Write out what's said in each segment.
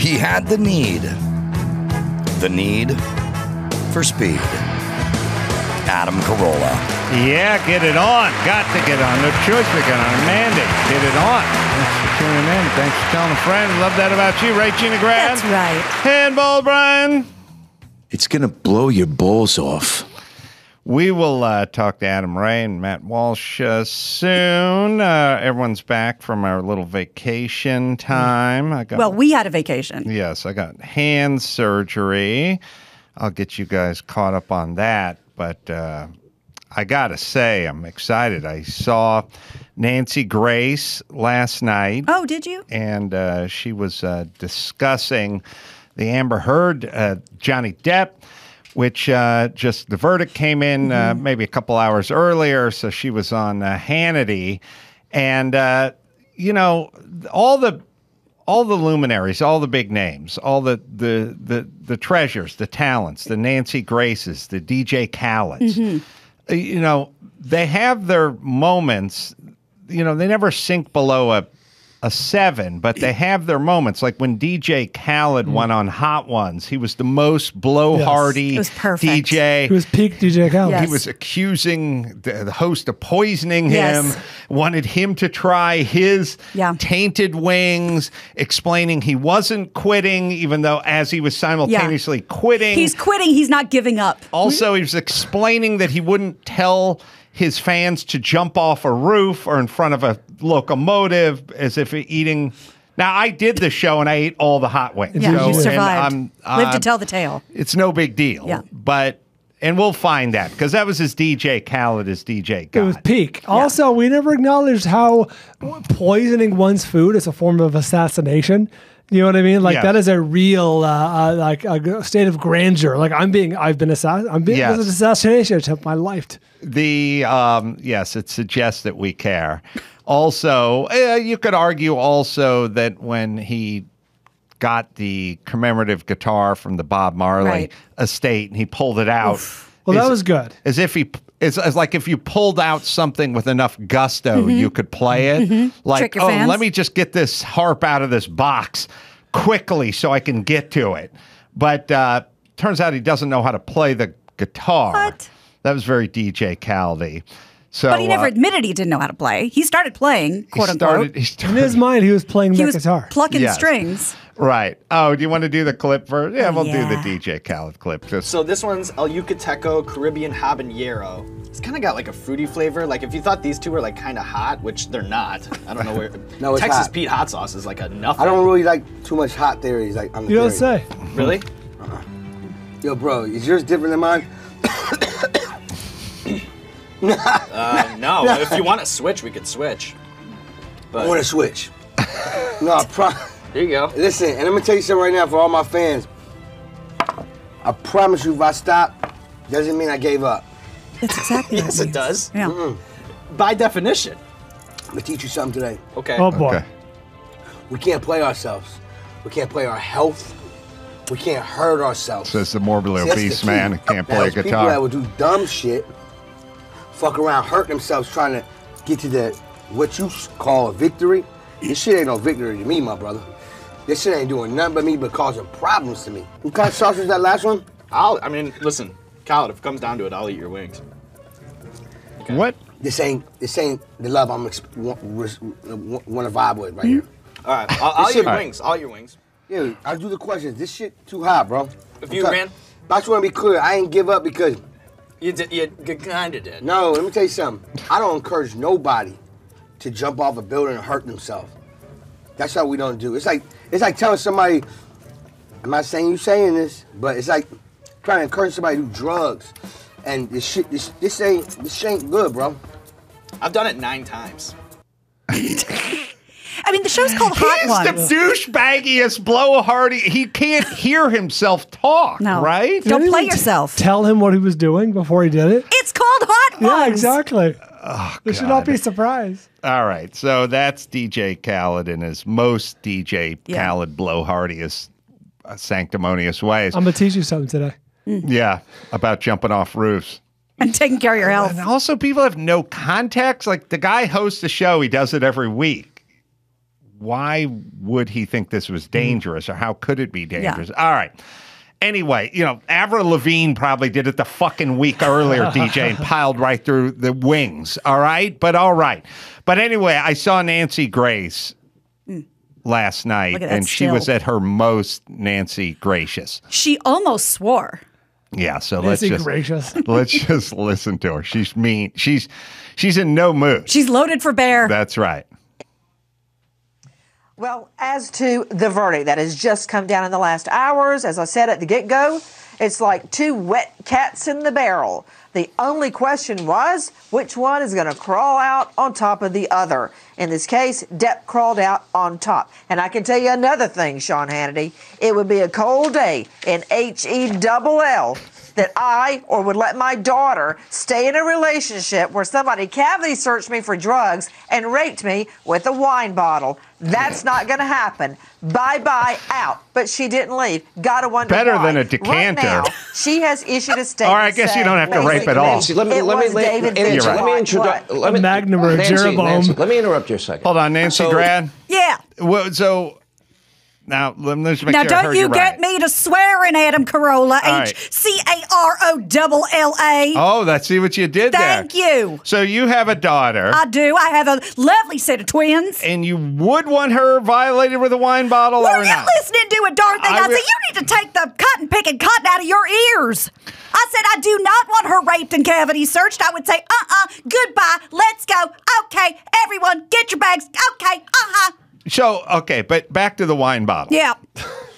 He had the need for speed. Adam Carolla. Yeah, get it on. Got to get on. No choice but get on. Mandate. Get it on. Thanks for tuning in. Thanks for telling a friend. Love that about you, right, Gina Grad? That's right. Handball, Brian. It's going to blow your balls off. We will talk to Adam Ray and Matt Walsh soon. Everyone's back from our little vacation time. We had a vacation. Yes, I got hand surgery. I'll get you guys caught up on that. But I got to say, I'm excited. I saw Nancy Grace last night. Oh, did you? And she was discussing the Amber Heard, Johnny Depp, which just the verdict came in maybe a couple hours earlier. So she was on Hannity. And, all the luminaries, all the big names, all the treasures, the talents, the Nancy Graces, the DJ Khaled's, they have their moments. They never sink below a 7, but they have their moments. Like when DJ Khaled went on Hot Ones, he was the most blowhardy DJ. He was peak DJ Khaled. Yes. He was accusing the host of poisoning him, wanted him to try his tainted wings, explaining he wasn't quitting, even though as he was simultaneously quitting. He's quitting. He's not giving up. Also, he was explaining that he wouldn't tell his fans to jump off a roof or in front of a locomotive as if eating. Now, I did the show and I ate all the hot wings. Yeah, you survived. Lived to tell the tale. It's no big deal. Yeah. And we'll find that because that was his DJ Khaled, his DJ God. It was peak. Also, we never acknowledged how poisoning one's food is a form of assassination. You know what I mean? Like that is a real like a state of grandeur. Like I've been assassinated. This is an assassination attempt. My life. Yes, it suggests that we care. Also, you could argue also that when he got the commemorative guitar from the Bob Marley estate and he pulled it out. Well, that was good. As if it's like if you pulled out something with enough gusto, you could play it. Like, fans. Let me just get this harp out of this box quickly so I can get to it. But turns out he doesn't know how to play the guitar. What? That was very DJ Khaled-y. So, But he never admitted he didn't know how to play. He started playing, quote unquote. In his mind, he was playing the guitar. Plucking strings. Right. Oh, do you want to do the clip first? Yeah, we'll do the DJ Khaled clip. So this one's El Yucateco Caribbean Habanero. It's kind of got like a fruity flavor. Like if you thought these two were like kind of hot, which they're not. I don't know where. No, it's Texas hot. Pete hot sauce is like a nothing. I don't really like too much hot theories. Like I'm You don't say. Really? Yo, bro, is yours different than mine? No. If you want to switch, we could switch. I want to switch. No, There you go. Listen, and I'm gonna tell you something right now for all my fans. I promise you, if I stop, doesn't mean I gave up. That's exactly Yes, what it does. Yeah. By definition. I'm gonna teach you something today. Okay. Oh boy. Okay. We can't play ourselves. We can't play our health. We can't hurt ourselves. Says the morbidly See, that's the obese key. man who can't play a There's people that guitar. will do dumb shit, fuck around, hurt themselves trying to get to the what you call a victory. This shit ain't no victory to me, my brother. This shit ain't doing nothing but me but causing problems to me. What kind of sausage is that last one? Listen, Khaled, if it comes down to it, I'll eat your wings. Okay. What? This ain't the love I'm want to vibe with right here. All right, I'll eat your Right. wings. I'll eat your wings. Yeah, I'll do the questions. This shit too hot, bro. If you ran, I just want to be clear. I ain't give up because you kind of did. no. Let me tell you something. I don't encourage nobody to jump off a building and hurt themselves. That's how we don't do. It's like telling somebody. I'm not saying you saying this, but it's like trying to encourage somebody to do drugs, and this ain't good, bro. I've done it 9 times. I mean, the show's called Hot Ones. He's the douchebaggiest blowhardy. He can't hear himself talk, No. right? Don't Didn't play even yourself. Tell him what he was doing before he did it. It's called Hot Ones. Yeah, exactly. Oh, There should not be surprised. All right, so that's DJ Khaled in his most DJ Yeah. Khaled blowhardiest, sanctimonious ways. I'm gonna teach you something today. Yeah, about jumping off roofs. And taking care of your health. And also, people have no context. Like the guy hosts a show, he does it every week. why would he think this was dangerous, or how could it be dangerous? All right. Anyway, Avril Lavigne probably did it the fucking week earlier, DJ, and piled right through the wings. All right? But all right. But anyway, I saw Nancy Grace last night, and she was at her most Nancy Gracious. She almost swore. Yeah, so Nancy Gracious. let's just listen to her. She's mean. She's in no mood. She's loaded for bear. That's right. Well, as to the verdict that has just come down in the last hours, as I said at the get-go, it's like two wet cats in the barrel. The only question was, which one is going to crawl out on top of the other? In this case, Depp crawled out on top. And I can tell you another thing, Sean Hannity. It would be a cold day in HELL that I or would let my daughter stay in a relationship where somebody cavity searched me for drugs and raped me with a wine bottle. That's not going to happen. Bye-bye, out. But she didn't leave. Gotta wonder Better why. than a decanter. Right now, she has issued a statement. All right, I guess you don't have to rape at all. Nancy, let me interrupt you a second. Hold on, Nancy Grad. Yeah. Well, so now let me just make Now, sure I don't heard you you get right. me to swearing, Adam Carolla. right. HCAROLLA. Oh, let's see what you did there. Thank you. So you have a daughter. I do. I have a lovely set of twins. And you would want her violated with a wine bottle Were or you not? listening to a darn thing? I said, you need to take the cotton picking cotton out of your ears. I said, I do not want her raped and cavity searched. I would say, goodbye, let's go. Okay, everyone, get your bags. Okay, So, okay, but back to the wine bottle. Yeah.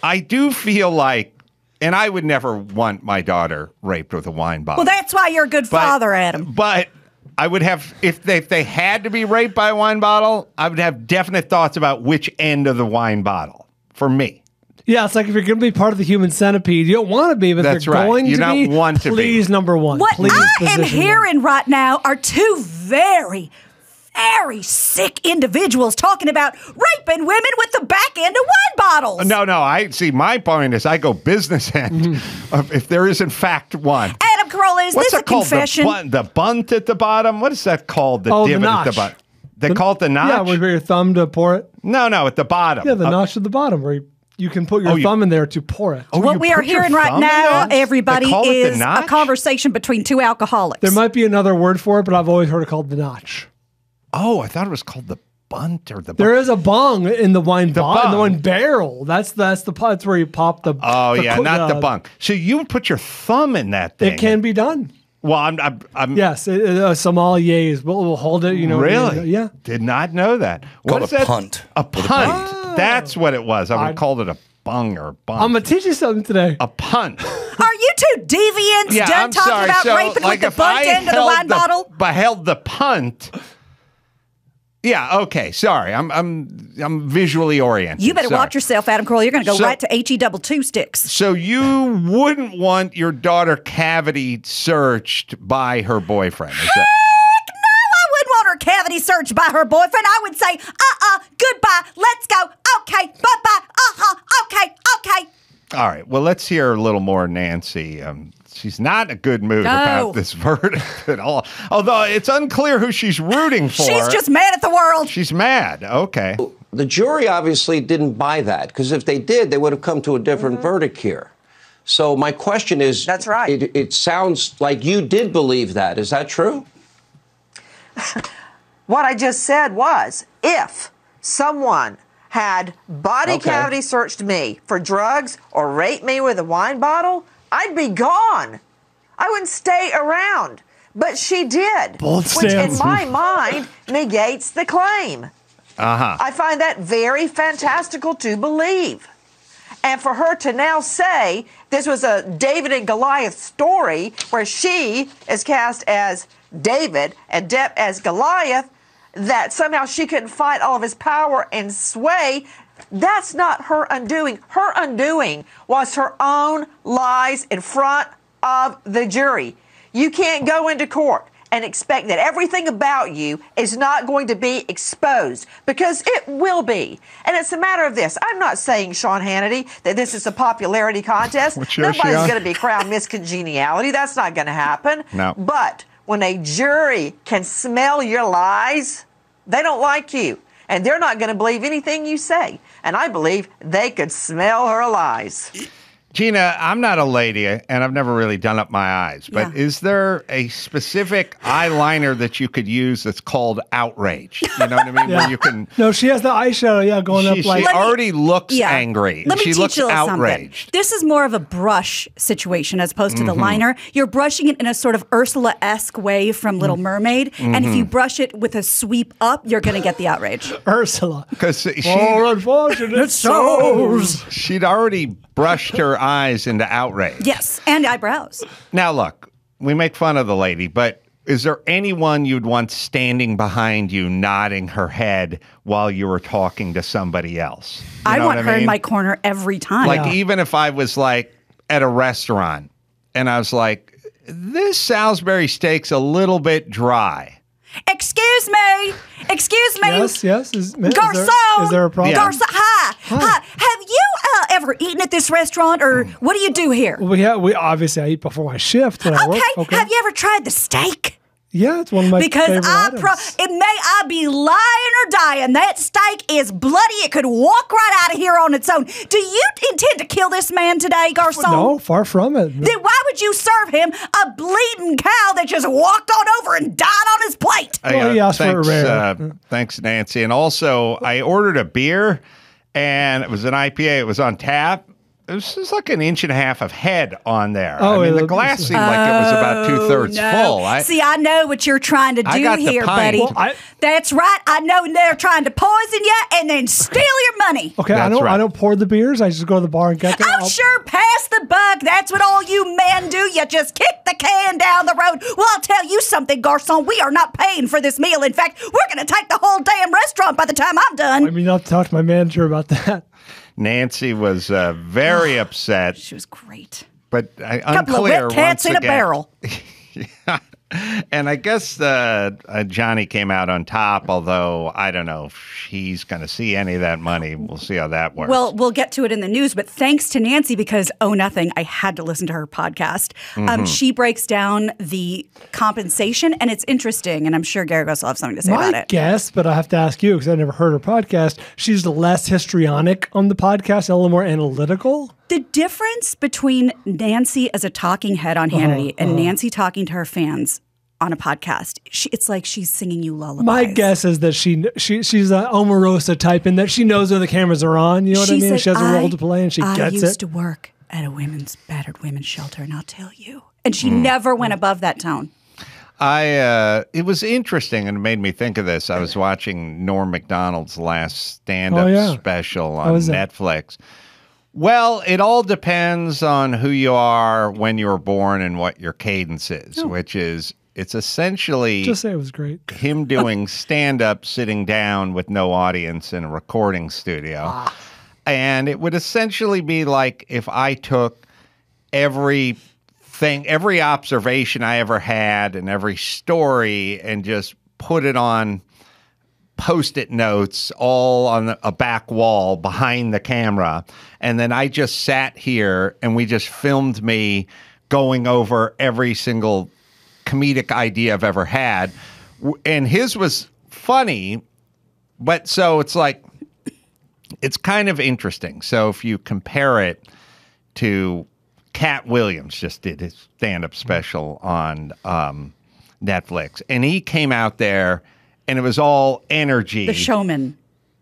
I do feel like, and I would never want my daughter raped with a wine bottle. Well, that's why you're a good father, Adam. But I would have, if they had to be raped by a wine bottle, I would have definite thoughts about which end of the wine bottle for me. Yeah, it's like if you're going to be part of the human centipede, you don't want to be, but That's if you're right. going You to don't be, want to be. please, number one. What please I am position hearing right now are two very sick individuals talking about raping women with the back end of wine bottles. No, I see. My point is, I go business end. If there is in fact one. Adam Carolla, is What's this a it called? confession? The bunt at the bottom. What is that called? The the divot at the notch. bottom. They call it the notch. Yeah, where you put your thumb to pour it. No, at the bottom. Yeah, the notch at the bottom where you can put your thumb in there to pour it. What we are hearing right now, everybody, is a notch? conversation between two alcoholics. There might be another word for it, but I've always heard it called the notch. Oh, I thought it was called the bunt or the. There is a bung in the wine bottle, in the bung. wine barrel. That's the pot. That's where you pop the. Oh yeah, not the bung. So you would put your thumb in that thing. It can be done. Well, I'm Yes, sommeliers will hold it. You know. Really? Yeah. Did not know that. What Called is a that? punt. A punt. That's what it was. I would have called it a bung or bunt. I'm gonna teach you something today. A punt. Are you two deviants Yeah, done I'm talking sorry. about So, raping like, with if the bunt I end of the held wine bottle? I held the punt. Yeah. Okay. Sorry. I'm visually oriented. You better Sorry. watch yourself, Adam Carolla. You're going to go So- right to HE2 sticks. So you wouldn't want your daughter cavity searched by her boyfriend? Is that? Heck no, I wouldn't want her cavity searched by her boyfriend. I would say, goodbye, let's go, okay, bye-bye, okay. All right. Well, let's hear a little more Nancy. She's not in a good mood about this verdict at all. Although it's unclear who she's rooting for. She's just mad at the world. She's mad. Okay. The jury obviously didn't buy that, because if they did, they would have come to a different verdict here. So my question is, That's right. It sounds like you did believe that. Is that true? What I just said was, if someone had body cavity searched me for drugs or raped me with a wine bottle, I'd be gone. I wouldn't stay around. But she did, Bold which in stance. my mind negates the claim. I find that very fantastical to believe. And for her to now say this was a David and Goliath story where she is cast as David and Depp as Goliath, that somehow she couldn't fight all of his power and sway, that's not her undoing. Her undoing was her own lies in front of the jury. You can't go into court and expect that everything about you is not going to be exposed, because it will be. And it's a matter of this. I'm not saying, Sean Hannity, that this is a popularity contest. What show is she Nobody's on? going to be crowned Miss Congeniality. That's not going to happen. No. But when a jury can smell your lies, they don't like you. and they're not going to believe anything you say. And I believe they could smell her lies. Gina, I'm not a lady, and I've never really done up my eyes, but is there a specific eyeliner that you could use that's called outrage? You know what I mean? Where you can. No, she has the eyeshadow, going up like. She already looks angry. Let me she teach looks you a little outraged. something. This is more of a brush situation as opposed to the liner. You're brushing it in a sort of Ursula-esque way from Little Mermaid, and if you brush it with a sweep up, you're going to get the outrage. Ursula. Because unfortunate souls. She'd already brushed her eyes into outrage. Yes, and eyebrows. Now, look, we make fun of the lady, but is there anyone you'd want standing behind you nodding her head while you were talking to somebody else? I want her in my corner every time. Like, even if I was, like, at a restaurant and I was like, this Salisbury steak's a little bit dry. Excuse me. Yes. Garçon. Is there a problem? Garçon. Hi. Have you ever eaten at this restaurant, or what do you do here? We obviously I eat before my shift when I work. Okay. Have you ever tried the steak? Yeah, it's one of my favorite items. I be lying or dying. That steak is bloody. It could walk right out of here on its own. Do you intend to kill this man today, Garçon? No, far from it. Then why would you serve him a bleeding cow that just walked on over and died on his plate? He asked for a rare. Thanks, Nancy. And also, I ordered a beer, and it was an IPA. It was on tap. It was just like an inch and a half of head on there. Oh, I mean, the glass seemed like it was about 2/3 full. See, I know what you're trying to do here, buddy. Well, that's right. I know they're trying to poison you and then steal your money. Okay, I don't pour the beers. I just go to the bar and get them. Oh, sure, pass the buck. That's what all you men do. You just kick the can down the road. Well, I'll tell you something, Garçon. We are not paying for this meal. In fact, we're going to take the whole damn restaurant by the time I'm done. I mean, I'll talk to my manager about that. Nancy was very upset. She was great. But couple of wet cats in a barrel. Yeah. And I guess Johnny came out on top, although I don't know if he's going to see any of that money. We'll see how that works. Well, we'll get to it in the news, but thanks to Nancy, because I had to listen to her podcast. She breaks down the compensation, and it's interesting, and I'm sure Gary will have something to say about it. My guess, but I have to ask you because I never heard her podcast, she's less histrionic on the podcast, a little more analytical. The difference between Nancy as a talking head on Hannity and Nancy talking to her fans on a podcast, it's like she's singing you lullabies. My guess is that she's an Omarosa type in that she knows when the cameras are on. You know what I mean? Said, she has a role to play and she gets it. I used to work at a battered women's shelter, and I'll tell you. And she never went above that tone. It was interesting, and it made me think of this. I was watching Norm Macdonald's last stand-up special on Netflix. Well, it all depends on who you are, when you were born, and what your cadence is, which is, it's essentially just say it was great. Him doing stand-up, sitting down with no audience in a recording studio. And it would essentially be like if I took every observation I ever had and every story and just put it on Post-it notes all on a back wall behind the camera. And then I just sat here and we just filmed me going over every single comedic idea I've ever had. And his was funny, but so it's like, it's kind of interesting. So if you compare it to Cat Williams just did his stand-up special on Netflix, and he came out there and it was all energy. The showman.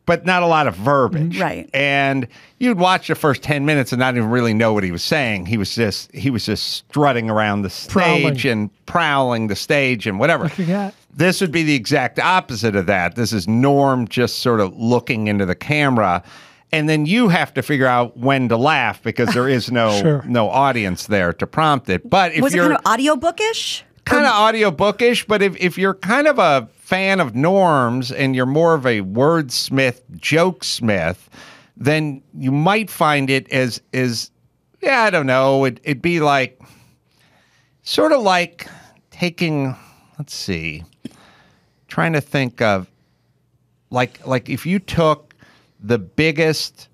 But not a lot of verbiage. Right. And you'd watch the first 10 minutes and not even really know what he was saying. He was just strutting around the stage and prowling the stage and whatever. This would be the exact opposite of that. This is Norm just sort of looking into the camera. And then you have to figure out when to laugh because there is no audience there to prompt it. But if was it kind of audiobookish? Kind of audiobookish, but if you're kind of a fan of Norm's and you're more of a wordsmith, jokesmith, then you might find it as I don't know, it'd be like, sort of like taking, let's see, trying to think of, like if you took the biggest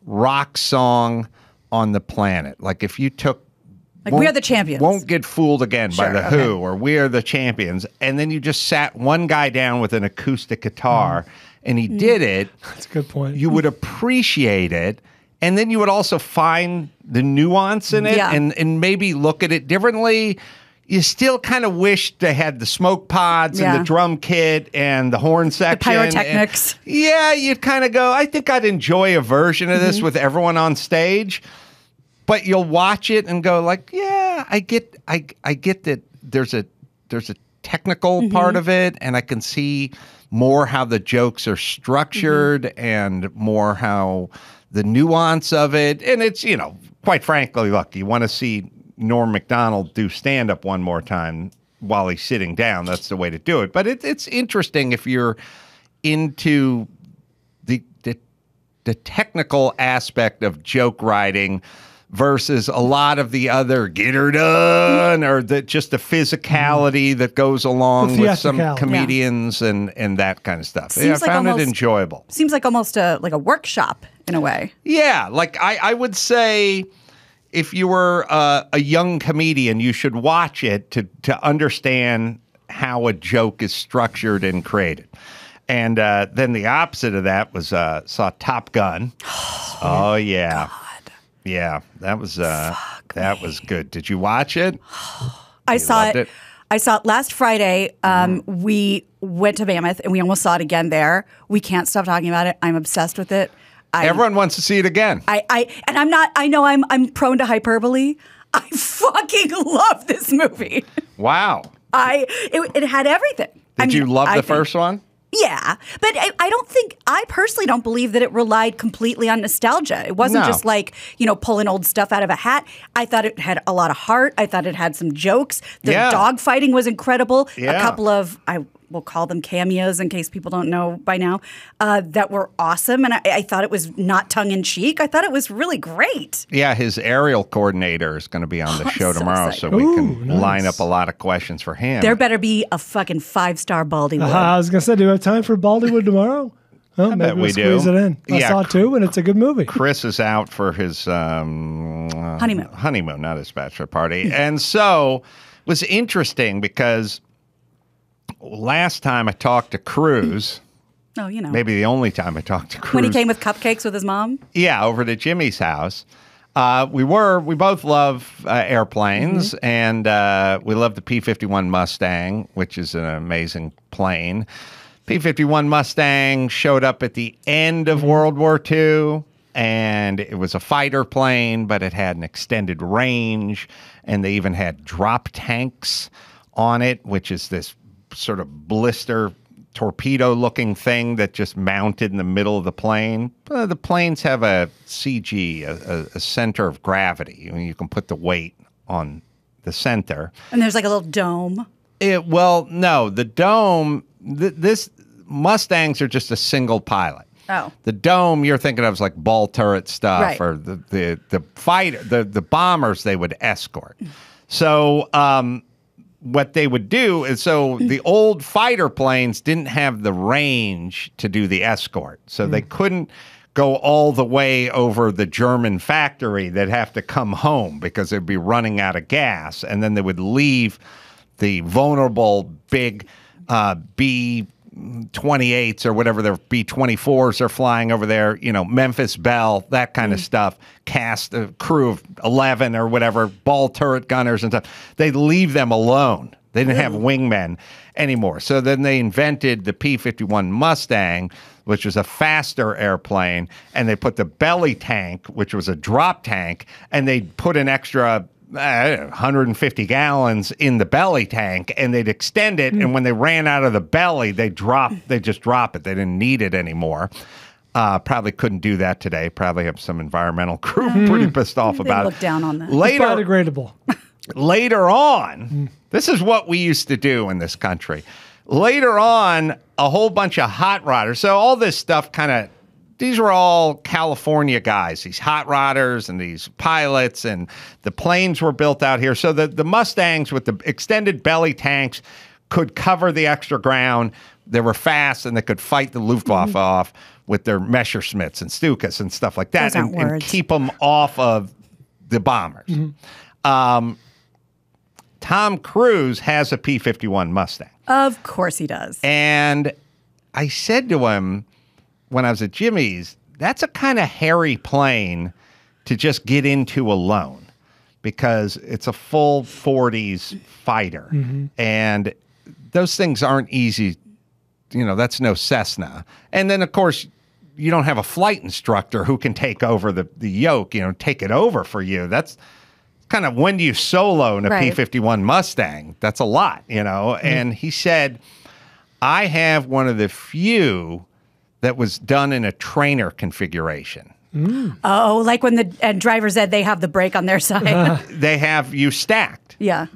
rock song on the planet, like if you took Like, we are the champions. Won't get fooled again by the okay. Who, or we are the champions. And then you just sat one guy down with an acoustic guitar, and he did it. That's a good point. You would appreciate it. And then you would also find the nuance in it and maybe look at it differently. You still kind of wish they had the smoke pods and the drum kit and the horn section. The pyrotechnics. You'd kind of go, I think I'd enjoy a version of this with everyone on stage. But you'll watch it and go like, yeah, I get that there's a technical part of it, and I can see more how the jokes are structured and more how the nuance of it. And it's, quite frankly, look, you want to see Norm Macdonald do stand-up one more time while he's sitting down. That's the way to do it. But it's interesting if you're into the technical aspect of joke writing versus a lot of the other get her done or just the physicality that goes along with some comedians and that kind of stuff. I found it enjoyable. Seems like almost a workshop in a way. Yeah, like I would say if you were a young comedian, you should watch it to understand how a joke is structured and created. And then the opposite of that was saw Top Gun. Oh yeah. God. Yeah, that was good. Did you watch it? I saw it. I saw it last Friday. We went to Mammoth and we almost saw it again there. We can't stop talking about it. I'm obsessed with it. Everyone wants to see it again. And I'm not. I know I'm prone to hyperbole. I fucking love this movie. Wow. It had everything. Did you love the first one? Yeah, but I personally don't believe that it relied completely on nostalgia. It wasn't just like, pulling old stuff out of a hat. I thought it had a lot of heart. I thought it had some jokes. The dog fighting was incredible. Yeah. A couple of, we'll call them cameos in case people don't know by now, that were awesome. And I thought it was not tongue-in-cheek. I thought it was really great. Yeah, his aerial coordinator is going to be on the show tomorrow, so we can line up a lot of questions for him. There better be a fucking 5-star Baldywood. I was going to say, do we have time for Baldywood tomorrow? Well, maybe we'll squeeze it in. I saw it too, and it's a good movie. Chris is out for his honeymoon, not his bachelor party. And so it was interesting because last time I talked to Cruz, maybe the only time I talked to Cruz. When he came with cupcakes with his mom? Yeah, over to Jimmy's house. We both love airplanes, and we love the P-51 Mustang, which is an amazing plane. P-51 Mustang showed up at the end of World War II, and it was a fighter plane, but it had an extended range, and they even had drop tanks on it, which is this sort of blister torpedo-looking thing that just mounted in the middle of the plane. The planes have a CG, a center of gravity. You can put the weight on the center. And there's like a little dome. No, the dome, this Mustangs are just a single pilot. Oh. The dome you're thinking of is like ball turret stuff, right. Or the fighter, the bombers they would escort. So what they would do is, so the old fighter planes didn't have the range to do the escort. So they couldn't go all the way over the German factory. They'd have to come home because they'd be running out of gas. And then they would leave the vulnerable big B-28s or whatever their B-24s are flying over there, Memphis Belle, that kind of stuff, cast a crew of 11 or whatever, ball turret gunners and stuff. They'd leave them alone. They didn't have wingmen anymore. So then they invented the P-51 Mustang, which was a faster airplane, and they put the belly tank, which was a drop tank, and they put an extra 150 gallons in the belly tank, and they'd extend it. And when they ran out of the belly, they just drop it. They didn't need it anymore. Probably couldn't do that today. Probably have some environmental crew pretty pissed off about it. Look down on that. It's biodegradable. Later on, this is what we used to do in this country. Later on, a whole bunch of hot rodders. So all this stuff these were all California guys, these hot rodders and these pilots, and the planes were built out here. So the Mustangs with the extended belly tanks could cover the extra ground. They were fast, and they could fight the Luftwaffe off with their Messerschmitts and Stukas and stuff like that, and keep them off of the bombers. Tom Cruise has a P-51 Mustang. Of course he does. And I said to him when I was at Jimmy's, that's a kind of hairy plane to just get into alone because it's a full 40s fighter. And those things aren't easy. You know, that's no Cessna. And then, of course, you don't have a flight instructor who can take over the yoke, you know, take it over for you. That's kind of when do you solo in a P-51 Mustang? That's a lot, you know. And he said, I have one of the few that was done in a trainer configuration. Oh, like when the driver's ed, they have the brake on their side. They have you stacked. Yeah.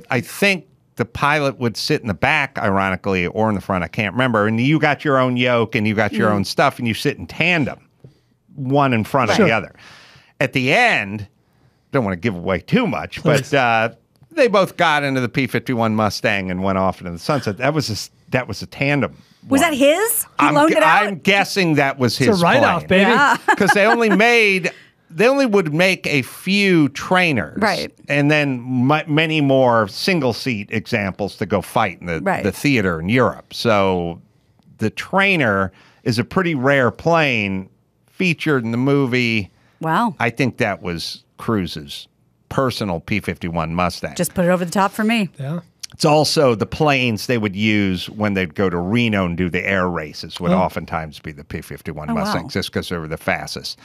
I think the pilot would sit in the back, ironically, or in the front. I can't remember. And you got your own yoke and you got your own stuff, and you sit in tandem, one in front of the other. At the end, don't want to give away too much, but they both got into the P-51 Mustang and went off into the sunset. That was a tandem. Was that his? He loaned it out? I'm guessing that was his It's a write-off, baby. Because they only would make a few trainers. Right. And then many more single-seat examples to go fight in the theater in Europe. So the trainer is a pretty rare plane featured in the movie. Wow. I think that was Cruise's personal P-51 Mustang. Just put it over the top for me. Yeah. It's also the planes they would use when they'd go to Reno and do the air races would oftentimes be the P-51 Mustangs, just because they were the fastest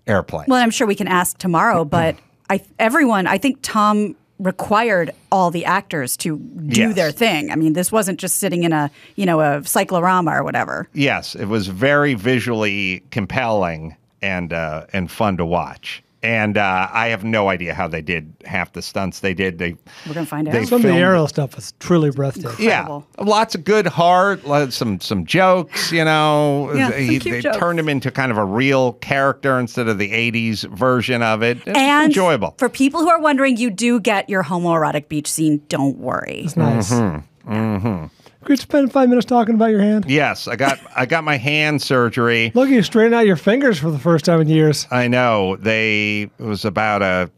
airplanes. Well, I'm sure we can ask tomorrow, but I think Tom required all the actors to do their thing. I mean, this wasn't just sitting in a cyclorama or whatever. Yes, it was very visually compelling and fun to watch. And I have no idea how they did half the stunts they did. We're going to find out. Some of the aerial stuff was truly breathtaking. Incredible. Yeah, lots of good heart, some jokes, you know. Yeah, they turned him into kind of a real character instead of the 80s version of it. It's and enjoyable. For people who are wondering, you do get your homoerotic beach scene. Don't worry. It's nice. Could you spend 5 minutes talking about your hand? Yes, I got my hand surgery. Look, you straightened out your fingers for the first time in years. I know. It was about a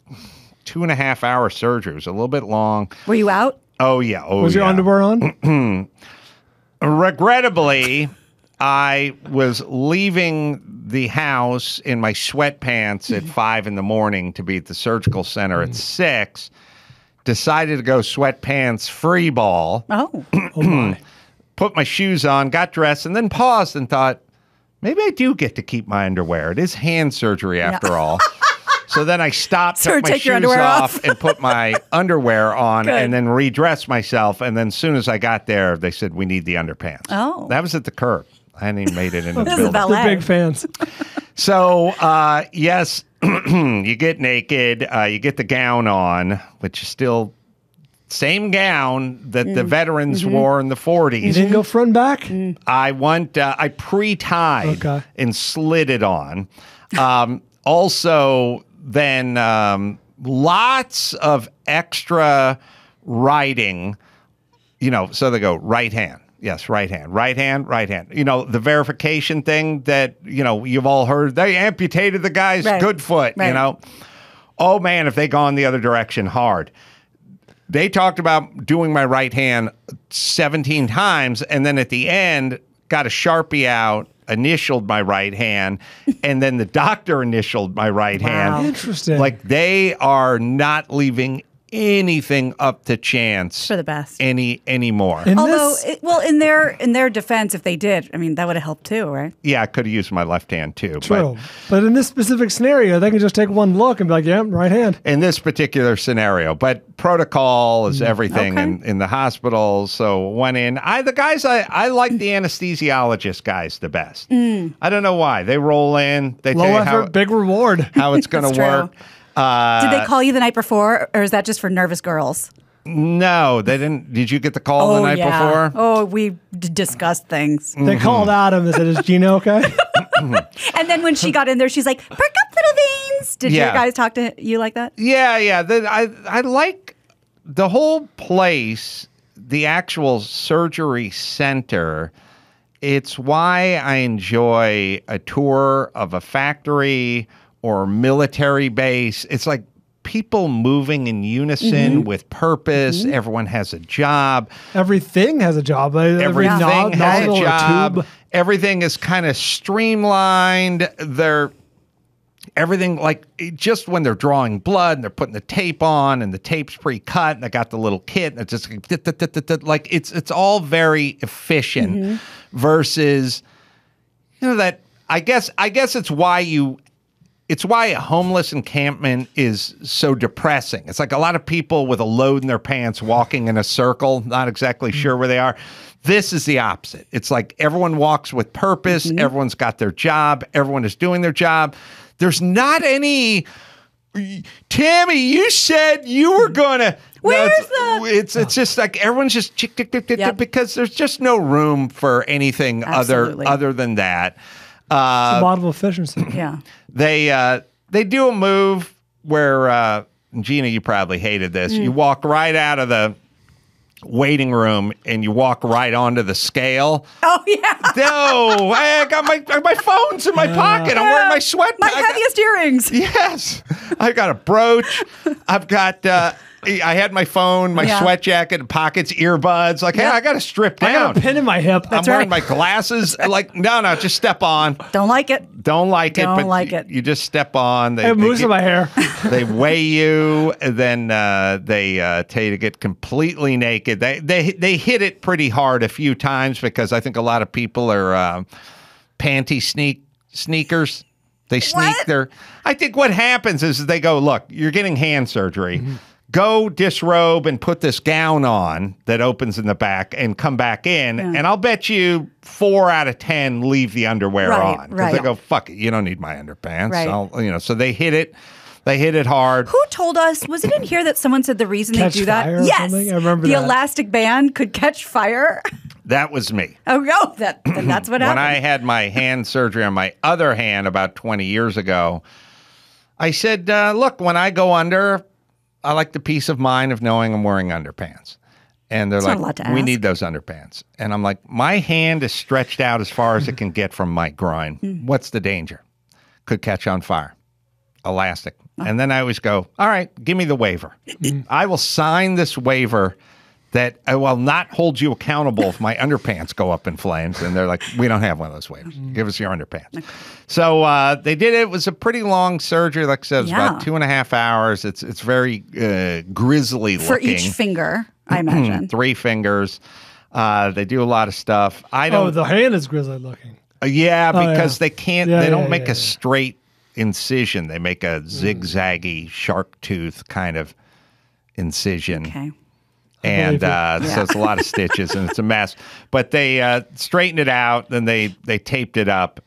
2.5-hour surgery. It was a little bit long. Were you out? Oh, yeah. Was your underwear on? Regrettably, I was leaving the house in my sweatpants at 5 in the morning to be at the surgical center at 6. Decided to go sweatpants free ball. Oh. Oh, my. Put my shoes on, got dressed, and then paused and thought, maybe I do get to keep my underwear. It is hand surgery after all. So then I stopped, took my shoes off, and put my underwear on, and then redressed myself. And then as soon as I got there, they said, we need the underpants. Oh. That was at the curb. I hadn't even made it into the This is building. ballet. They're big fans. So, yes, you get naked, you get the gown on, which is still same gown that the veterans wore in the 40s. You didn't go front and back? I pre-tied and slid it on. Also, then lots of extra writing, so they go right hand. Yes, right hand, right hand, right hand. The verification thing that, you've all heard, they amputated the guy's good foot, Oh, man, if they gone the other direction hard. They talked about doing my right hand 17 times, and then at the end, got a Sharpie out, initialed my right hand, and then the doctor initialed my right hand. Interesting. Like, they are not leaving anything up to chance for the best anymore. Although, in their defense, if they did, I mean, that would have helped too, right? Yeah, I could have used my left hand too. True. But in this specific scenario, they can just take one look and be like, yeah, right hand. In this particular scenario. But protocol is everything in the hospital. So went in. I like the anesthesiologist guys the best. I don't know why. They roll in. They Low tell you effort, big reward. how it's going to work. Did they call you the night before, or is that just for nervous girls? No, they didn't. Did you get the call the night before? Oh, we discussed things. They called Adam and said, is Gina okay? And then when she got in there, she's like, perk up, little veins. Did your guys talk to you like that? Yeah. I like the whole place, the actual surgery center. It's why I enjoy a tour of a factory or military base. It's like people moving in unison with purpose. Everyone has a job. Everything has a job. Everything has a job. Tube. Everything is kind of streamlined. Everything, like, just when they're drawing blood and they're putting the tape on and the tape's pre-cut and they got the little kit and it's just like it's all very efficient versus, that I guess it's why a homeless encampment is so depressing. It's like a lot of people with a load in their pants walking in a circle, not exactly sure where they are. This is the opposite. It's like everyone walks with purpose. Everyone's got their job. Everyone is doing their job. There's not any, Tammy, you said you were going to. It's just like everyone's just because there's just no room for anything other than that. It's a model of efficiency. Yeah. They do a move where, Gina, you probably hated this. You walk right out of the waiting room and you walk right onto the scale. Oh, yeah. No, I got my phone's in my pocket. I'm wearing my sweat. My heaviest earrings. Yes. I got a brooch. I've got, I had my phone, my sweat jacket, pockets, earbuds. Like, hey, I got to strip down. I got a pin in my hip. I'm wearing my glasses. Like, no, just step on. Don't like it. Don't like it. You just step on. I have moose in my hair. They weigh you, and then they tell you to get completely naked. They hit it pretty hard a few times because I think a lot of people are panty sneakers. They sneak their. I think what happens is they go, look, you're getting hand surgery. Go disrobe and put this gown on that opens in the back and come back in. Yeah. And I'll bet you 4 out of 10 leave the underwear on. Because they go, fuck it, you don't need my underpants. Right. So they hit it. They hit it hard. Who told us? Was it in here that someone said the reason they do that? Yes. I remember the that. elastic band could catch fire. That was me. Oh, no. That's what happened. When I had my hand surgery on my other hand about 20 years ago, I said, look, when I go under, I like the peace of mind of knowing I'm wearing underpants. And they're like, we need those underpants. And I'm like, my hand is stretched out as far as it can get from my groin. What's the danger? Could catch on fire. Elastic. And then I always go, all right, give me the waiver. I will sign this waiver that I will not hold you accountable if my underpants go up in flames. And they're like, we don't have one of those waivers. Give us your underpants. So they did it. It was a pretty long surgery. Like I said, it was about 2.5 hours. It's very grisly looking. For each finger, I imagine. 3 fingers. They do a lot of stuff. The hand is grisly looking. Because they can't, they don't make a straight incision. They make a zigzaggy shark tooth kind of incision. Okay. And so it's a lot of stitches and it's a mess. But they straightened it out, then they taped it up,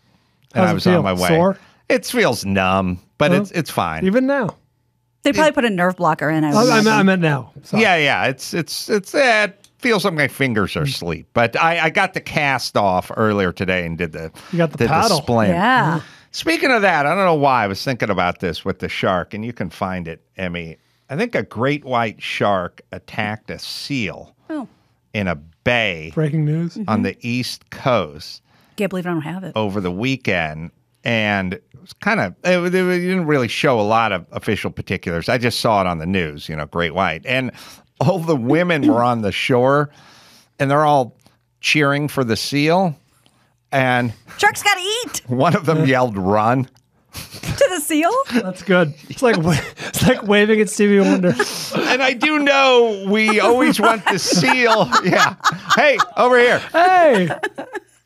and I was on my way. Sore? It feels numb, but it's fine. Even now. They probably put a nerve blocker in. I meant now. Sorry. Yeah. It feels like my fingers are asleep. But I got the cast off earlier today and did the splint. Yeah. Speaking of that, I don't know why I was thinking about this with the shark, and you can find it, Emmy. I think a great white shark attacked a seal in a bay. Breaking news. On the East Coast. Can't believe I don't have it. Over the weekend. And it was it didn't really show a lot of official particulars. I just saw it on the news, great white. And all the women were on the shore, and they're all cheering for the seal. And sharks gotta eat. One of them yelled, "Run." To the seal? That's good. It's like waving at Stevie Wonder. And I do know we always want the seal. Yeah. Hey, over here. Hey.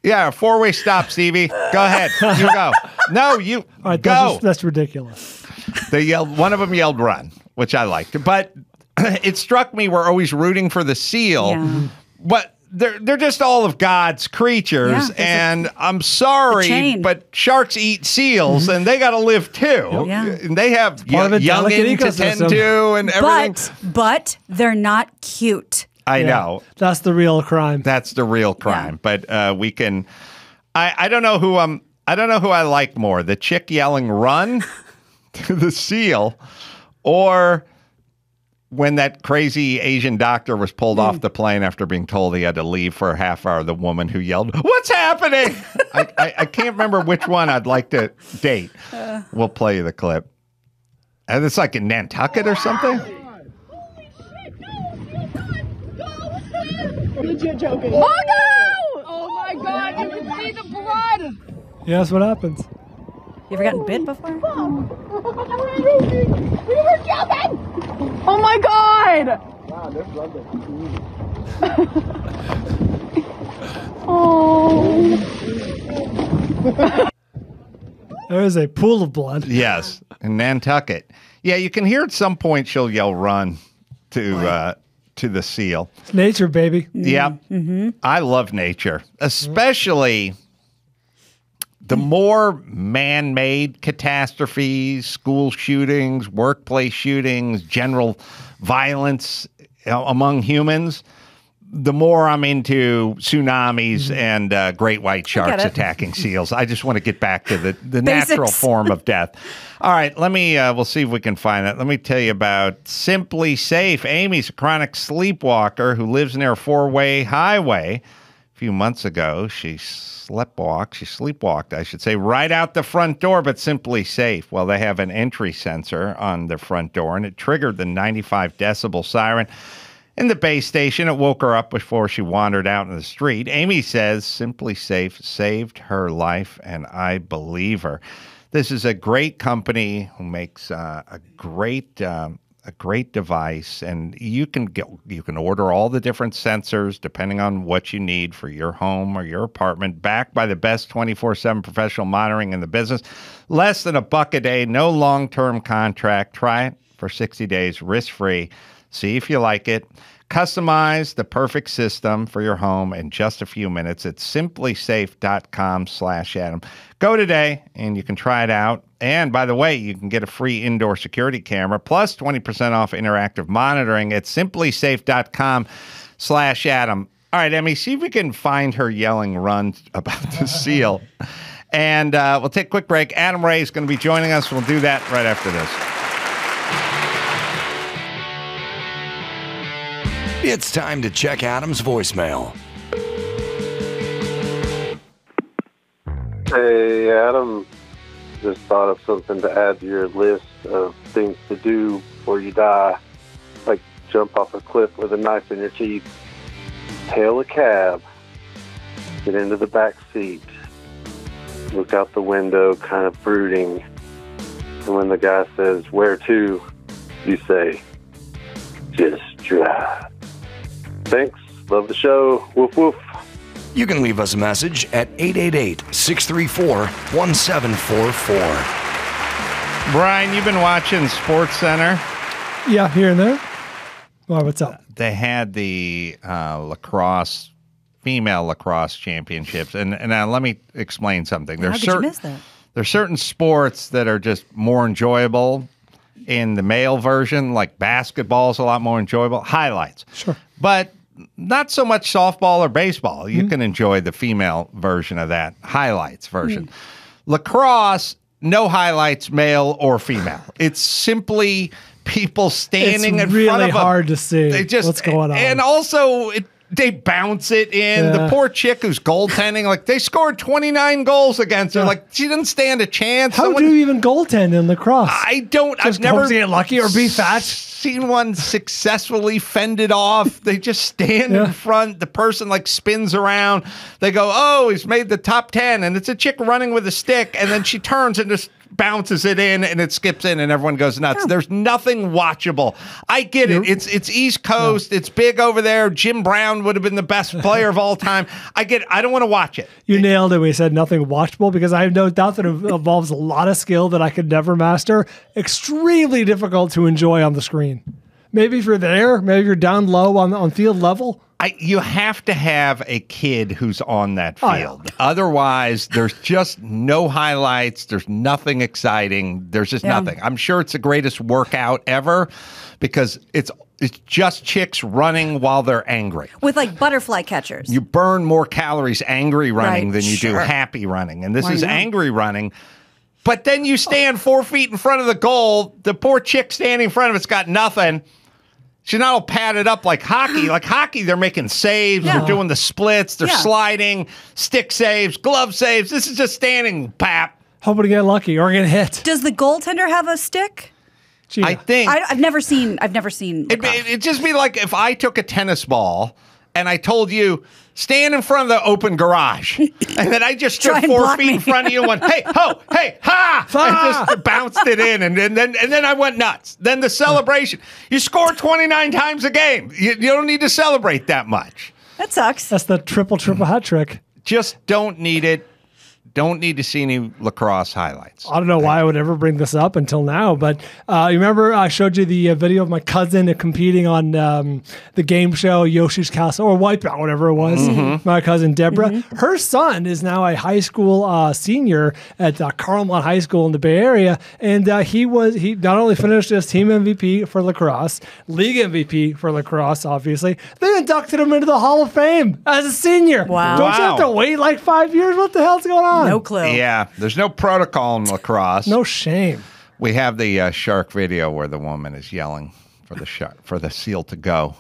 Yeah, 4-way stop, Stevie. Go ahead. You go. No, you all right, go. That's ridiculous. They yelled. One of them yelled, "Run," which I liked. But it struck me we're always rooting for the seal. Yeah. But they're just all of God's creatures, and I'm sorry, but sharks eat seals, and they got to live too. Yeah. And they have youngin to tend to and everything. But they're not cute. I know. That's the real crime. That's the real crime. Yeah. But we can. I don't know who I don't know who I like more: the chick yelling "Run" to the seal, or when that crazy Asian doctor was pulled off the plane after being told he had to leave for a half hour, the woman who yelled, "What's happening?" I can't remember which one I'd like to date. We'll play you the clip. And it's like in Nantucket or something? Legit joking. Oh no! Oh my god, you can see the blood! Yeah, that's what happens. You ever gotten bit before? Oh my god! Wow, there's blood there. Oh. There is a pool of blood. Yes, in Nantucket. Yeah, you can hear at some point she'll yell run to the seal. It's nature, baby. Yeah. I love nature, especially the more man-made catastrophes, school shootings, workplace shootings, general violence among humans, the more I'm into tsunamis and great white sharks attacking seals. I just want to get back to the natural form of death. All right, we'll see if we can find that. Let me tell you about Simply Safe. Amy's a chronic sleepwalker who lives near a four-way highway. A few months ago, she sleepwalked, I should say, right out the front door, but Simply Safe. Well, they have an entry sensor on the front door, and it triggered the 95 decibel siren in the base station. It woke her up before she wandered out in the street. Amy says Simply Safe saved her life, and I believe her. This is a great company who makes a great device, and you can order all the different sensors depending on what you need for your home or your apartment, backed by the best 24/7 professional monitoring in the business. Less than $1 a day, no long-term contract. Try it for 60 days, risk-free. See if you like it. Customize the perfect system for your home in just a few minutes at simplysafe.com/Adam. Go today and you can try it out. And by the way, you can get a free indoor security camera plus 20% off interactive monitoring at simplysafe.com/Adam. All right, Emmy, see if we can find her yelling run about the seal. And we'll take a quick break. Adam Ray is going to be joining us. We'll do that right after this. It's time to check Adam's voicemail. Hey, Adam. Just thought of something to add to your list of things to do before you die. Like jump off a cliff with a knife in your teeth. Hail a cab. Get into the back seat. Look out the window, kind of brooding. And when the guy says, "Where to?" you say, "Just drive." Thanks. Love the show. Woof, woof. You can leave us a message at 888-634-1744. Brian, you've been watching Sports Center. Yeah, here and there. Well, what's up? They had the female lacrosse championships. And let me explain something. How could you miss that? There's certain sports that are just more enjoyable in the male version, like basketball is a lot more enjoyable. Highlights. Sure. But not so much softball or baseball. You can enjoy the female version of that, highlights version. Lacrosse, no highlights, male or female. It's simply people standing in front of them. It's really hard to see what's going on. And also, they bounce it in. Yeah. The poor chick who's goaltending, like they scored 29 goals against her. Like she didn't stand a chance. How do you even goaltend in lacrosse? I've never get lucky or be fat. Seen one successfully fended off. They just stand in front. The person like spins around. They go, "Oh, he's made the top 10," and it's a chick running with a stick, and then she turns and just bounces it in, and it skips in, and everyone goes nuts. There's nothing watchable. I get it. It's East Coast. It's big over there. Jim Brown would have been the best player of all time. I get it. I don't want to watch it. You nailed it when you said nothing watchable, because I have no doubt that it involves a lot of skill that I could never master. Extremely difficult to enjoy on the screen. Maybe if you're there, maybe you're down low on field level. You have to have a kid who's on that field. Otherwise, there's just no highlights. There's nothing exciting. There's just nothing. I'm sure it's the greatest workout ever because it's just chicks running while they're angry. With like butterfly catchers. You burn more calories angry running than you do happy running. And this is angry running. But then you stand 4 feet in front of the goal. The poor chick standing in front of it's got nothing. She's not all padded up like hockey. Like hockey, they're making saves. They're doing the splits. They're sliding, stick saves, glove saves. This is just standing, pap. Hoping to get lucky or get hit. Does the goaltender have a stick? Gina. I think I've never seen. it'd just be like if I took a tennis ball and I told you, stand in front of the open garage. And then I just stood 4 feet in front of you and went, hey, ho, hey, ha! And just bounced it in. And then I went nuts. Then the celebration. You scored 29 times a game. You don't need to celebrate that much. That sucks. That's the triple hat trick. Just don't need it. Don't need to see any lacrosse highlights. I don't know why I would ever bring this up until now, but you remember I showed you the video of my cousin competing on the game show Yoshi's Castle or Wipeout, whatever it was. My cousin Deborah. Her son is now a high school senior at Carolla High School in the Bay Area, and he not only finished as team MVP for lacrosse, league MVP for lacrosse, obviously. They inducted him into the Hall of Fame as a senior. Wow! Don't you have to wait like 5 years? What the hell's going on? No clue. Yeah, there's no protocol in lacrosse. No shame. We have the shark video where the woman is yelling for the shark, for the seal to go,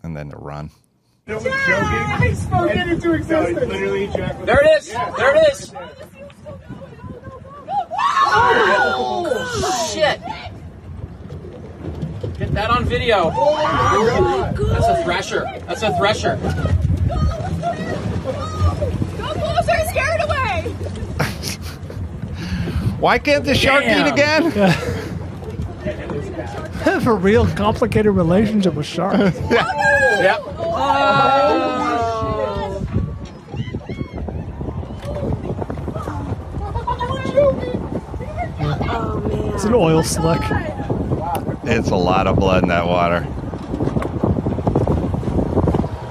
and then to run. I spoke it into existence. There it is. Yeah. There it is. Oh, shit. Get that on video. Oh, that's a thresher. That's a thresher. They're scared away. Why can't the shark eat again? Have a real complicated relationship with sharks. Yep. It's an oil slick. It's a lot of blood in that water.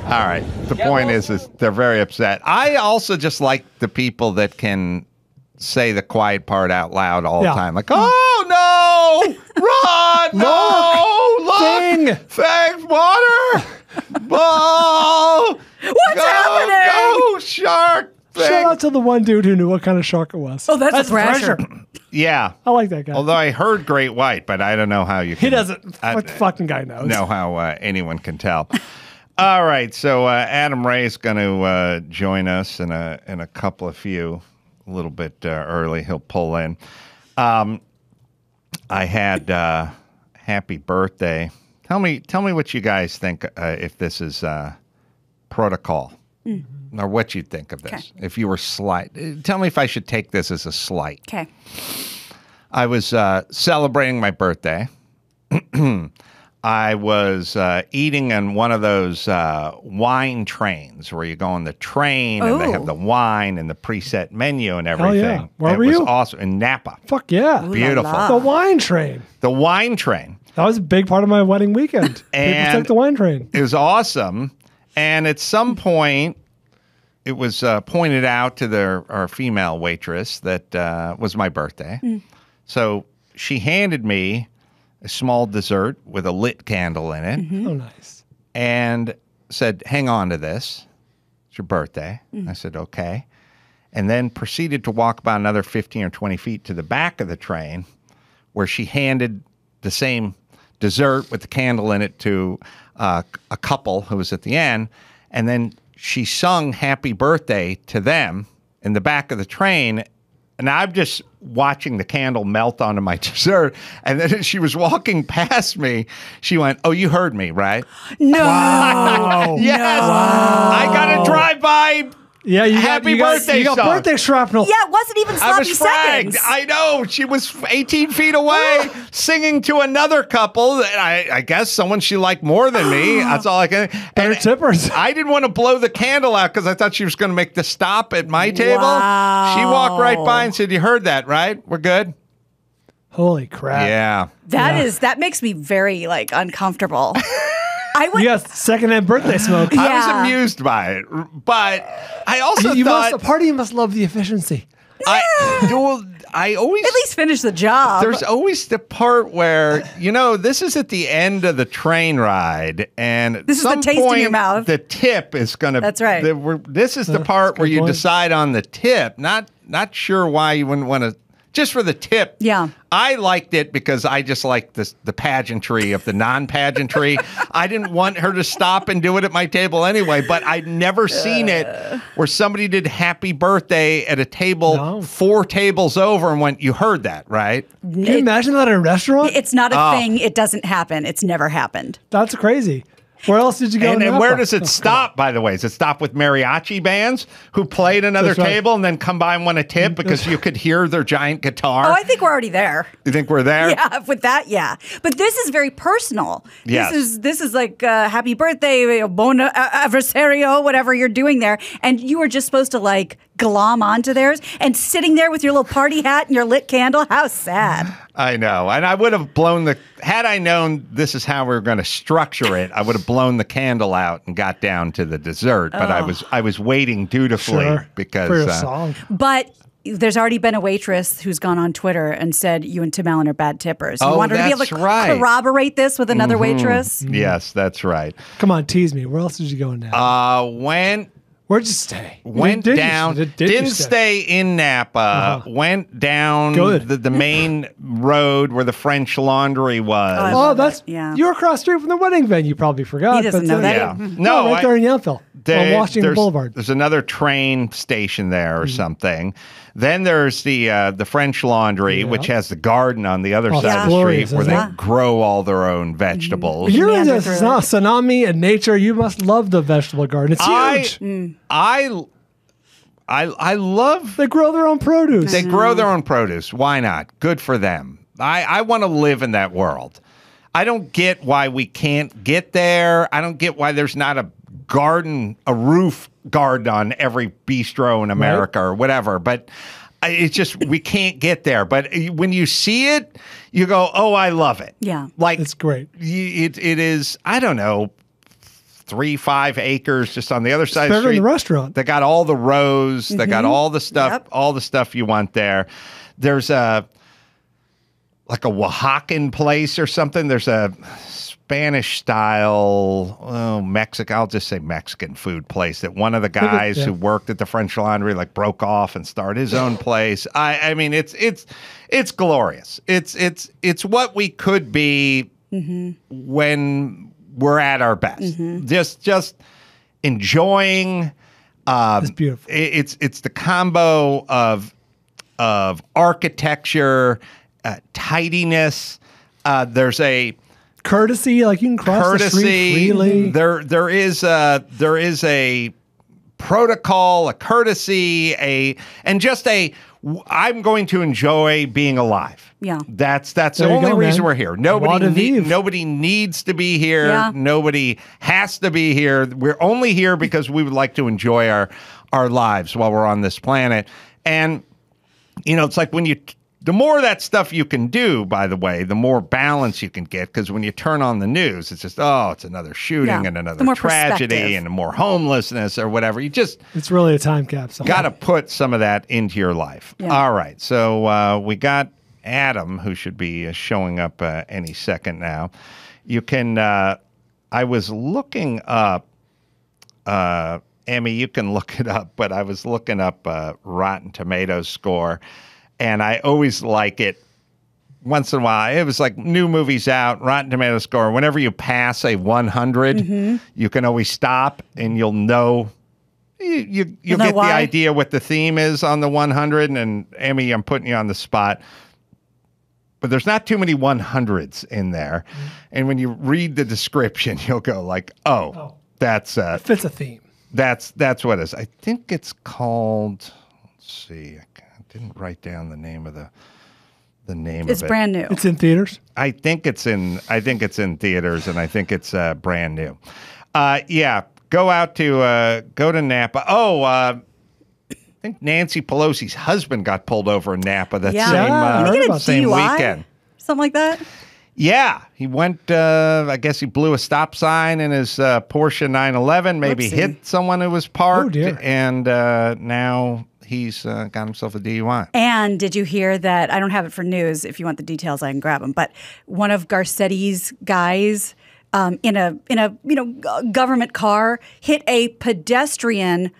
All right. The point is they're very upset. I also just like the people that can say the quiet part out loud all the time. Like, oh, no! Run! No! Look! Thanks, water! Oh! What's happening? Go, shark! Shout out to the one dude who knew what kind of shark it was. Oh, that's a thrasher. Yeah. I like that guy. Although I heard great white, but I don't know how you can. He doesn't. What the fucking guy knows? Know how anyone can tell. All right, so Adam Ray's going to join us in a couple of few, a little bit early. He'll pull in. I had happy birthday. Tell me what you guys think if this is protocol, or what you think of this. Okay. If you were slight, tell me if I should take this as a slight. Okay. I was celebrating my birthday. I was eating on one of those wine trains where you go on the train and they have the wine and the preset menu and everything. Hell yeah. Where were you? It was awesome. In Napa. Fuck yeah. Beautiful. The wine train. The wine train. That was a big part of my wedding weekend. People took the wine train. It was awesome. And at some point, it was pointed out to our female waitress that was my birthday. So she handed me a small dessert with a lit candle in it. Oh, nice. And said, hang on to this. It's your birthday. I said, okay. And then proceeded to walk about another 15 or 20 feet to the back of the train where she handed the same dessert with the candle in it to a couple who was at the end. And then she sung happy birthday to them in the back of the train. And I'm just watching the candle melt onto my dessert. And then as she was walking past me, she went, oh, you heard me, right? No. Wow. Yes. Wow. I got to drive by. Yeah, happy birthday you got song. birthday shrapnel. Yeah, it wasn't even I was sloppy fragged. seconds. I know. She was 18 feet away singing to another couple. And I guess someone she liked more than me. That's all I can. Better tippers. I didn't want to blow the candle out because I thought she was going to make the stop at my table. Wow. She walked right by and said, you heard that, right? We're good? Holy crap. Yeah. That makes me very uncomfortable. You got secondhand birthday smoke. I was amused by it, but I also thought a party must love the efficiency. I always at least finish the job. There's always the part where this is at the end of the train ride, and this is the taste in your mouth. The tip is going to. That's right. This is the part where you decide on the tip. Not sure why you wouldn't want to just for the tip. Yeah. I liked it because I just liked the pageantry of the non-pageantry. I didn't want her to stop and do it at my table anyway, but I'd never seen it where somebody did happy birthday at a table 4 tables over and went, you heard that, right? Can you imagine that at a restaurant? It's not a thing. It doesn't happen. It's never happened. That's crazy. Where else did you go? And where does it stop, by the way? Does it stop with mariachi bands who played another table and then come by and want a tip because you could hear their giant guitar? Oh, I think we're already there. You think we're there? Yeah, with that, yeah. But this is very personal. Yes. This is like happy birthday, bon anniversario, whatever you're doing there. And you were just supposed to like glom onto theirs and sitting there with your little party hat and your lit candle. How sad. I know. And I would have had I known this is how we were going to structure it, I would have blown the candle out and got down to the dessert. But I was waiting dutifully because for your song. But there's already been a waitress who's gone on Twitter and said you and Tim Allen are bad tippers. You want her to be able to corroborate this with another waitress? Yes, that's right. Come on, tease me. Where else did you go now? Where'd you stay? Went down. Didn't stay in Napa. Went down the main road where the French Laundry was. You're across the street from the wedding venue. You probably forgot. He doesn't know that. Yeah. No, right there in Yountville on Washington Boulevard. There's another train station there or something. Then there's the French Laundry, which has the garden on the other side of the street where they grow all their own vegetables. You're into tsunami and nature. You must love the vegetable garden. It's huge. I love. They grow their own produce. They grow their own produce. Why not? Good for them. I want to live in that world. I don't get why we can't get there. I don't get why there's not a roof garden on every bistro in America or whatever. But it's just we can't get there. But when you see it, you go, "Oh, I love it." Yeah, like it's great. It is. I don't know. 3-5 acres just on the other side of the street. Better than the restaurant. They got all the rows. They got all the stuff, you want there. There's like a Oaxacan place or something. There's a Spanish style, I'll just say Mexican food place that one of the guys who worked at the French Laundry like broke off and started his own place. I mean, it's glorious. It's what we could be when we're at our best. Just enjoying. It's beautiful. It's the combo of architecture, tidiness. There's a courtesy, like you can cross the street freely. There is a protocol, a courtesy, I'm going to enjoy being alive. Yeah. That's the only reason we're here. Nobody needs to be here. Yeah. Nobody has to be here. We're only here because we would like to enjoy our lives while we're on this planet. And, it's like the more of that stuff you can do, by the way, the more balance you can get. Because when you turn on the news, it's just, it's another shooting and another tragedy and more homelessness or whatever. It's really a time capsule. Got to put some of that into your life. Yeah. All right. So we got Adam, who should be showing up any second now. You can, I was looking up, Emmy, you can look it up, but I was looking up Rotten Tomatoes score. And I always like it once in a while. It was like new movies out, Rotten Tomatoes score. Whenever you pass a 100, you can always stop and you'll know. You'll get the idea what the theme is on the 100. And Emmy, I'm putting you on the spot. But there's not too many 100s in there. And when you read the description, you'll go like, that's it fits a theme. That's what it is. I think it's called, let's see. Didn't write down the name of the name of it. It's brand new. It's in theaters? I think it's in theaters, and I think it's brand new. Go to Napa. I think Nancy Pelosi's husband got pulled over in Napa that same weekend. Something like that? Yeah, he went, I guess he blew a stop sign in his Porsche 911, maybe hit someone who was parked, and now he's got himself a DUI. And did you hear that? I don't have it for news. If you want the details, I can grab them. But one of Garcetti's guys in a government car hit a pedestrian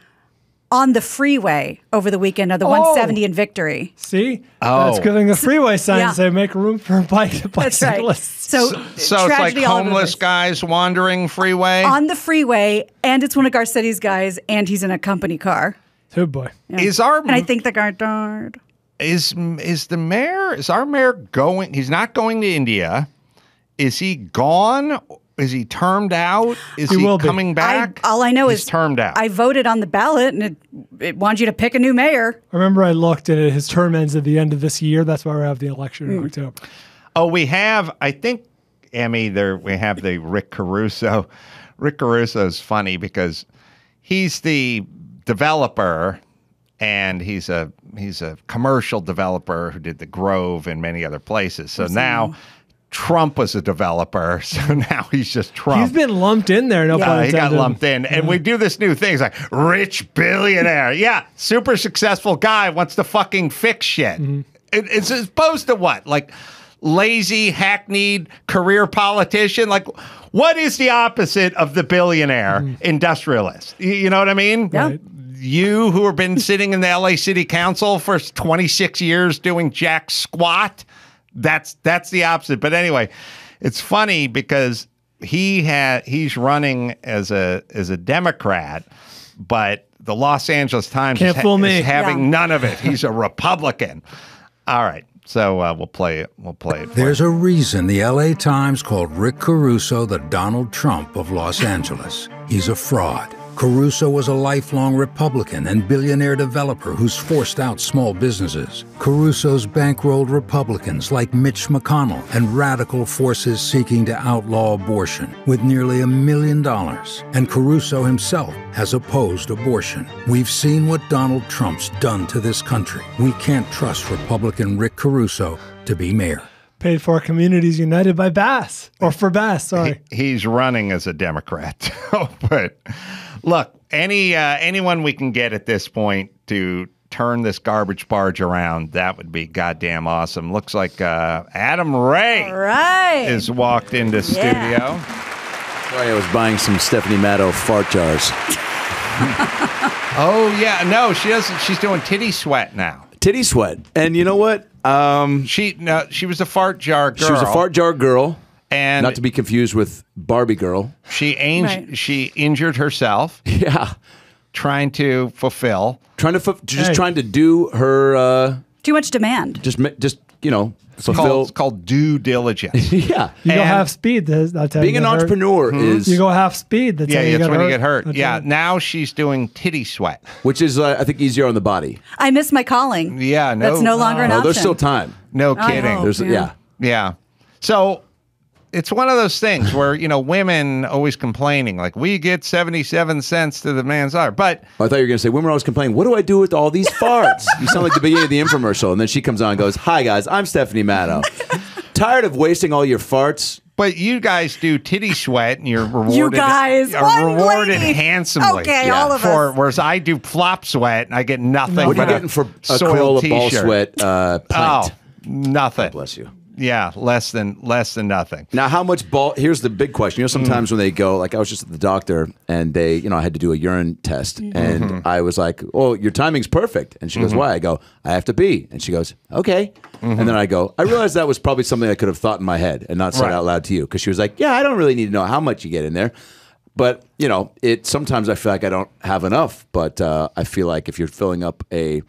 on the freeway over the weekend of the 170 in Victory. See? That's giving a freeway sign to say make room for bicyclists. That's right. So it's like homeless guys wandering freeway? On the freeway, and it's one of Garcetti's guys, and he's in a company car. Oh, boy. Yeah. And I think the guy died. Is our mayor going? He's not going to India. Is he gone? Is he termed out? Is he coming back? All I know he's is termed out. I voted on the ballot, and it wants you to pick a new mayor. I remember I looked at it. His term ends at the end of this year. That's why we have the election in October. Oh, we have, I think, Emmy, we have the Rick Caruso. Rick Caruso is funny because he's the developer, and he's a commercial developer who did the Grove and many other places. So now Trump was a developer, so now he's just Trump. He's been lumped in there. No pun he got intended. lumped in. And we do this new thing. It's like, rich billionaire. Yeah, super successful guy wants to fucking fix shit. It's as opposed to what? Like lazy, hackneyed career politician? Like, what is the opposite of the billionaire industrialist? You know what I mean? Yeah. Right. You who have been sitting in the LA City Council for 26 years doing jack squat, that's the opposite. But anyway, it's funny because he's running as a Democrat, but the Los Angeles Times is having none of it. He's a Republican. All right. So we'll play it. There's a reason the LA Times called Rick Caruso the Donald Trump of Los Angeles. He's a fraud. Caruso was a lifelong Republican and billionaire developer who's forced out small businesses. Caruso's bankrolled Republicans like Mitch McConnell and radical forces seeking to outlaw abortion with nearly $1 million. And Caruso himself has opposed abortion. We've seen what Donald Trump's done to this country. We can't trust Republican Rick Caruso to be mayor. Paid for Communities United by Bass, or for Bass, sorry. He's running as a Democrat. But look, anyone we can get at this point to turn this garbage barge around, that would be goddamn awesome. Looks like Adam Ray has walked into studio. Sorry, I was buying some Stephanie Matto fart jars. Oh, yeah. No, she doesn't. She's doing titty sweat now. Titty sweat. And you know what? She was a fart jar girl. She was a fart jar girl. And not to be confused with Barbie girl. She injured herself. Yeah. Trying to fulfill. Trying to do her... Too much demand. Just fulfill. It's called due diligence. Yeah. You go half speed. That's how being an entrepreneur is... You go half speed. That's how you that's when you get hurt. That's Yeah. right. Now she's doing titty sweat. Which is, I think, easier on the body. I miss my calling. Yeah. No. That's no longer an option. There's still time. No kidding. Yeah. So it's one of those things where, women always complaining, like, we get 77 cents to the man's hour. But I thought you were going to say, women are always complaining, what do I do with all these farts? You sound like the beginning of the infomercial. And then she comes on and goes, hi, guys, I'm Stephanie Matto. Tired of wasting all your farts? But you guys do titty sweat, and you're rewarded. You guys, rewarded handsomely. Okay, all of us. Whereas I do flop sweat, and I get nothing. What are you getting for a Carolla ball sweat pint? Oh, nothing. God bless you. Yeah, less than nothing. Now, how much ball? Here's the big question. Sometimes when they go, like I was just at the doctor, and they, I had to do a urine test, and I was like, "Oh, your timing's perfect." And she goes, "Why?" I go, "I have to pee." And she goes, "Okay." And then I go, I realized that was probably something I could have thought in my head and not said out loud to you, because she was like, "Yeah, I don't really need to know how much you get in there." But sometimes I feel like I don't have enough. But I feel like if you're filling up a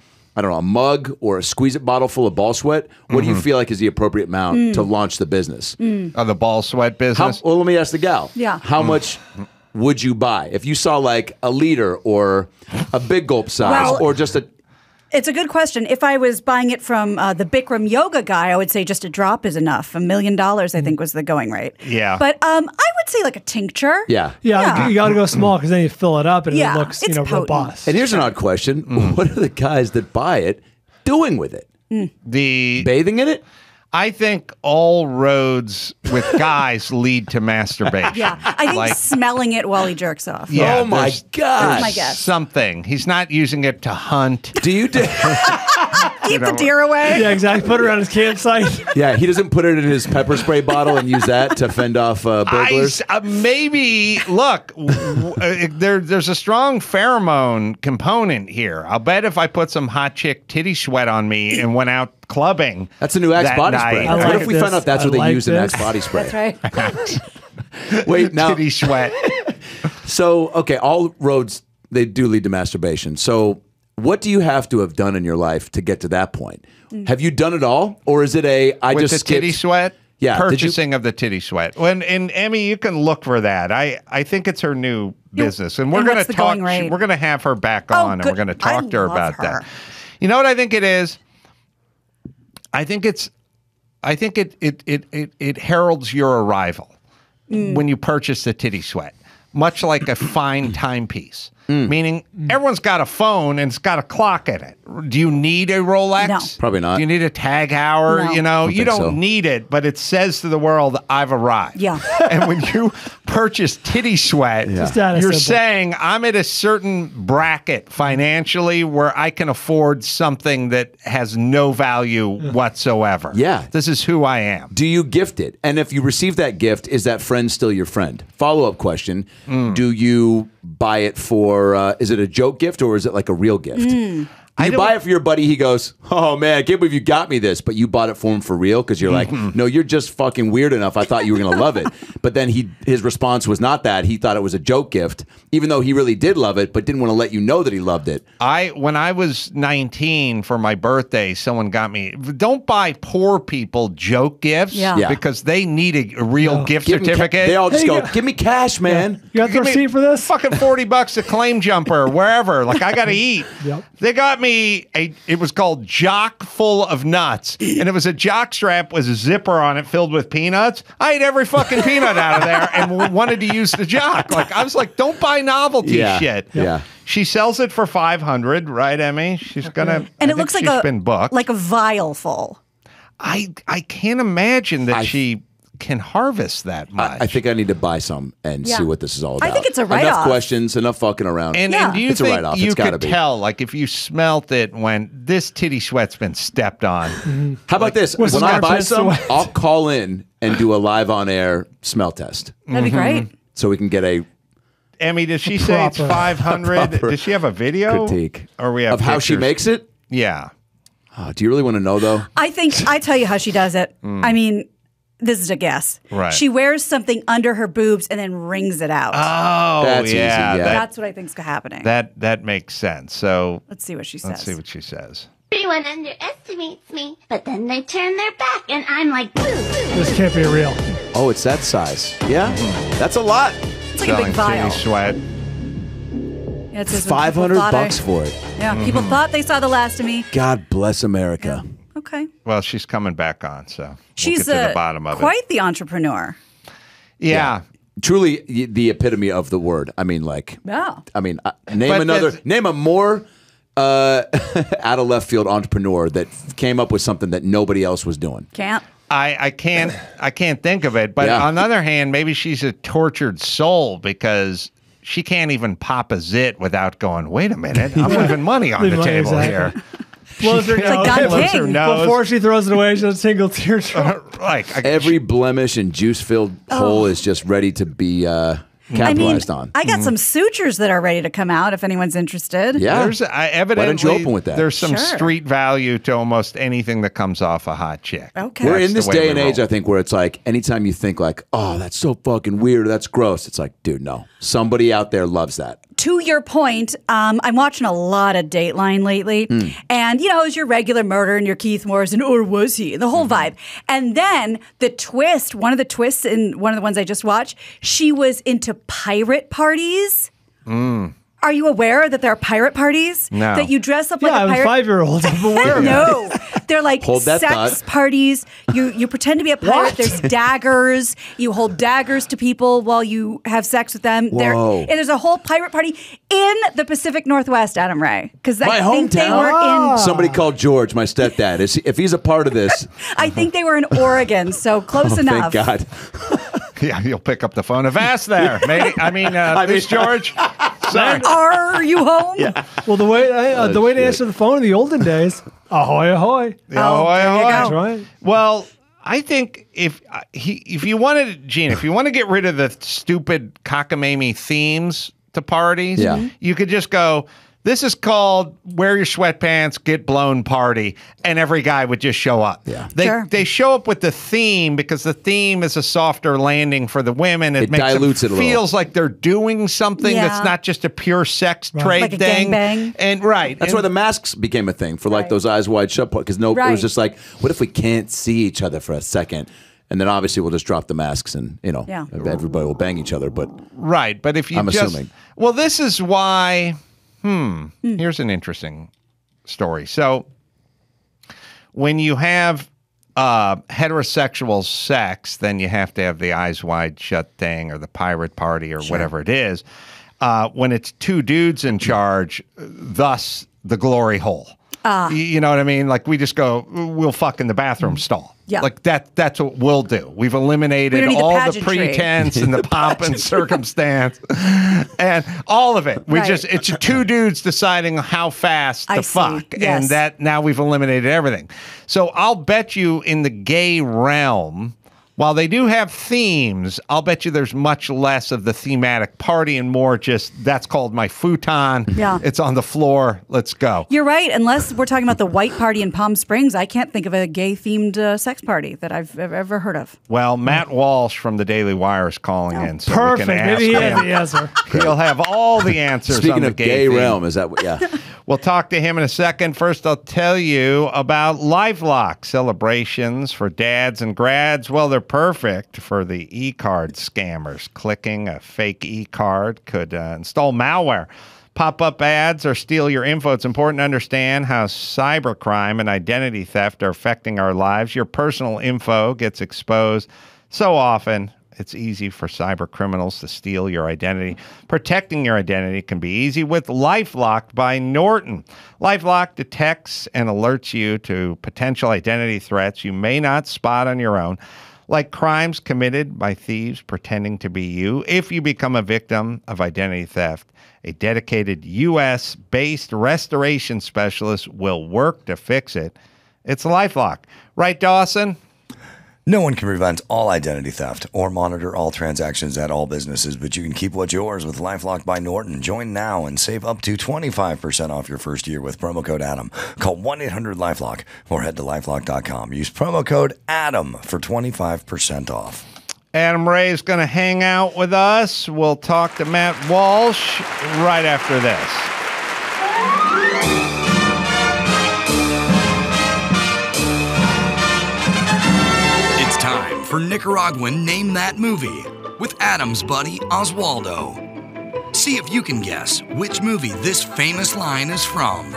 mug or a squeeze-it bottle full of ball sweat, what do you feel like is the appropriate amount to launch the business? The ball sweat business? Well, let me ask the gal. Yeah. How much would you buy? If you saw like a liter or a big gulp size or just a... It's a good question. If I was buying it from the Bikram yoga guy, I would say just a drop is enough. $1 million, I think, was the going rate. Yeah. But I would say like a tincture. Yeah. Yeah, you got to go small because then you fill it up and Yeah, it looks, it's potent. robust. And here's an odd question. What are the guys that buy it doing with it? Bathing in it? I think all roads with guys lead to masturbation. Yeah, I think smelling it while he jerks off. Yeah, oh my God. That's my guess. Something. He's not using it to hunt. Do you do... Keep the deer away. Yeah, exactly. Put it around his campsite. Yeah, he doesn't put it in his pepper spray bottle and use that to fend off burglars. Maybe, look, there's a strong pheromone component here. I'll bet if I put some hot chick titty sweat on me and went out clubbing. That's a new Axe body spray. What if we found out that's what they use in Axe body spray? That's right. Wait, now. Titty sweat. So, okay, all roads, they do lead to masturbation. So, what do you have to have done in your life to get to that point? Have you done it all? Or is it With the titty sweat? Yeah. Purchasing of the titty sweat. And Emmy, you can look for that. I think it's her new business. And we're going to talk. We're going to have her back on, and we're going to talk to her about that. You know what I think it is? I think it heralds your arrival when you purchase the titty sweat, much like a fine timepiece. Meaning everyone's got a phone and it's got a clock in it. Do you need a Rolex? No. Probably not. Do you need a tag hour? No. You know, you don't so. need it, but it says to the world, I've arrived. Yeah. And when you purchase titty sweat, Just that you're simple. saying I'm at a certain bracket financially where I can afford something that has no value whatsoever. Yeah. This is who I am. Do you gift it? And if you receive that gift, is that friend still your friend? Follow-up question. Do you buy it for, is it a joke gift or is it like a real gift? You buy it for your buddy, he goes, oh man, I can't believe you got me this, but you bought it for him for real because you're like, no, you're just fucking weird enough. I thought you were going to love it. But then his response was not that. He thought it was a joke gift, even though he really did love it, but didn't want to let you know that he loved it. When I was 19 for my birthday, someone got me, don't buy poor people joke gifts because they need a real gift certificate. They all just go, give me cash, man. You got the receipt for this? Fucking $40 a claim jumper, wherever. Like, I got to eat. They got me it was called Jock Full of Nuts, and it was a jock strap with a zipper on it filled with peanuts. I ate every fucking peanut out of there and wanted to use the jock. Like, I was like, don't buy novelty shit. Yeah. She sells it for $500, right, Emmy? She's gonna, And it looks like a vial full. I can't imagine that she can harvest that much. I think I need to buy some and see what this is all about. I think it's a write-off. Enough questions, enough fucking around. And do you it's think a write-off. you It's gotta could be. tell, like, if you smelt it when this titty sweat's been stepped on? How about this? When I buy some, I'll call in and do a live on-air smell test. That'd be great. So we can get a Emmy, does she say it's 500? Does she have a video? critique Or we have of how she pictures? makes it? Yeah. Oh, do you really want to know, though? I tell you how she does it. I mean, this is a guess. Right. She wears something under her boobs and then wrings it out. Oh, That's easy, yeah. yeah. That's what I think's happening. That makes sense. So Let's see what she says. let's see what she says. Everyone underestimates me, but then they turn their back, and I'm like, boo. This can't be real. Oh, it's that size. Yeah, that's a lot. It's like a big vial. Titty sweat. Yeah, it says when people $500 thought bucks for it. Yeah, people thought they saw the last of me. God bless America. Okay. Well, she's coming back on, so She's we'll get to the bottom of it. quite the entrepreneur. Yeah. Truly the epitome of the word. I mean, like, Yeah. I mean, name a more out of left field entrepreneur that came up with something that nobody else was doing. Can't. I can't think of it. But on the other hand, maybe she's a tortured soul because she can't even pop a zit without going, wait a minute, I'm leaving money on the table here. Blows her nose. Don King. Before she throws it away, she'll single teardrop. Every blemish and juice-filled hole is just ready to be capitalized on. I got some sutures that are ready to come out if anyone's interested. Yeah. There's evidently, Why don't you open with that? There's some Sure. street value to almost anything that comes off a hot chick. Okay. We're That's in this the way day we and age, roll. I think, where it's like anytime you think like, oh, that's so fucking weird or that's gross, it's like, dude, no. Somebody out there loves that. To your point, I'm watching a lot of Dateline lately. And, you know, it was your regular murder and your Keith Morrison, or was he? The whole vibe. And then the twist, one of the twists in one of the ones I just watched, she was into pirate parties. Are you aware that there are pirate parties? No. That you dress up like Yeah, a I'm a pirate? 5-year-old. I'm aware of it. No, they're like Hold that sex thought. parties. You pretend to be a pirate. There's daggers. You hold daggers to people while you have sex with them. Whoa. And there's a whole pirate party in the Pacific Northwest, Adam Ray, because My I think they hometown? were in. Somebody called George, my stepdad. If he's a part of this, I think they were in Oregon, so close enough. thank God. Yeah, you'll pick up the phone. Avast there. Maybe, this George. Sorry. Are you home? Well, the way to answer the phone in the olden days, Ahoy, ahoy. Ahoy, there you ahoy. go. That's right. Well, I think if you wanted, Gene, if you want to get rid of the stupid cockamamie themes to parties, you could just go, this is called wear your sweatpants, get blown party, and every guy would just show up. Yeah. They show up with the theme because the theme is a softer landing for the women. It makes dilutes it a little. feels like they're doing something that's not just a pure sex trade Like a thing. gangbang. And That's why the masks became a thing for like those eyes wide shut because it was just like, what if we can't see each other for a second? And then obviously we'll just drop the masks and everybody will bang each other. But but if you I'm assuming. Well, this is why. Here's an interesting story. So, when you have heterosexual sex, then you have to have the eyes wide shut thing or the pirate party or whatever it is. When it's two dudes in charge, thus the glory hole. You know what I mean? Like we just go, we'll fuck in the bathroom stall. Yeah. Like that's what we'll do. We've eliminated all the pretense and the pomp and circumstance and all of it. It's two dudes deciding how fast to fuck. Yes. And that now we've eliminated everything. So I'll bet you in the gay realm, while they do have themes, I'll bet you there's much less of the thematic party and more just, that's called my futon. Yeah. It's on the floor. Let's go. You're right. Unless we're talking about the white party in Palm Springs, I can't think of a gay-themed sex party that I've ever heard of. Well, Matt Walsh from the Daily Wire is calling in. So Perfect. We can ask Maybe he him. has the answer. He'll have all the answers speaking on the of gay theme. realm, is that what? Yeah. We'll talk to him in a second. First, I'll tell you about LifeLock celebrations for dads and grads. Well, they're perfect for the e-card scammers. Clicking a fake e-card could install malware, pop-up ads, or steal your info. It's important to understand how cybercrime and identity theft are affecting our lives. Your personal info gets exposed so often. It's easy for cyber criminals to steal your identity. Protecting your identity can be easy with LifeLock by Norton. LifeLock detects and alerts you to potential identity threats you may not spot on your own, like crimes committed by thieves pretending to be you. If you become a victim of identity theft, a dedicated U.S.-based restoration specialist will work to fix it. It's LifeLock. Right, Dawson? No one can prevent all identity theft or monitor all transactions at all businesses, but you can keep what's yours with LifeLock by Norton. Join now and save up to 25% off your first year with promo code ADAM. Call 1-800-LifeLock or head to LifeLock.com. Use promo code ADAM for 25% off. Adam Ray is going to hang out with us. We'll talk to Matt Walsh right after this. Time for Nicaraguan Name That Movie with Adam's buddy Oswaldo. See if you can guess which movie this famous line is from.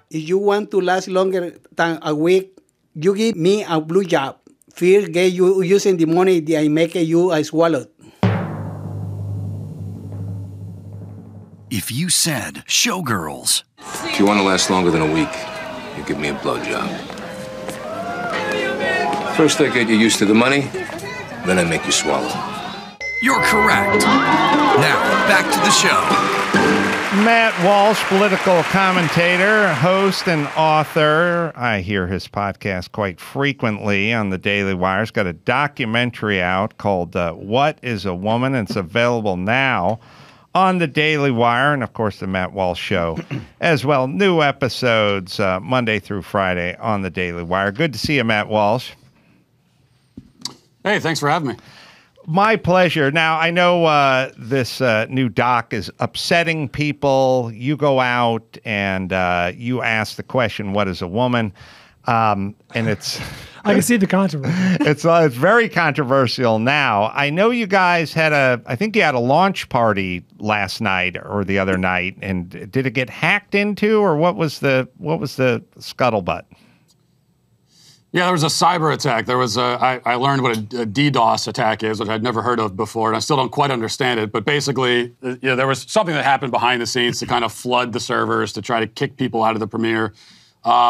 If you want to last longer than a week, you give me a blue job. Fear get you using the money that I make you I swallowed. If you said Showgirls. If you want to last longer than a week, you give me a blowjob. First I get you used to the money, then I make you swallow. You're correct. Now, back to the show. Matt Walsh, political commentator, host, and author. I hear his podcast quite frequently on the Daily Wire. He's got a documentary out called What is a Woman? And it's available now on the Daily Wire and, of course, the Matt Walsh Show as well. New episodes Monday through Friday on the Daily Wire. Good to see you, Matt Walsh. Hey, thanks for having me. My pleasure. Now, I know this new doc is upsetting people. You go out and you ask the question, what is a woman? And it's... I can see the controversy. It's very controversial now. I know you guys had I think you had a launch party last night or the other night, and did it get hacked into, or what was the scuttlebutt? Yeah, there was a cyber attack. There was I learned what a DDoS attack is, which I'd never heard of before, and I still don't quite understand it. But basically, there was something that happened behind the scenes to kind of flood the servers to try to kick people out of the premiere.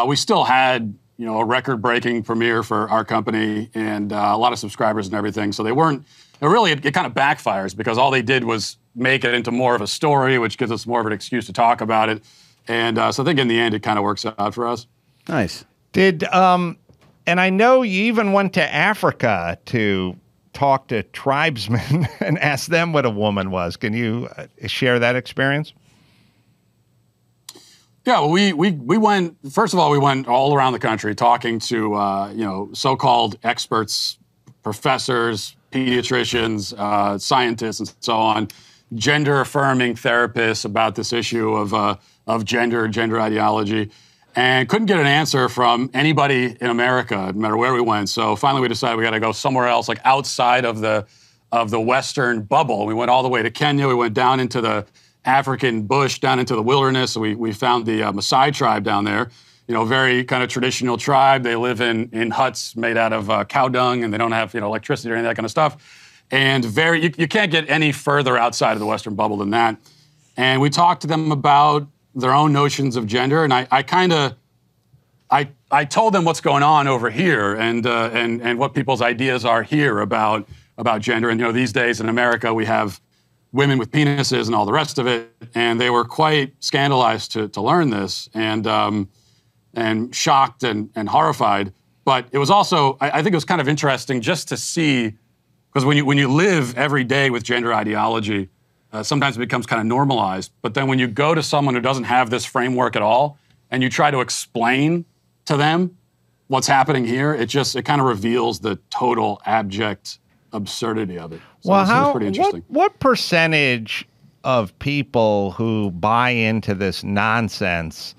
We still had a record-breaking premiere for our company and a lot of subscribers and everything. So they weren't. It kind of backfires because all they did was make it into more of a story, which gives us more of an excuse to talk about it. And so I think in the end, it kind of works out for us. Nice. Did, and I know you even went to Africa to talk to tribesmen and ask them what a woman was. Can you share that experience? Yeah, well, we went, first of all, we went all around the country talking to, so-called experts, professors, pediatricians, scientists, and so on, gender-affirming therapists about this issue of gender ideology, and couldn't get an answer from anybody in America, no matter where we went. So finally we decided we got to go somewhere else, like outside of the Western bubble. We went all the way to Kenya. We went down into the African bush, down into the wilderness. We found the Maasai tribe down there, very kind of traditional tribe. They live in huts made out of cow dung, and they don't have electricity or any of that kind of stuff. And you can't get any further outside of the Western bubble than that. And we talked to them about their own notions of gender, and I told them what's going on over here and what people's ideas are here about gender. And these days in America we have women with penises and all the rest of it, and they were quite scandalized to learn this and shocked and horrified. But it was also, I think it was kind of interesting just to see, because when you live every day with gender ideology, sometimes it becomes kind of normalized. But then when you go to someone who doesn't have this framework at all, and you try to explain to them what's happening here, it kind of reveals the total abject absurdity of it. So it's pretty interesting. What percentage of people who buy into this nonsense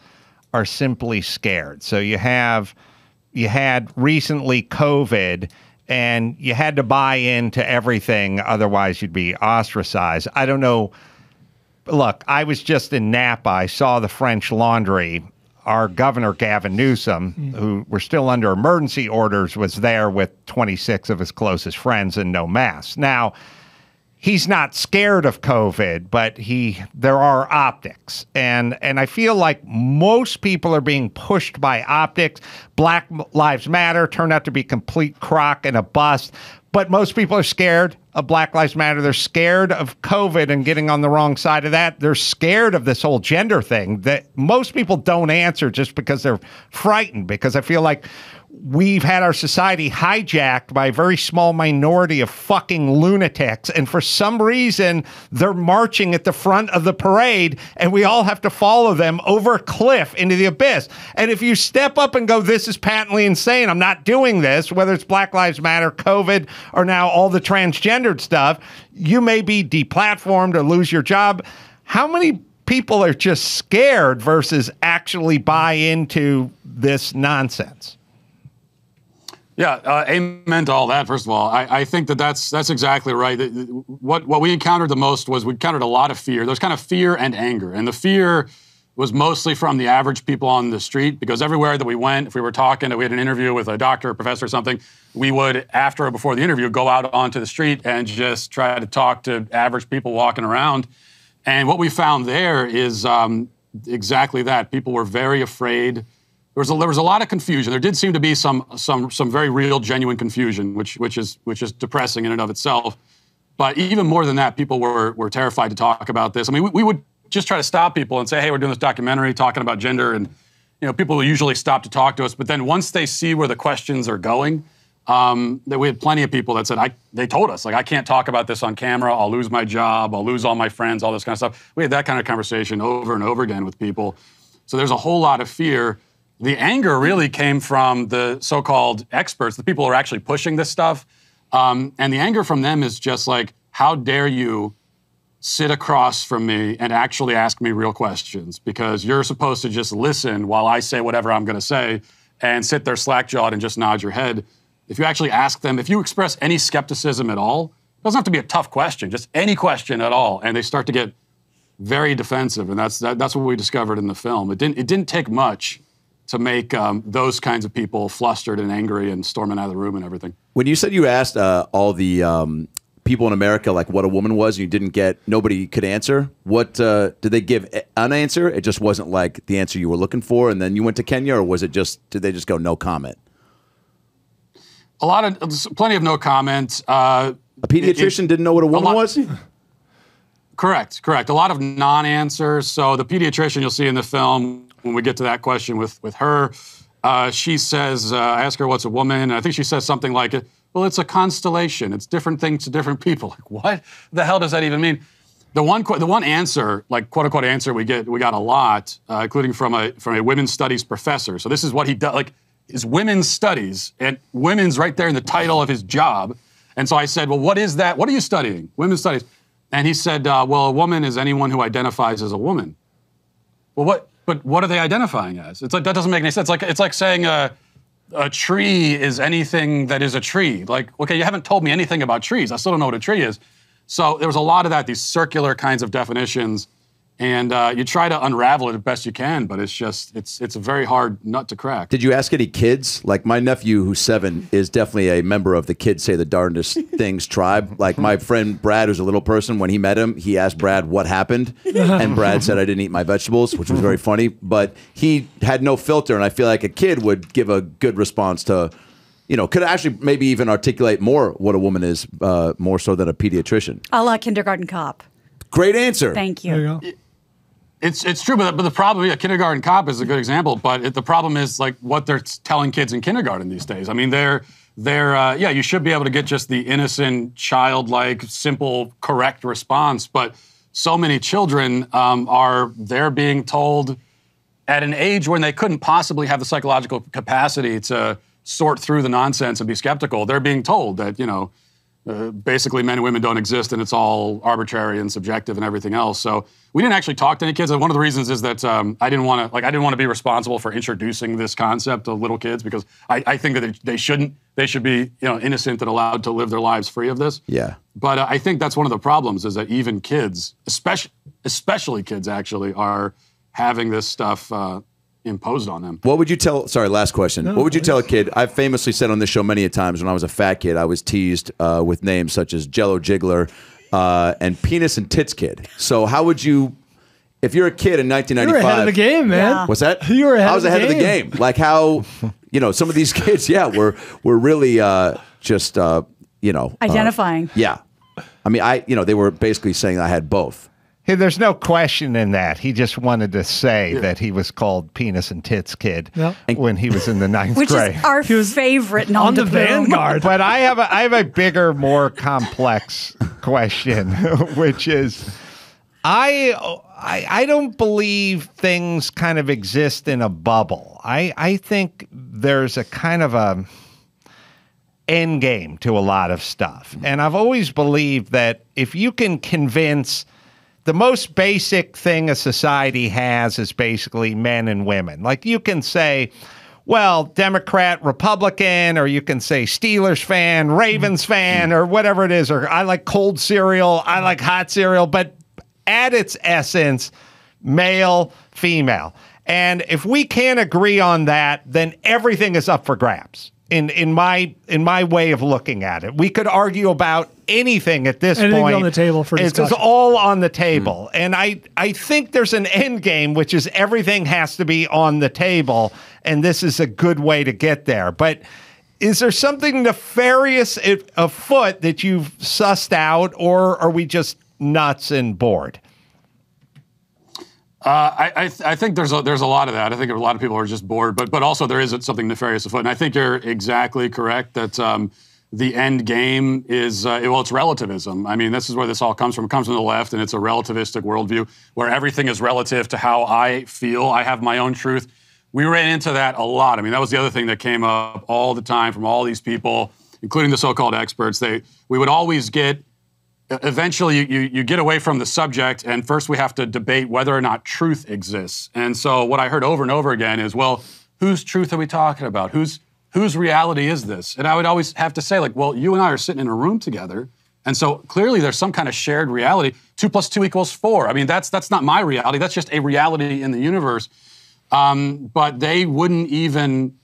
are simply scared? So you had recently COVID, and you had to buy into everything, otherwise you'd be ostracized. I don't know. Look, I was just in Napa. I saw the French Laundry. Our governor, Gavin Newsom, who we're still under emergency orders, was there with 26 of his closest friends and no mask. Now, he's not scared of COVID, but there are optics. And I feel like most people are being pushed by optics. Black Lives Matter turned out to be complete crock and a bust. But most people are scared of Black Lives Matter. They're scared of COVID and getting on the wrong side of that. They're scared of this whole gender thing that most people don't answer just because they're frightened, because I feel like we've had our society hijacked by a very small minority of fucking lunatics. And for some reason, they're marching at the front of the parade, and we all have to follow them over a cliff into the abyss. And if you step up and go, this is patently insane, I'm not doing this, whether it's Black Lives Matter, COVID, or now all the transgendered stuff, you may be deplatformed or lose your job. How many people are just scared versus actually buy into this nonsense? Yeah, amen to all that, first of all. I think that's exactly right. What we encountered the most was we encountered a lot of fear. There's kind of fear and anger. And the fear was mostly from the average people on the street, because everywhere that we went, if we were talking, we had an interview with a doctor, a professor or something, we would, after or before the interview, go out onto the street and just try to talk to average people walking around. And what we found there is exactly that. People were very afraid. There was a lot of confusion. There did seem to be some very real, genuine confusion, which is depressing in and of itself. But even more than that, people were terrified to talk about this. I mean, we would just try to stop people and say, "Hey, we're doing this documentary talking about gender," and people will usually stop to talk to us. But then once they see where the questions are going, that we had plenty of people that said, they told us, I can't talk about this on camera. I'll lose my job. I'll lose all my friends. All this kind of stuff. We had that kind of conversation over and over again with people. So there's a whole lot of fear. The anger really came from the so-called experts, the people who are actually pushing this stuff. And the anger from them is just like, how dare you sit across from me and actually ask me real questions? Because you're supposed to just listen while I say whatever I'm going to say and sit there slack-jawed and just nod your head. If you actually ask them, if you express any skepticism at all, it doesn't have to be a tough question, just any question at all, and they start to get very defensive. And that's what we discovered in the film. It didn't take much to make those kinds of people flustered and angry and storming out of the room and everything. When you said you asked all the people in America what a woman was, and you didn't get, nobody could answer, what did they give an answer? It just wasn't like the answer you were looking for, and then you went to Kenya, or was it just, did they just go no comment? Plenty of no comment. A pediatrician didn't know what a woman was? Correct. A lot of non-answers. So the pediatrician you'll see in the film, when we get to that question with her, she says, I ask her what's a woman, and I think she says something like, well, it's a constellation. It's different things to different people. Like, what the hell does that even mean? The one answer, like quote unquote answer we got a lot, including from a women's studies professor. So this is what he does, like is women's studies, and women's right there in the title of his job. And so I said, well, what is that? What are you studying? Women's studies. And he said, well, a woman is anyone who identifies as a woman. Well, what are they identifying as? It's like, that doesn't make any sense. It's like saying a tree is anything that is a tree. Like, okay, you haven't told me anything about trees. I still don't know what a tree is. So there was a lot of that, these circular kinds of definitions. And you try to unravel it as best you can, but it's just, it's a very hard nut to crack. Did you ask any kids? Like my nephew, who's 7, is definitely a member of the Kids Say the Darndest Things tribe. Like my friend Brad, who's a little person, when he met him, he asked Brad what happened. And Brad said, I didn't eat my vegetables, which was very funny. But he had no filter, and I feel like a kid would give a good response to, could actually maybe even articulate more what a woman is, more so than a pediatrician. I like kindergarten cop. Great answer. Thank you. There you go. It's true, but the problem, kindergarten cop is a good example, but the problem is like what they're telling kids in kindergarten these days. I mean, you should be able to get just the innocent, childlike, simple, correct response, but so many children they're being told at an age when they couldn't possibly have the psychological capacity to sort through the nonsense and be skeptical. They're being told that, basically men and women don't exist and it's all arbitrary and subjective and everything else. So we didn't actually talk to any kids. And one of the reasons is that I didn't want to be responsible for introducing this concept to little kids, because I think that they should be, innocent and allowed to live their lives free of this. Yeah. But I think that's one of the problems, is that even kids, especially kids actually, are having this stuff imposed on them. What would you tell, sorry, last question. What would you tell a kid? I've famously said on this show many a times, when I was a fat kid, I was teased with names such as Jello Jiggler and Penis and Tits Kid. So how would you, if you're a kid in 1995. You were ahead of the game, man. Yeah. What's that? You were ahead I was ahead of the game. Like how, some of these kids, were really just, identifying. Yeah. I mean, they were basically saying I had both. Hey, there's no question in that. He just wanted to say that he was called Penis and Tits Kid when he was in the 9th Which grade. is our favorite on the vanguard. But I have a bigger, more complex question, which is, I don't believe things kind of exist in a bubble. I think there's a kind of a end game to a lot of stuff. And I've always believed that if you can convince, the most basic thing a society has is basically men and women. Like you can say, well, Democrat, Republican, or you can say Steelers fan, Ravens fan, or whatever it is, or I like cold cereal, I like hot cereal, but at its essence, male, female. And if we can't agree on that, then everything is up for grabs. In my way of looking at it, we could argue about anything at this point. On the table for discussion. It's all on the table, and I think there's an end game, which is everything has to be on the table, and this is a good way to get there. But is there something nefarious afoot that you've sussed out, or are we just nuts and bored? I think there's a lot of that. I think a lot of people are just bored, but also there is something nefarious afoot. And I think you're exactly correct that the end game is, it's relativism. I mean, this is where this all comes from. It comes from the left, and it's a relativistic worldview where everything is relative to how I feel. I have my own truth. We ran into that a lot. I mean, that was the other thing that came up all the time from all these people, including the so-called experts. We would always get, eventually you get away from the subject, and first we have to debate whether or not truth exists. And so what I heard over and over again is, well, whose truth are we talking about? Whose reality is this? And I would always have to say, like, well, you and I are sitting in a room together, and so clearly there's some kind of shared reality. 2 + 2 = 4. I mean, that's not my reality. That's just a reality in the universe. But they wouldn't even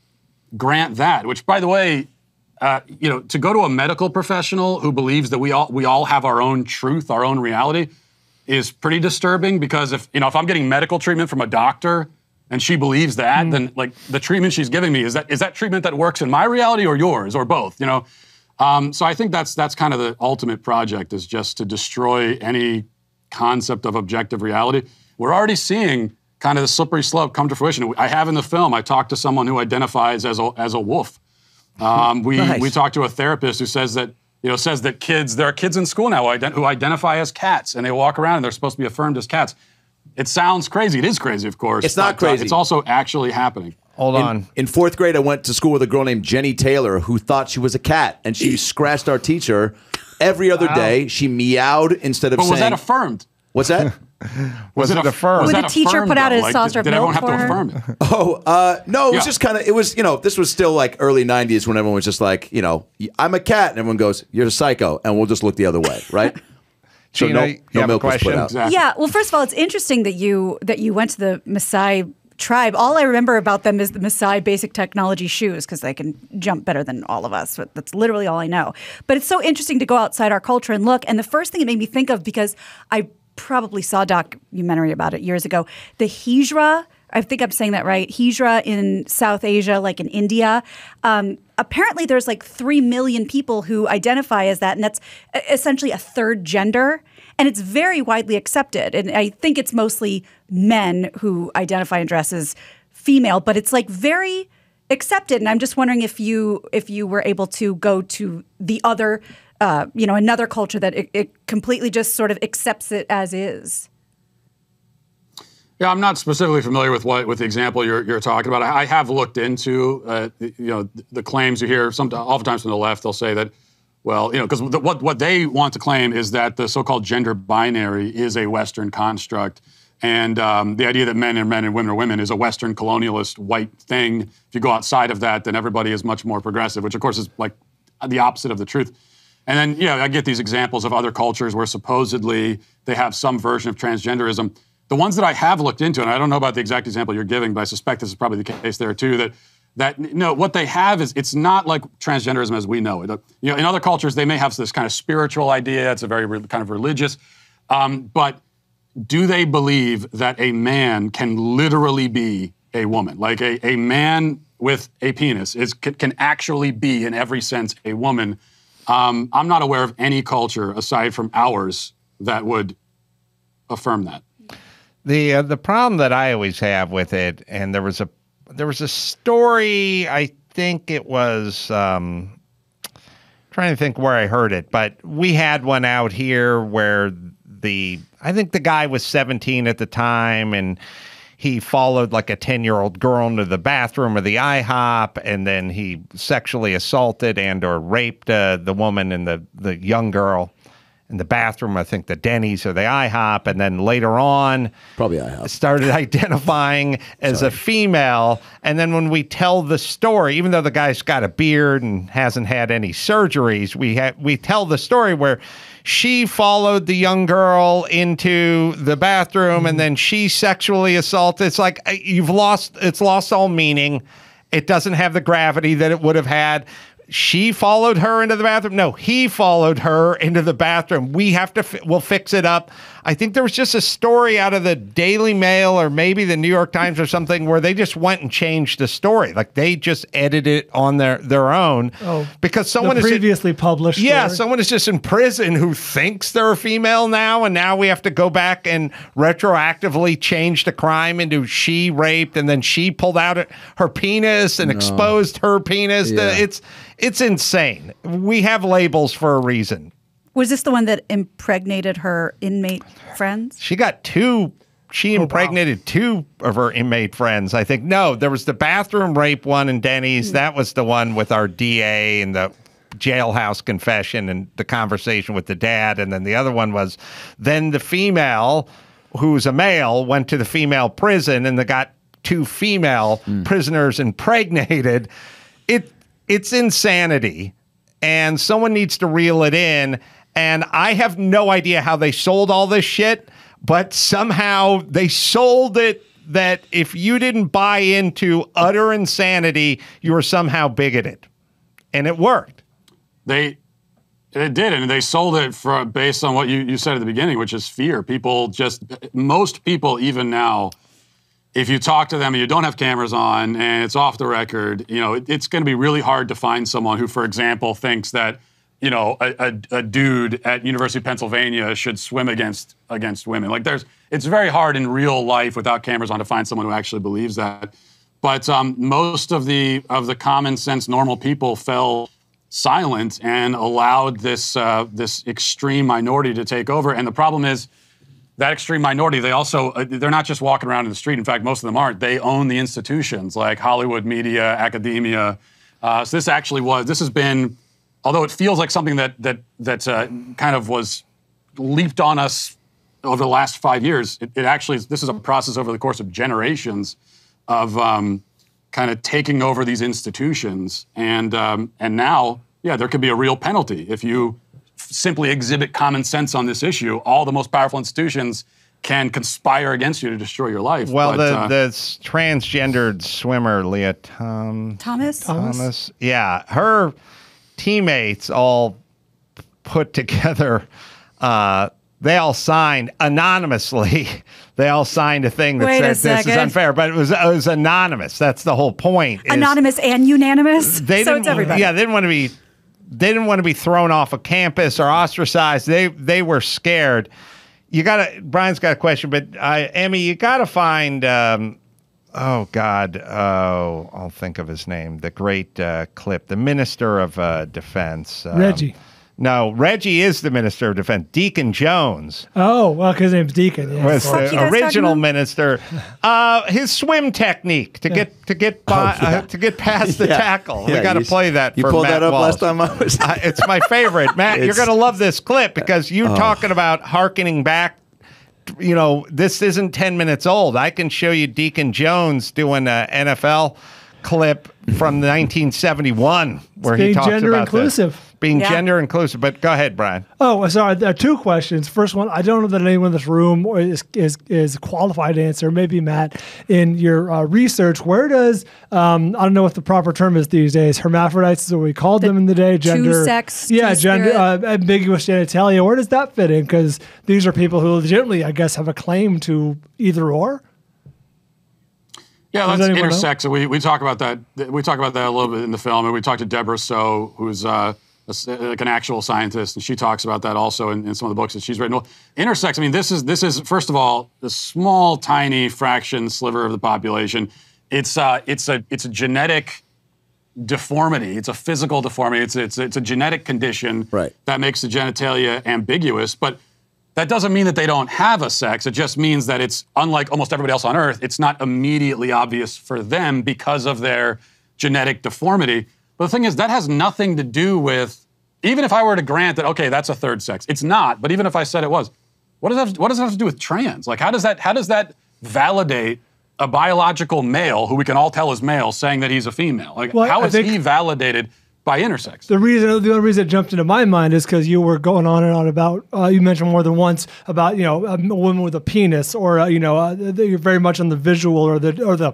grant that, which, by the way, to go to a medical professional who believes that we all have our own truth, our own reality, is pretty disturbing, because if I'm getting medical treatment from a doctor and she believes that, then like the treatment she's giving me, is that treatment that works in my reality or yours or both, So I think that's kind of the ultimate project, is just to destroy any concept of objective reality. We're already seeing kind of the slippery slope come to fruition. I have in the film, I talked to someone who identifies as a wolf. We talked to a therapist who says that, there are kids in school now who identify as cats, and they walk around and they're supposed to be affirmed as cats. It sounds crazy. It is crazy, of course. It's not crazy. It's also actually happening. Hold on. In fourth grade, I went to school with a girl named Jenny Taylor who thought she was a cat, and she scratched our teacher every other day. She meowed instead of saying... But was that affirmed? What's that? Was it affirmed? Would the teacher put out a saucer of did milk everyone have for to her? affirm it? No, it was just kind of, this was still like early 90s when everyone was just like, I'm a cat, and everyone goes, you're a psycho, and we'll just look the other way, right? So Gina, no milk was put out. Exactly. Yeah. Well, first of all, it's interesting that you went to the Maasai tribe. All I remember about them is the Maasai basic technology shoes because they can jump better than all of us. That's literally all I know. But it's so interesting to go outside our culture and look. And the first thing it made me think of, because I probably saw a documentary about it years ago, the Hijra. I think I'm saying that right. Hijra in South Asia, like in India. Apparently, there's like 3 million people who identify as that, and that's essentially a third gender. And it's very widely accepted. And I think it's mostly men who identify and dress as female, but it's like very accepted. And I'm just wondering if you were able to go to the other, another culture that it completely just sort of accepts it as is. Yeah, I'm not specifically familiar with the example you're talking about. I have looked into the claims you hear oftentimes from the left. They'll say that, well, because what they want to claim is that the so-called gender binary is a Western construct, and the idea that men are men and women are women is a Western colonialist white thing. If you go outside of that, then everybody is much more progressive, which of course is like the opposite of the truth. And then I get these examples of other cultures where supposedly they have some version of transgenderism. The ones that I have looked into, and I don't know about the exact example you're giving, but I suspect this is probably the case there too, that what they have is, it's not like transgenderism as we know it. In other cultures, they may have this kind of spiritual idea. It's a very kind of religious. But do they believe that a man can literally be a woman? Like a man with a penis can actually be, in every sense, a woman. I'm not aware of any culture aside from ours that would affirm that. The problem that I always have with it, and there was a story, I think it was trying to think where I heard it, but we had one out here where I think the guy was 17 at the time, and he followed like a 10-year-old girl into the bathroom of the IHOP, and then he sexually assaulted and or raped the woman and the young girl in the bathroom, I think the Denny's or the IHOP, and then later on probably IHOP started identifying as a female. And then when we tell the story, even though the guy's got a beard and hasn't had any surgeries, we tell the story where she followed the young girl into the bathroom and then she sexually assaulted. It's like it's lost all meaning. It doesn't have the gravity that it would have had. She followed her into the bathroom. No, he followed her into the bathroom. We'll fix it up. I think there was just a story out of the Daily Mail or maybe the New York Times or something where they just went and changed the story. Like they just edited it on their own. Oh, because someone is previously published. Yeah, story. someone is just in prison who thinks they're a female now, and now we have to go back and retroactively change the crime she raped and then she pulled out her penis and exposed her penis. Yeah. It's insane. We have labels for a reason. Was this the one that impregnated her inmate friends? She got two. She impregnated two of her inmate friends, I think. No, there was the bathroom rape one in Denny's. That was the one with our DA and the jailhouse confession and the conversation with the dad. And then the other one was then the female, who's a male, went to the female prison and they got two female prisoners impregnated. It's insanity. And someone needs to reel it in. And I have no idea how they sold all this shit, but somehow they sold it that if you didn't buy into utter insanity, you were somehow bigoted. And it worked. It did, and they sold it based on what you said at the beginning, which is fear. Most people, even now, if you talk to them and you don't have cameras on and it's off the record, it's going to be really hard to find someone who, for example, thinks that you know, a dude at University of Pennsylvania should swim against women. Like it's very hard in real life without cameras on to find someone who actually believes that. But most of the common sense normal people fell silent and allowed this extreme minority to take over. And the problem is that extreme minority, they're not just walking around in the street. In fact, most of them aren't. They own the institutions like Hollywood, media, academia. So this has been, although it feels like something that kind of was leaped on us over the last 5 years, this is a process over the course of generations of kind of taking over these institutions. And now, yeah, there could be a real penalty if you simply exhibit common sense on this issue. All the most powerful institutions can conspire against you to destroy your life. Well, the transgendered swimmer, Leah Thomas. Yeah, her teammates all put together, they all signed anonymously. They all signed a thing that said this is unfair, but it was anonymous. That's the whole point. Anonymous and unanimous. So it's everybody. Yeah, they didn't want to be thrown off a campus or ostracized. They were scared. Brian's got a question, but Emmy, you got to find. I'll think of his name. The great clip, the Minister of Defense, Reggie. No, Reggie is the Minister of Defense. Deacon Jones. Oh, well, because his name's Deacon. Yeah. Was the original minister. His swim technique to get past the tackle. Yeah, we got to play that. You for pulled Matt that up Walsh. last time I was. It's my favorite, Matt. You're going to love this clip because you're talking about hearkening back. You know, this isn't 10 minutes old. I can show you Deacon Jones doing an NFL clip from 1971 where he talks gender about inclusive. Being gender inclusive. But go ahead, Brian. Oh, sorry. There are two questions. First one, I don't know that anyone in this room is qualified to answer. Maybe Matt, in your research, where does I don't know what the proper term is these days. Hermaphrodites is what we called them in the day. Gender, two-sex, gender ambiguous genitalia. Where does that fit in? Because these are people who legitimately, I guess, have a claim to either or. Yeah, that's intersex. We talk about that. We talk about that a little bit in the film, and we talked to Deborah So, who's like an actual scientist, and she talks about that also in some of the books that she's written. Well, intersex. I mean, this is first of all a small, tiny fraction sliver of the population. It's a genetic deformity. It's a physical deformity. It's a genetic condition that makes the genitalia ambiguous, but that doesn't mean that they don't have a sex. It just means that it's, unlike almost everybody else on Earth, it's not immediately obvious for them because of their genetic deformity. But the thing is, that has nothing to do with, even if I were to grant that, okay, that's a third sex. It's not, but even if I said it was, what does it have to do with trans? Like, how does that validate a biological male who we can all tell is male saying that he's a female? Like, how is he validated by intersex? The only reason it jumped into my mind is because you were going on and on about, you mentioned more than once about, a woman with a penis, or, you're very much on the visual or the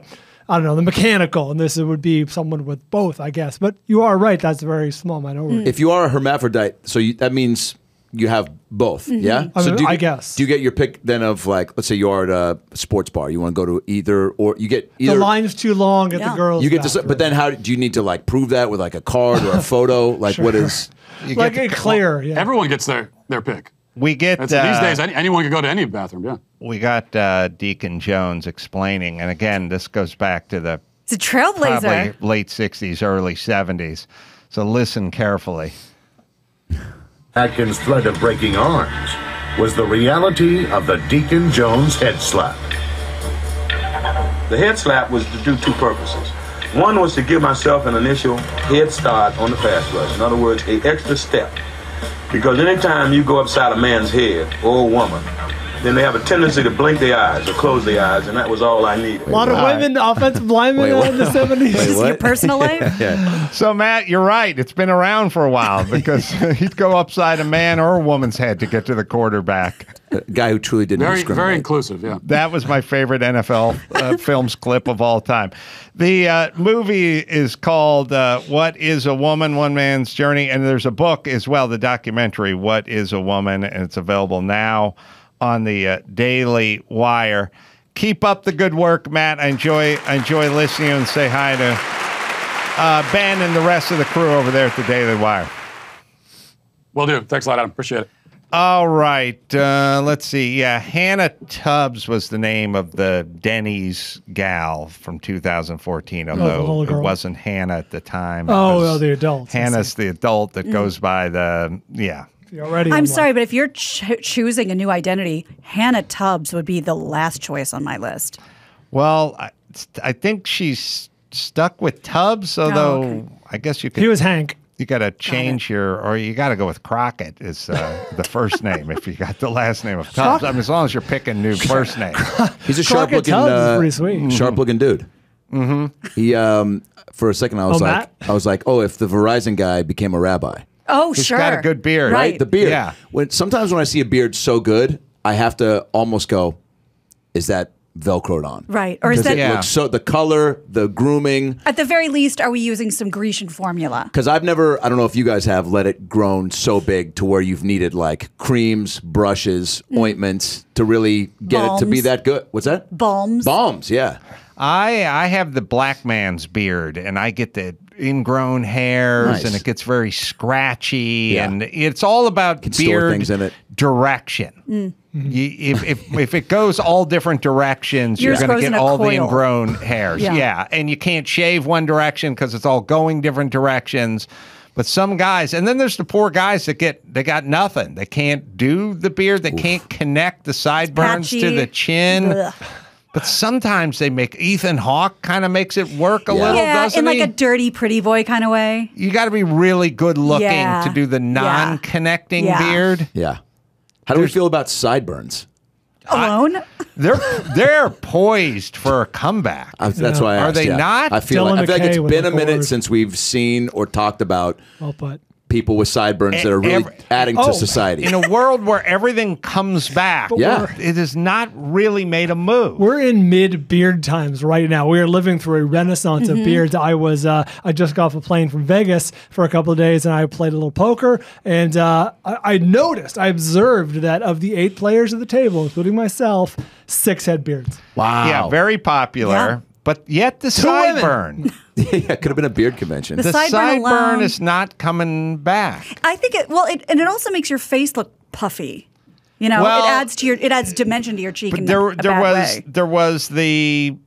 I don't know, the mechanical, and this would be someone with both, I guess. But you are right, that's a very small minority. If you are a hermaphrodite, that means you have both, yeah? So I guess. Do you get your pick then of, like, let's say you are at a sports bar, you want to go to either, or you get either. The line's too long at the girls' You get to, but then how do you need to, like, prove that with, like, a card or a photo? Like, what is. Like a clear, yeah. Everyone gets their pick. We get these days. Anyone can go to any bathroom. Yeah. We got Deacon Jones explaining, and again, this goes back to the it's a trailblazer, probably late '60s, early '70s. So listen carefully. Atkins' threat of breaking arms was the reality of the Deacon Jones head slap. The head slap was to do two purposes. One was to give myself an initial head start on the pass rush. In other words, an extra step. Because anytime you go upside a man's head or a woman, then they have a tendency to blink their eyes or close their eyes, and that was all I needed. A lot of women, offensive linemen in the 70s. Your personal life? Yeah. So, Matt, you're right. It's been around for a while because he'd go upside a man or a woman's head to get to the quarterback. A guy who truly didn't discriminate. Very inclusive, yeah. That was my favorite NFL films clip of all time. The movie is called What is a Woman? One Man's Journey, and there's a book as well, the documentary, What is a Woman? And it's available now on the Daily Wire. Keep up the good work, Matt. I enjoy listening and say hi to Ben and the rest of the crew over there at the Daily Wire. Will do. Thanks a lot, Adam. Appreciate it. All right. Let's see. Yeah, Hannah Tubbs was the name of the Denny's gal from 2014, although it wasn't Hannah at the time. The adult. Hannah's the adult that goes by the, I'm sorry, but if you're choosing a new identity, Hannah Tubbs would be the last choice on my list. Well, I think she's stuck with Tubbs, although I guess you could. He was Hank. You got to change or you got to go with Crockett is the first name if you got the last name of Tubbs. I mean, as long as you're picking new first name. He's a sharp-looking dude. Mm-hmm. He for a second I was like, if the Verizon guy became a rabbi. Oh, He's got a good beard, right? The beard. Yeah. Sometimes when I see a beard so good, I have to almost go, is that Velcroed on? Right. Or is that it looks so the color, the grooming. At the very least, are we using some Grecian formula? Because I don't know if you guys have let it grown so big to where you've needed like creams, brushes, ointments to really get it to be that good. What's that? Balms. Balms, yeah. I have the black man's beard, and I get the ingrown hairs, and it gets very scratchy, and it's all about beard things in it. direction. If it goes all different directions, you're going to get all the ingrown hairs. Yeah, and you can't shave one direction because it's all going different directions. But some guys, and then there's the poor guys that got nothing. They can't do the beard. They can't connect the sideburns to the chin. Ugh. But sometimes they make Ethan Hawke kind of makes it work a little, doesn't in like he? a dirty pretty boy kind of way. You got to be really good looking to do the non-connecting beard. Yeah. How do we feel about sideburns? Alone? They're poised for a comeback. That's why I asked. Are they not? I feel like it's been a minute since we've seen or talked about people with sideburns that are really adding to society. In a world where everything comes back, it has not really made a move. We're in mid-beard times right now. We are living through a renaissance of beards. I just got off a plane from Vegas for a couple of days, and I played a little poker, and I observed that of the 8 players at the table, including myself, 6 had beards. Wow. Yeah, very popular. Yeah. But yet the sideburn. It could have been a beard convention. The sideburn is not coming back. I think it also makes your face look puffy. You know, it adds dimension to your cheek. But there was the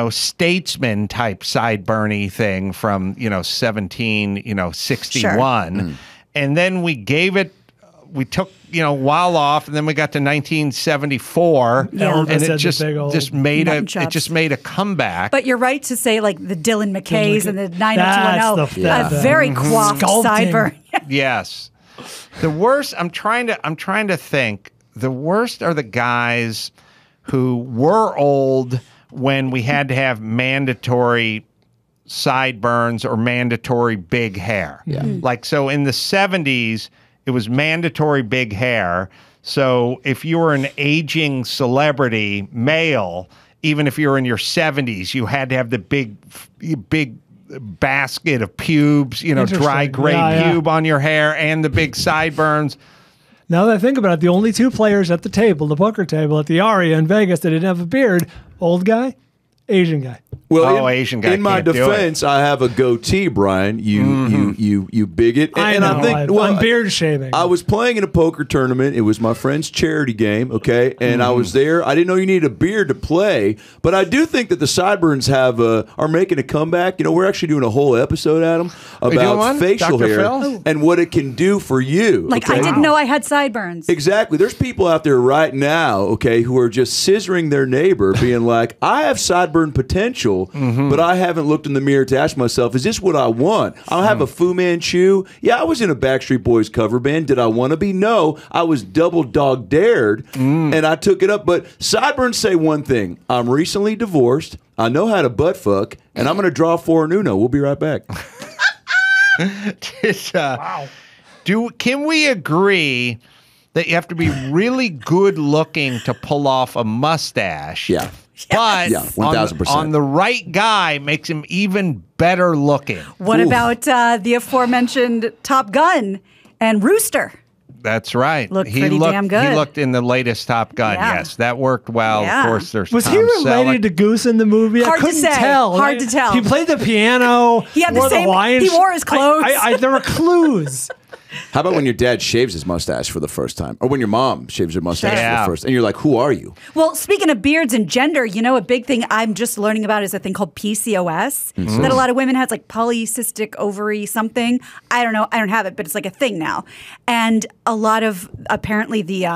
statesman type sideburny thing from 1761, and then we took a while off, and then we got to 1974, and it just made a comeback. But you're right to say like the Dylan McKays and the 90210, a very coiffed sideburn. Yes, the worst. I'm trying to think. The worst are the guys who were old when we had to have mandatory sideburns or mandatory big hair. Yeah, like so in the 70s. It was mandatory big hair. So if you were an aging celebrity male, even if you were in your 70s, you had to have the big basket of pubes, dry gray pube on your hair and the big sideburns. Now that I think about it, the only 2 players at the table, the poker table at the Aria in Vegas that didn't have a beard, old guy, Asian guy. Well, Asian guy. In my defense, I have a goatee, Brian. You bigot. And I think I'm beard shaving. I was playing in a poker tournament. It was my friend's charity game, okay? And I was there. I didn't know you needed a beard to play, but I do think that the sideburns are making a comeback. We're actually doing a whole episode, Adam, about facial Dr. hair Phil? and what it can do for you. Like I didn't know I had sideburns. Exactly. There's people out there right now, okay, who are just scissoring their neighbor, being like, I have sideburn potential. But I haven't looked in the mirror to ask myself, is this what I want? I have a Fu Manchu. Yeah, I was in a Backstreet Boys cover band. Did I want to be? No. I was double dog dared, and I took it up. But sideburns say one thing. I'm recently divorced. I know how to butt fuck, and I'm going to draw 4 and Uno. We'll be right back. Wow. Can we agree that you have to be really good looking to pull off a mustache? Yeah. But 1,000%. on the right guy makes him even better looking. What about the aforementioned Top Gun and Rooster? That's right. Looked pretty damn good. He looked in the latest Top Gun. Yeah. Yes, that worked well. Yeah. Of course, there's Was Tom he related Selleck. to Goose in the movie? Hard I couldn't to say. tell. Hard to tell. He played the piano. He had the same. Hawaiian He wore his clothes. there were clues. How about when your dad shaves his mustache for the first time? Or when your mom shaves her mustache for the first time? And you're like, who are you? Well, speaking of beards and gender, you know, a big thing I'm just learning about is a thing called PCOS that a lot of women have, like polycystic ovary something. I don't know. I don't have it, but it's like a thing now. And a lot of, apparently the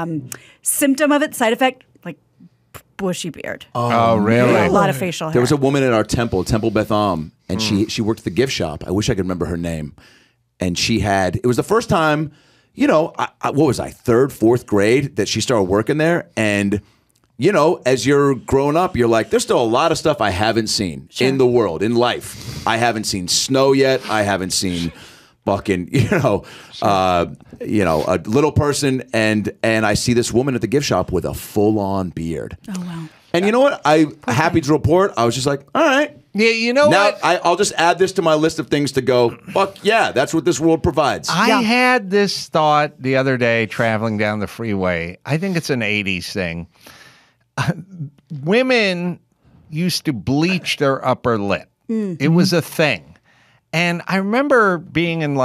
symptom of it, side effect, like bushy beard. Oh, really? A lot of facial hair. There was a woman at our temple, Temple Beth Am, and she worked at the gift shop. I wish I could remember her name. And she had, it was the first time, you know, what was I, 3rd, 4th grade that she started working there. And, you know, as you're growing up, you're like, there's still a lot of stuff I haven't seen in the world, in life. I haven't seen snow yet. I haven't seen fucking, a little person. And I see this woman at the gift shop with a full-on beard. Oh, wow. And you know what? I'm happy to report, I was just like, all right. Yeah, you know now, what? I'll just add this to my list of things to go, fuck yeah, that's what this world provides. I had this thought the other day traveling down the freeway. I think it's an 80s thing. Women used to bleach their upper lip. It was a thing. And I remember being in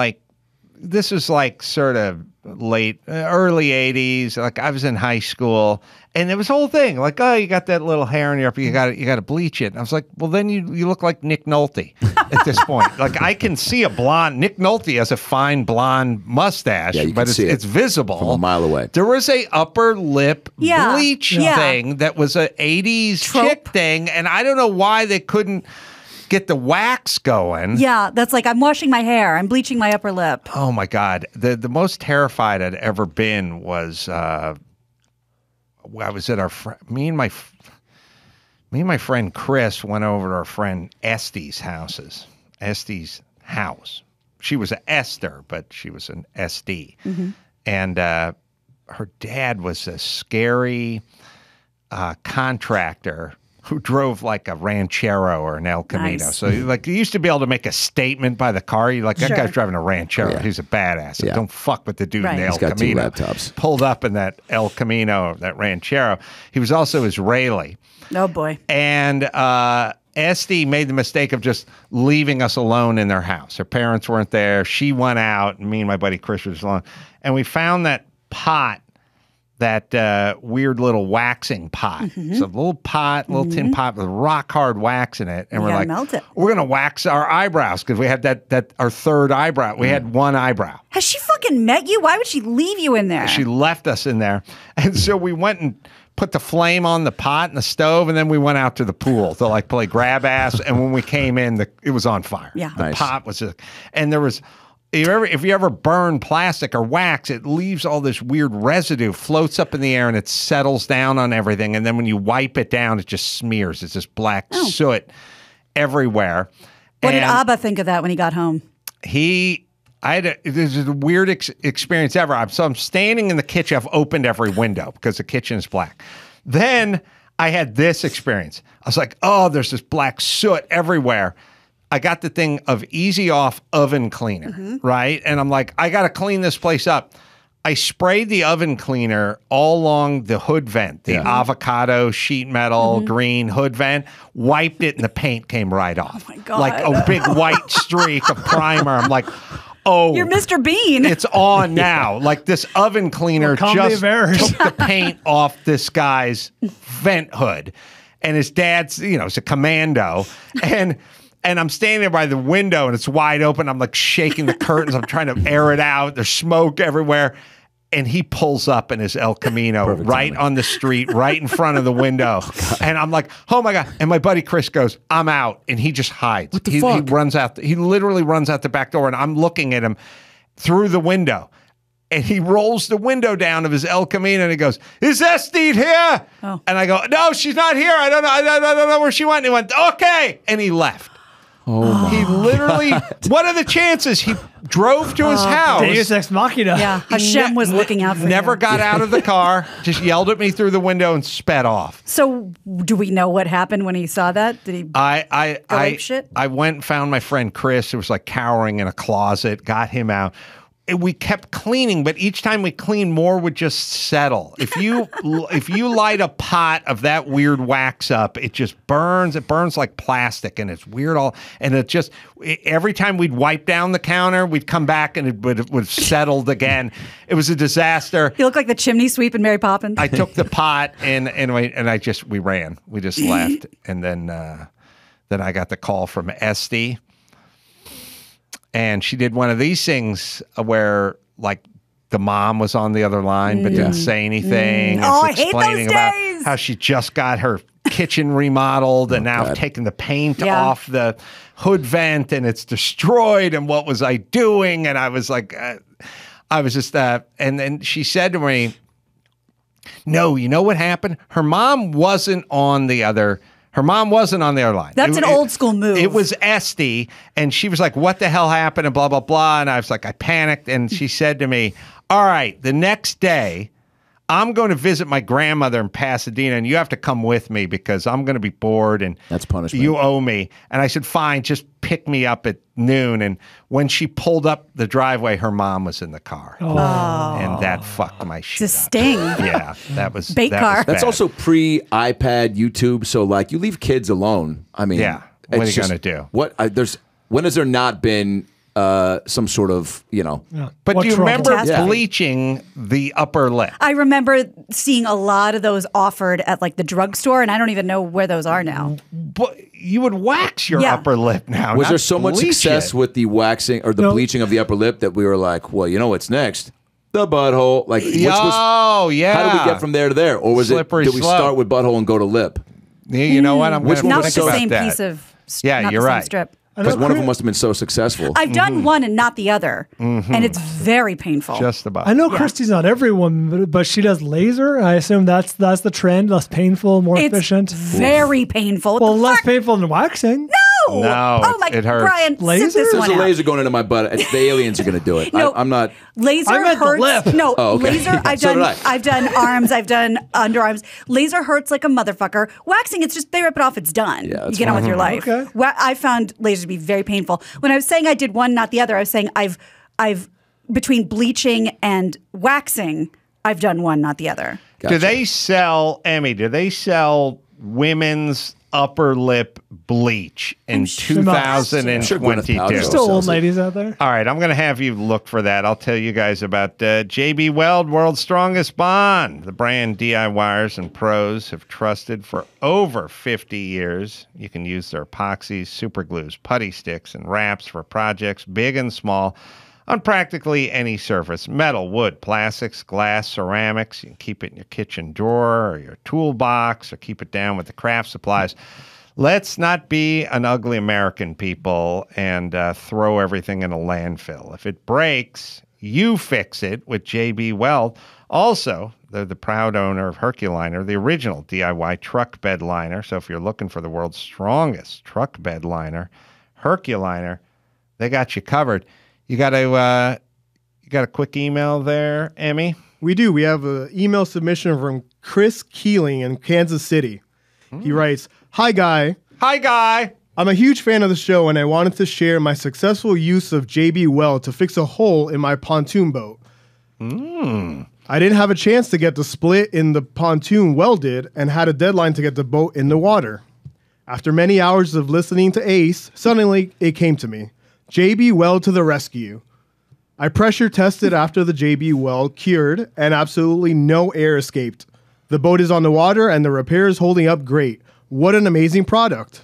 this was sort of early 80s. Like I was in high school and there was a whole thing like, oh, you got that little hair in your upper, you got to bleach it. And I was like, well, then you look like Nick Nolte at this point. Like I can see a blonde, Nick Nolte has a fine blonde mustache, but it's visible from a mile away. There was a upper lip bleach thing that was a 80s chick thing. And I don't know why they couldn't get the wax going. Yeah, that's like, I'm washing my hair. I'm bleaching my upper lip. Oh, my God. The most terrified I'd ever been was I was at me and my friend Chris went over to our friend Este's house. She was an Esther, but she was an SD. And her dad was a scary contractor who drove like a Ranchero or an El Camino. Nice. So you used to be able to make a statement by the car. You're like, that guy's driving a Ranchero. He's a badass. Like, don't fuck with the dude in the El Camino. He's got 2 laptops. Pulled up in that El Camino, that Ranchero. He was also Israeli. Oh, boy. And Esty made the mistake of just leaving us alone in their house. Her parents weren't there. She went out, and me and my buddy Chris was alone. And we found that pot, that weird little waxing pot. It's a little pot, little tin pot with rock hard wax in it. And we're like, melt it. We're going to wax our eyebrows because we had that our 3rd eyebrow. We had 1 eyebrow. Has she fucking met you? Why would she leave you in there? She left us in there. And so we went and put the flame on the pot and the stove, and then we went out to the pool to play grab ass. And when we came in, it was on fire. Yeah. The pot was and there was... If you ever burn plastic or wax, it leaves all this weird residue, floats up in the air, and it settles down on everything. And then when you wipe it down, it just smears. It's this black soot everywhere. What did Abba think of that when he got home? This is the weirdest experience ever. So I'm standing in the kitchen. I've opened every window because the kitchen is black. Then I had this experience. I was like, oh, there's this black soot everywhere. I got the thing of Easy Off oven cleaner, right? And I'm like, I got to clean this place up. I sprayed the oven cleaner all along the hood vent, the avocado sheet metal green hood vent, wiped it, and the paint came right off. Oh, my God. Like a big white streak of primer. I'm like, oh. You're Mr. Bean. It's on now. Like this oven cleaner just took the paint off this guy's vent hood. And his dad's, is a commando. And I'm standing there by the window and it's wide open. I'm like shaking the curtains. I'm trying to air it out. There's smoke everywhere. And he pulls up in his El Camino on the street, right in front of the window. And I'm like, oh my God. And my buddy Chris goes, I'm out. And he just hides. What the fuck? He runs out. He literally runs out the back door and I'm looking at him through the window. And he rolls the window down of his El Camino and he goes, is Estee here? Oh. And I go, no, she's not here. I don't know where she went. And he went, okay. And he left. Oh, he literally, what are the chances? He drove to his house. Deus Ex Machina. Yeah, Hashem was looking out for Never him. got out of the car, just yelled at me through the window and sped off. So, do we know what happened when he saw that? Did he go ape shit? I went and found my friend Chris, who was like cowering in a closet, got him out. we kept cleaning, but each time we cleaned, more would just settle. If you light a pot of that weird wax up, it just burns. It burns like plastic, and it's weird. And it just every time we'd wipe down the counter, we'd come back and it would have settled again. It was a disaster. You look like the chimney sweep in Mary Poppins. I took the pot and we ran. We just left, and then I got the call from Esty. And she did one of these things where, like, the mom was on the other line but didn't say anything. Oh, I hate explaining those about days. how she just got her kitchen remodeled and now taking the paint off the hood vent and it's destroyed. And what was I doing? And I was like, I was just and then she said to me, no, you know what happened? Her mom wasn't on the other line. That's an old school move. It was Esty, and she was like, what the hell happened? And blah, blah, blah. And I was like, I panicked. And she said to me, all right, the next day, I'm going to visit my grandmother in Pasadena, and you have to come with me because I'm going to be bored, and that's punishment. You owe me. And I said, fine, just pick me up at noon. And when she pulled up the driveway, her mom was in the car. Oh. And that fucked my shit It's a sting. up. Yeah, that was Bait that car. was That's bad. also pre-iPad, YouTube. So, like, you leave kids alone. I mean, Yeah. What are it's you just- gonna do? When has there not been some sort of, But What do you trouble? remember Catastrophe. bleaching the upper lip? I remember seeing a lot of those offered at like the drugstore, and I don't even know where those are now. But you would wax your upper lip now. Was not there so much bleach success it. with the waxing or the bleaching of the upper lip that we were like, well, you know what's next? The butthole. Like, which Oh, yeah. How did we get from there to there? Or was Slippery did we slope. start with butthole and go to lip? Yeah, you know what? I'm Which gonna one Not was with the so- same that. piece of. Yeah, not you're the same right. Strip. Because one of them must have been so successful. I've done one and not the other, and it's very painful. Just about. I know Christy's not everyone, but she does laser. I assume that's the trend. Less painful, more It's efficient. very painful. What Well, the less fuck? painful than waxing. No, Oh my, it hurts. Brian, Laser? sit this There's one a out. laser going into my butt. The aliens are going to do it. No. I'm not. Laser I meant the hurts. lip. No, Oh, okay. laser. I've So done. did I. I've done arms. I've done underarms. Laser hurts like a motherfucker. Waxing, it's just they rip it off. It's done. Yeah, you that's get on with your fine. life. Okay. I found laser to be very painful. When I was saying I did one, not the other, I was saying I've between bleaching and waxing, I've done one, not the other. Do they sell, Emmy, do they sell women's upper lip bleach in sure. 2022? There's Still old ladies out there. All right, I'm going to have you look for that. I'll tell you guys about JB Weld, World's Strongest Bond, the brand DIYers and pros have trusted for over 50 years. You can use their epoxies, super glues, putty sticks, and wraps for projects big and small on practically any surface: metal, wood, plastics, glass, ceramics. You can keep it in your kitchen drawer or your toolbox, or keep it down with the craft supplies. Let's not be an ugly American, people, and throw everything in a landfill. If it breaks, you fix it with JB Weld. Also, they're the proud owner of Herculiner, the original DIY truck bed liner. So if you're looking for the world's strongest truck bed liner, Herculiner, they got you covered. You got a quick email there, Emmy? We do. We have an email submission from Chris Keeling in Kansas City. He writes, "Hi, Guy. Hi, Guy. I'm a huge fan of the show, and I wanted to share my successful use of JB Weld to fix a hole in my pontoon boat. I didn't have a chance to get the split in the pontoon welded and had a deadline to get the boat in the water. After many hours of listening to Ace, suddenly it came to me. JB Weld to the rescue. I pressure tested after the JB Weld cured, and absolutely no air escaped. The boat is on the water, and the repair is holding up great. What an amazing product.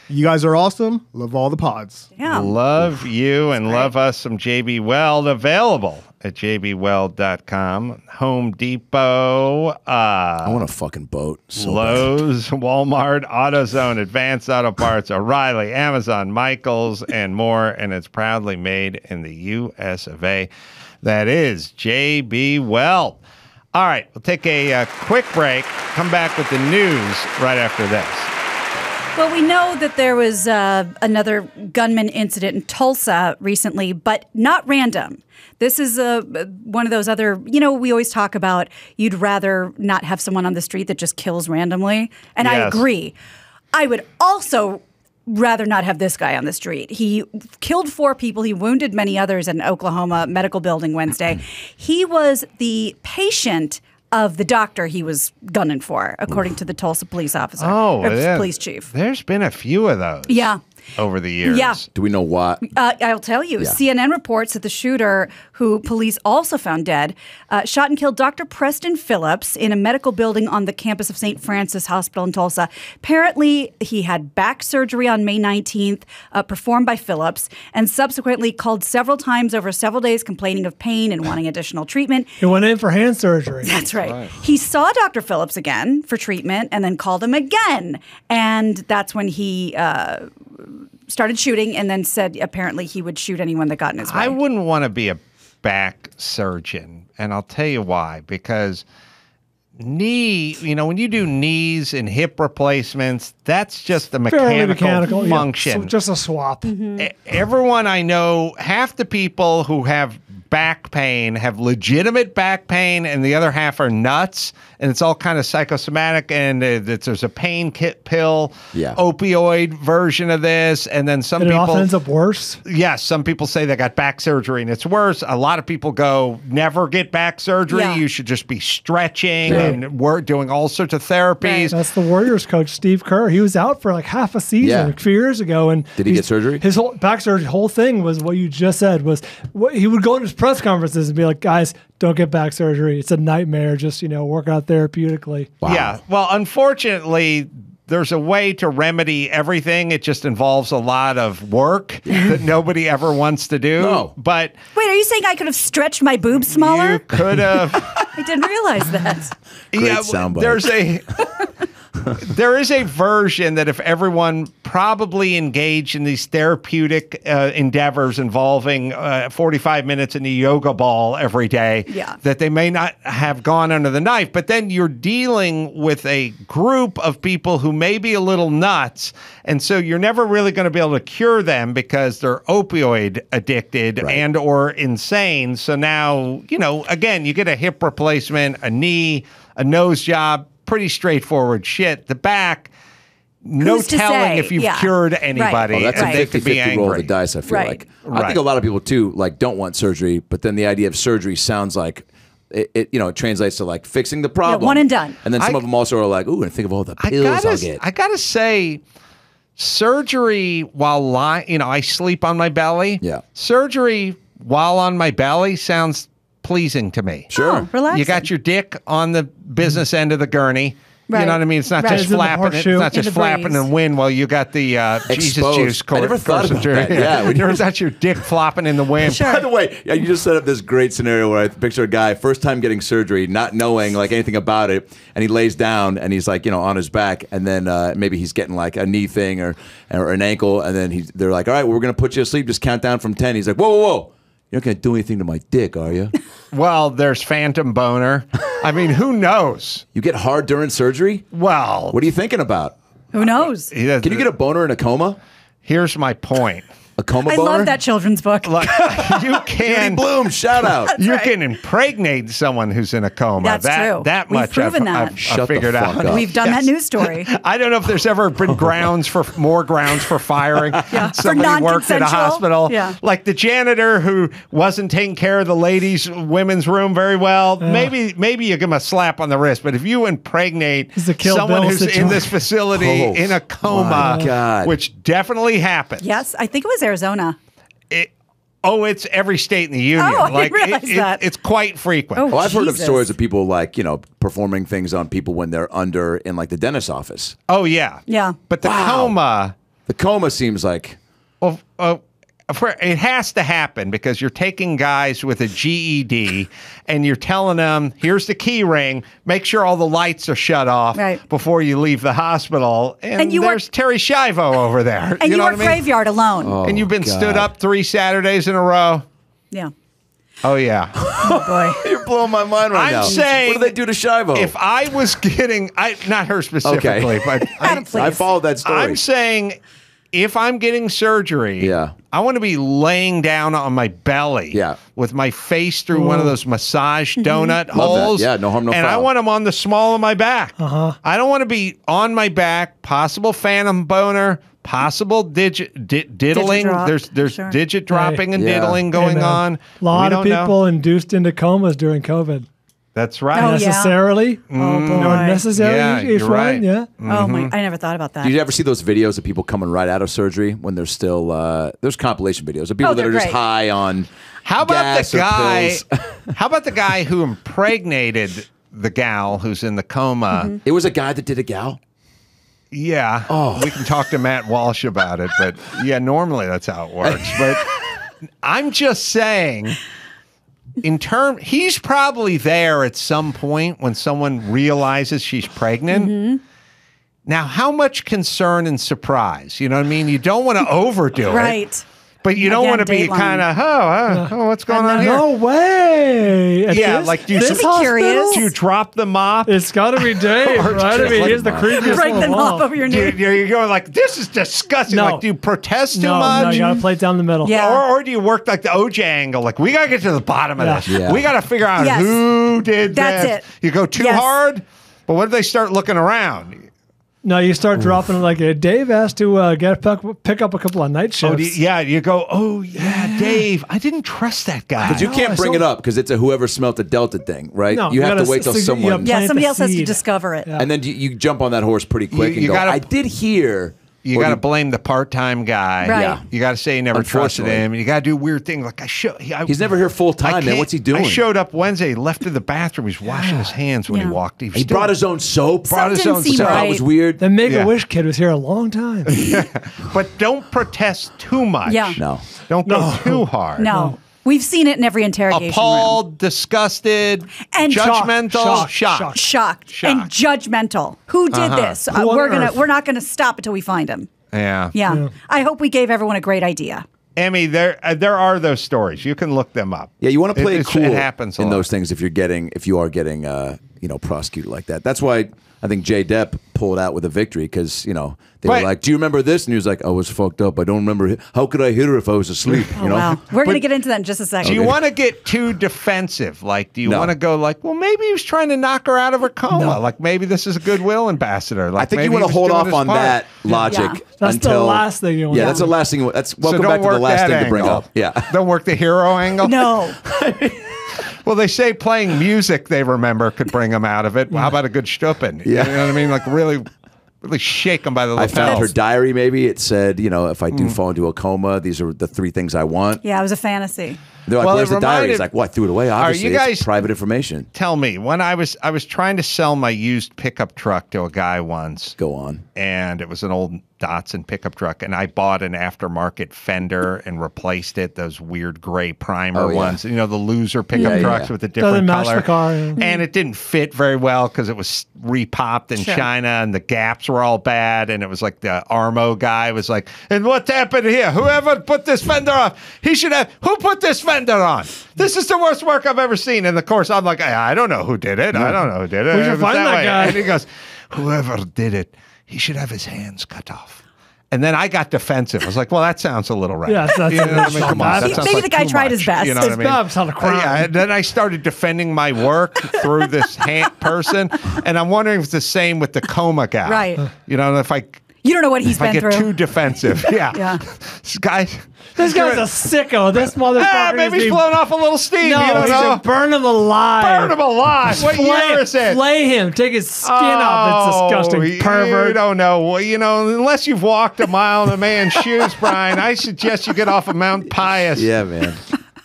You guys are awesome. Love all the pods." Yeah. Love you and love us some JB Weld. Available at jbweld.com. Home Depot. I want a fucking boat. So Lowe's, Walmart, AutoZone, Advanced Auto Parts, O'Reilly, Amazon, Michaels, and more. And it's proudly made in the U.S. of A. That is JB Weld. All right, we'll take a quick break. Come back with the news right after this. Well, we know that there was another gunman incident in Tulsa recently, but not random. This is one of those other, we always talk about you'd rather not have someone on the street that just kills randomly. And I Yes. agree. I would also rather not have this guy on the street. He killed 4 people. He wounded many others in an Oklahoma medical building Wednesday. He was the patient of the doctor he was gunning for, according to the Tulsa police officer. Police chief. There's been a few of those. Yeah. Over the years. Yeah. Do we know why? I'll tell you. Yeah. CNN reports that the shooter, who police also found dead, shot and killed Dr. Preston Phillips in a medical building on the campus of St. Francis Hospital in Tulsa. Apparently, he had back surgery on May 19th, performed by Phillips, and subsequently called several times over several days complaining of pain and wanting additional treatment. He went in for hand surgery. That's right. He saw Dr. Phillips again for treatment and then called him again. And that's when he started shooting and then said apparently he would shoot anyone that got in his way. I wouldn't want to be a back surgeon, and I'll tell you why. Because when you do knees and hip replacements, that's just a mechanical function. Yeah, so just a swap. Everyone I know, half the people who have back pain have legitimate back pain, and the other half are nuts, and it's all kind of psychosomatic, and there's a pain pill, opioid version of this, and then some people... It often ends up worse? Yes, some people say they got back surgery and it's worse. A lot of people go, never get back surgery. Yeah. You should just be stretching and doing all sorts of therapies. That's the Warriors coach, Steve Kerr. He was out for like half a season a few years ago. And did he get surgery? His whole back surgery, whole thing was what you just said, was he would go into his press conferences and be like, guys, don't get back surgery. It's a nightmare. Just, work out therapeutically. Wow. Yeah. Well, unfortunately, there's a way to remedy everything. It just involves a lot of work that nobody ever wants to do. No. But wait, are you saying I could have stretched my boobs smaller? You could have. I didn't realize that. Great soundbite. There is a version that if everyone probably engaged in these therapeutic endeavors involving 45 minutes in a yoga ball every day, that they may not have gone under the knife. But then you're dealing with a group of people who may be a little nuts. And so you're never really going to be able to cure them because they're opioid addicted and or insane. So now, again, you get a hip replacement, a knee, a nose job. Pretty straightforward shit. The back, no telling if you've cured anybody. That's a 50-50 roll of the dice, I feel like. I think a lot of people, too, don't want surgery, but then the idea of surgery sounds like it translates to, fixing the problem. One and done. And then some of them also are like, ooh, and think of all the pills I'll get. I got to say, surgery while lying, I sleep on my belly. Yeah. Surgery while on my belly sounds pleasing to me. Sure. Relaxing. You got your dick on the business end of the gurney. Right. You know what I mean? It's not just flapping. It's not just flapping in the wind while you got the Jesus juice. I never thought about that. Yeah, that's your dick flopping in the wind. By the way, you just set up this great scenario where I picture a guy first time getting surgery, not knowing anything about it, and he lays down and he's on his back, and then maybe he's getting a knee thing or an ankle, and then they're like, all right, well, we're gonna put you to sleep. Just count down from 10. He's like, whoa, whoa, whoa. You're not going to do anything to my dick, are you? Well, there's phantom boner. I mean, who knows? You get hard during surgery? Well. What are you thinking about? Who knows? Can you get a boner in a coma? Here's my point. A coma I boner? love that children's book. You can. Judy Bloom, shout out. You can impregnate someone who's in a coma. That's true. That We've much proven I've figured out. Up. We've done that news story. I don't know if there's ever been more grounds for firing. Somebody worked at a hospital. Yeah. Like the janitor who wasn't taking care of the women's room very well. Maybe you give him a slap on the wrist. But if you impregnate someone who's in this facility in a coma, which definitely happens. Yes, I think it was Arizona. It's every state in the union. Oh, I didn't realize that. It's quite frequent. Oh, I've heard of Jesus. stories of people performing things on people when they're under in the dentist's office. Oh yeah, yeah. But the coma seems like it has to happen because you're taking guys with a GED and you're telling them, here's the key ring, make sure all the lights are shut off before you leave the hospital. And there's Terry Schiavo over there. And you know work graveyard alone. Oh, and you've been stood up 3 Saturdays in a row. Yeah. Oh, yeah. Oh, boy. You're blowing my mind right now. I'm saying, what do they do to Schiavo? If I was getting, not her specifically, but I followed that story. I'm saying, if I'm getting surgery, I want to be laying down on my belly with my face through one of those massage donut holes. Yeah, no harm, no foul. And I want them on the small of my back. I don't want to be on my back, possible phantom boner, possible diddling. drop. There's Sure. digit dropping and Yeah. diddling going on. A lot We of don't know. people induced into comas during COVID. That's right. Oh, yeah. Necessarily. Oh, boy. Not necessarily. Yeah, each you're one, right. Yeah. Oh my! I never thought about that. Do you ever see those videos of people coming right out of surgery when they're still? There's compilation videos of people that they're are just great. high on. How about gas the or guy? pills. How about the guy who impregnated the gal who's in the coma? It was a guy that did a gal. Yeah. Oh. We can talk to Matt Walsh about it, but yeah, normally that's how it works. But I'm just saying, he's probably there at some point when someone realizes she's pregnant. Now, how much concern and surprise? You know what I mean? You don't want to overdo it. Right. But you don't Again, want to be Dateline. kind of, oh, what's going on here? No way. At Yeah, this- like do you, this curious? do you drop the mop? It's got to be Dave, Or right? I just mean, like he's the creepiest Break one the of knob all. over your knee. You're going like, this is disgusting. No. Like, do you protest too No, much? you got to play it down the middle. Yeah. Or do you work like the OJ angle? Like, we got to get to the bottom of Yeah. this. Yeah. We got to figure out Yes. who did That's this. it. You go too Yes. hard, but what if they start looking around? No, you start dropping like Dave has to pick up a couple of night shifts. Oh, you go, oh, yeah, Dave, I didn't trust that guy. But you can't bring it up because it's a whoever smelt the Delta thing, right? No, you you have to gotta wait till s- someone. Yeah, plant somebody the else has to seed. discover it. Yeah. And then you jump on that horse pretty quick You and go, gotta- I did hear. You Or got to do- blame the part-time guy. Right. Yeah. You got to say you never trusted Unfortunately. him. You got to do weird things. Like He's never here full time, man. What's he doing? I showed up Wednesday, left to the bathroom. He's washing his hands when he Yeah. walked. He brought his own soap. Brought his Something own seemed soap. right. That was weird. The Make a Yeah. Wish kid was here a long time. But don't protest too much. Yeah. No. Don't go too hard. No. We've seen it in every interrogation Appalled, disgusted, And judgmental, shocked. room. Shocked and judgmental. Who did this? Who on earth? We're not gonna stop until we find him. Yeah. Yeah. I hope we gave everyone a great idea. Emmy, there are those stories. You can look them up. Yeah, you want to play it It's- cool It happens a in lot. those things if you are getting prosecuted like that. That's why I think Jay Depp pulled out with a victory because they were Right. like, "Do you remember this?" And he was like, "I was fucked up. I don't remember. How could I hit her if I was asleep?" Oh, wow. We're going to get into that in just a second. Do you want to get too defensive? Like, do you No. want to go like, well, maybe he was trying to knock her out of her coma. Like, maybe this is a goodwill ambassador. Like, I think maybe you want he to hold was doing off his on part. that logic Yeah. That's the until last thing you want Yeah, to that's do. the last thing. That's So welcome don't back to the work last that thing to bring angle. up. Yeah. Don't work the hero angle. No. Well, they say playing music they remember could bring them out of it. Well, how about a good stupping? Yeah. You know what I mean? Like really shake them by the I lapel. found her diary. Maybe it said, if I do fall into a coma, these are the 3 things I want. Yeah, it was a fantasy. They're like, Well, "Where's it the diary?" reminded- He's like, "Well, I threw it away. Obviously, you guys- it's private information." Tell me, when I was trying to sell my used pickup truck to a guy once. Go on. And it was an old Datsun pickup truck, and I bought an aftermarket fender and replaced it. Those weird gray primer Oh, yeah. ones, the loser pickup Yeah, trucks yeah. with the different Doesn't match color. the car. Yeah. And it didn't fit very well because it was repopped in Sure. China, and the gaps were all bad. And it was like the Armo guy was like, "And what happened here? Whoever put this fender on, he should have. Who put this fender on? This is the worst work I've ever seen." And of course, I'm like, "I don't know who did it. I don't know who did it. We should It was find that way." guy. And he goes, "Whoever did it, he should have his hands cut off." And then I got defensive. I was like, "Well, that sounds a little right." Yeah, that's You know what I mean? Come on, that sounds Maybe like the guy too tried much. his best. You know what I It's mean? bad, it's not a crime. Yeah, and then I started defending my work through this person, and I'm wondering if it's the same with the coma guy. Right. If You don't know what he's if I been get through. too defensive, yeah. Yeah. This guy. This guy's a sicko. This motherfucker. Maybe he's is blowing off a little steam. No, you don't he know? should burn him alive. Burn him alive. What year is it? Flay him. Take his skin off. It's disgusting. Pervert. You don't know. Well, unless you've walked a mile in a man's shoes, Brian, I suggest you get off of Mount Pius. Yeah, man.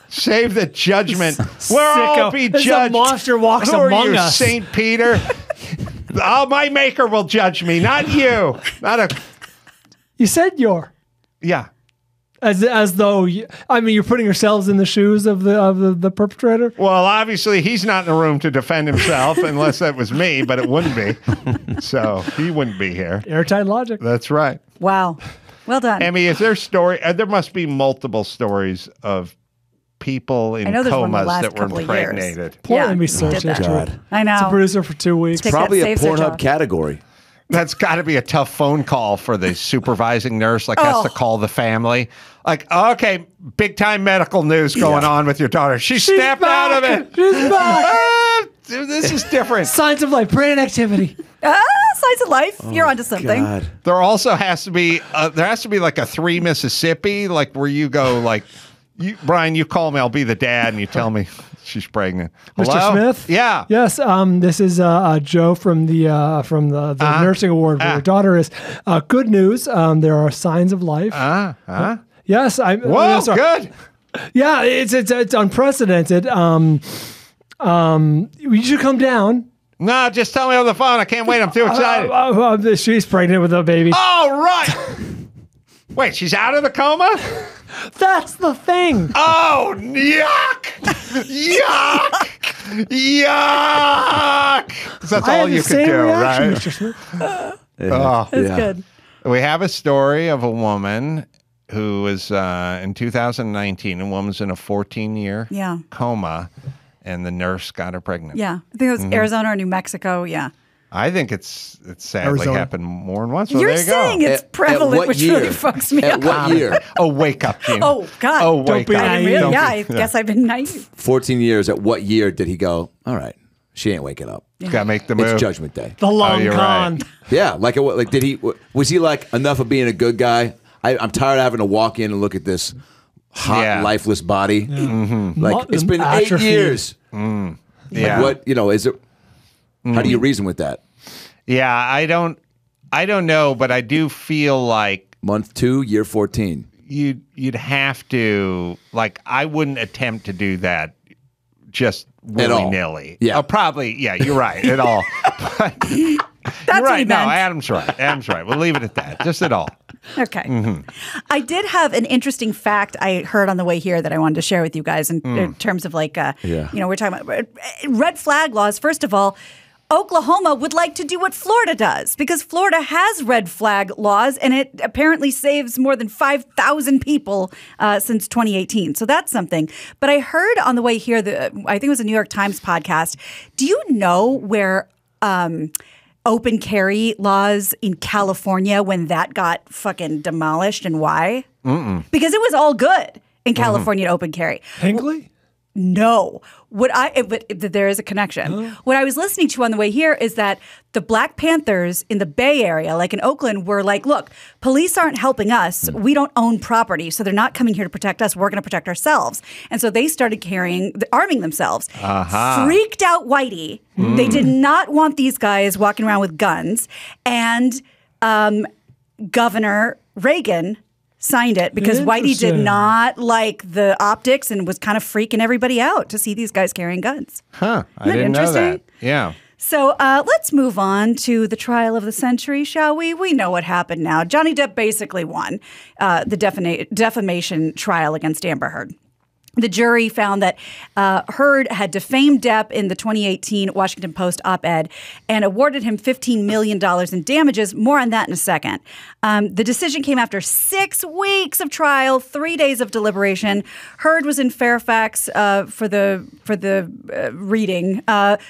Save the judgment. We'll all Sicko. be This judged. monster walks Who are among you, us. St. Peter? My maker will judge me, not you. Not a. You said you're. Yeah. As though you're putting yourselves in the shoes of the perpetrator. Well, obviously he's not in the room to defend himself unless that was me, but it wouldn't be. So he wouldn't be here. Airtight logic. That's right. Wow. Well done. Emmy, is there story? There must be multiple stories of people in I know there's one the comas last that were couple of years. impregnated. Poor Yeah, Emmy he search did that. history. God. I know. It's a producer for 2 weeks. Take Probably that a safe search Pornhub off. category. That's got to be a tough phone call for the supervising nurse. Like, has to call the family. Like, okay, big time medical news going on with your daughter. She snapped out of it. She's back. This is different. Signs of life, brain activity. Slice of life. You're onto something. God. There also has to be like a 3 Mississippi, like where you go like, Brian, you call me, I'll be the dad, and you tell me she's pregnant. Hello? Mr. Smith? Yeah. Yes, this is Joe from the nursing award where your daughter is. Good news, there are signs of life. Yes, Whoa, good. Yeah, it's unprecedented. You should come down. No, just tell me on the phone. I can't wait. I'm too excited. She's pregnant with a baby. Oh, right. Wait, she's out of the coma? That's the thing. Oh, yuck! Yuck! Yuck! That's all you could do, right? Mr. Smith. That's good. We have a story of a woman who was in 2019. A woman's in a 14-year coma, and the nurse got her pregnant. Yeah, I think it was Arizona or New Mexico. Yeah. I think it's sadly Arizona. happened more than once. So You're there you saying go. it's prevalent, which really fucks me up. At what year? Oh, wake up, Gina. Oh, God. Oh, wake up. I guess I've been naive. 14 years. At what year did he go, all right, she ain't waking up? Gotta make the move. It's Judgment Day. The long con. Right. Yeah, was he like enough of being a good guy? I'm tired of having to walk in and look at this hot, lifeless body. Yeah. Mm-hmm. Like, it's been 8 years. Mm. Yeah. Like, what, is it, how do you reason with that? Yeah, I don't know, but I do feel like month 2, year 14. You'd have to, like, I wouldn't attempt to do that just willy-nilly. Yeah. Probably, yeah, you're right, at all. But you're right. No, Adam's right. We'll leave it at that. Just at all. Okay. Mm-hmm. I did have an interesting fact I heard on the way here that I wanted to share with you guys in terms of like, we're talking about red flag laws. First of all, Oklahoma would like to do what Florida does because Florida has red flag laws and it apparently saves more than 5,000 people since 2018. So that's something. But I heard on the way here, I think it was a New York Times podcast. Do you know where open carry laws in California, when that got fucking demolished, and why? Because it was all good in California to open carry. Hinckley? No. But there is a connection. What I was listening to on the way here is that the Black Panthers in the Bay Area, like in Oakland, were like, look, police aren't helping us. We don't own property, so they're not coming here to protect us. We're going to protect ourselves. And so they started arming themselves. Freaked out Whitey. They did not want these guys walking around with guns. And Governor Reagan signed it because Whitey did not like the optics and was kind of freaking everybody out to see these guys carrying guns. Huh. I didn't know that. Yeah. So let's move on to the trial of the century, shall we? We know what happened now. Johnny Depp basically won the defamation trial against Amber Heard. The jury found that Heard had defamed Depp in the 2018 Washington Post op-ed and awarded him $15 million in damages. More on that in a second. The decision came after 6 weeks of trial, 3 days of deliberation. Heard was in Fairfax for the reading.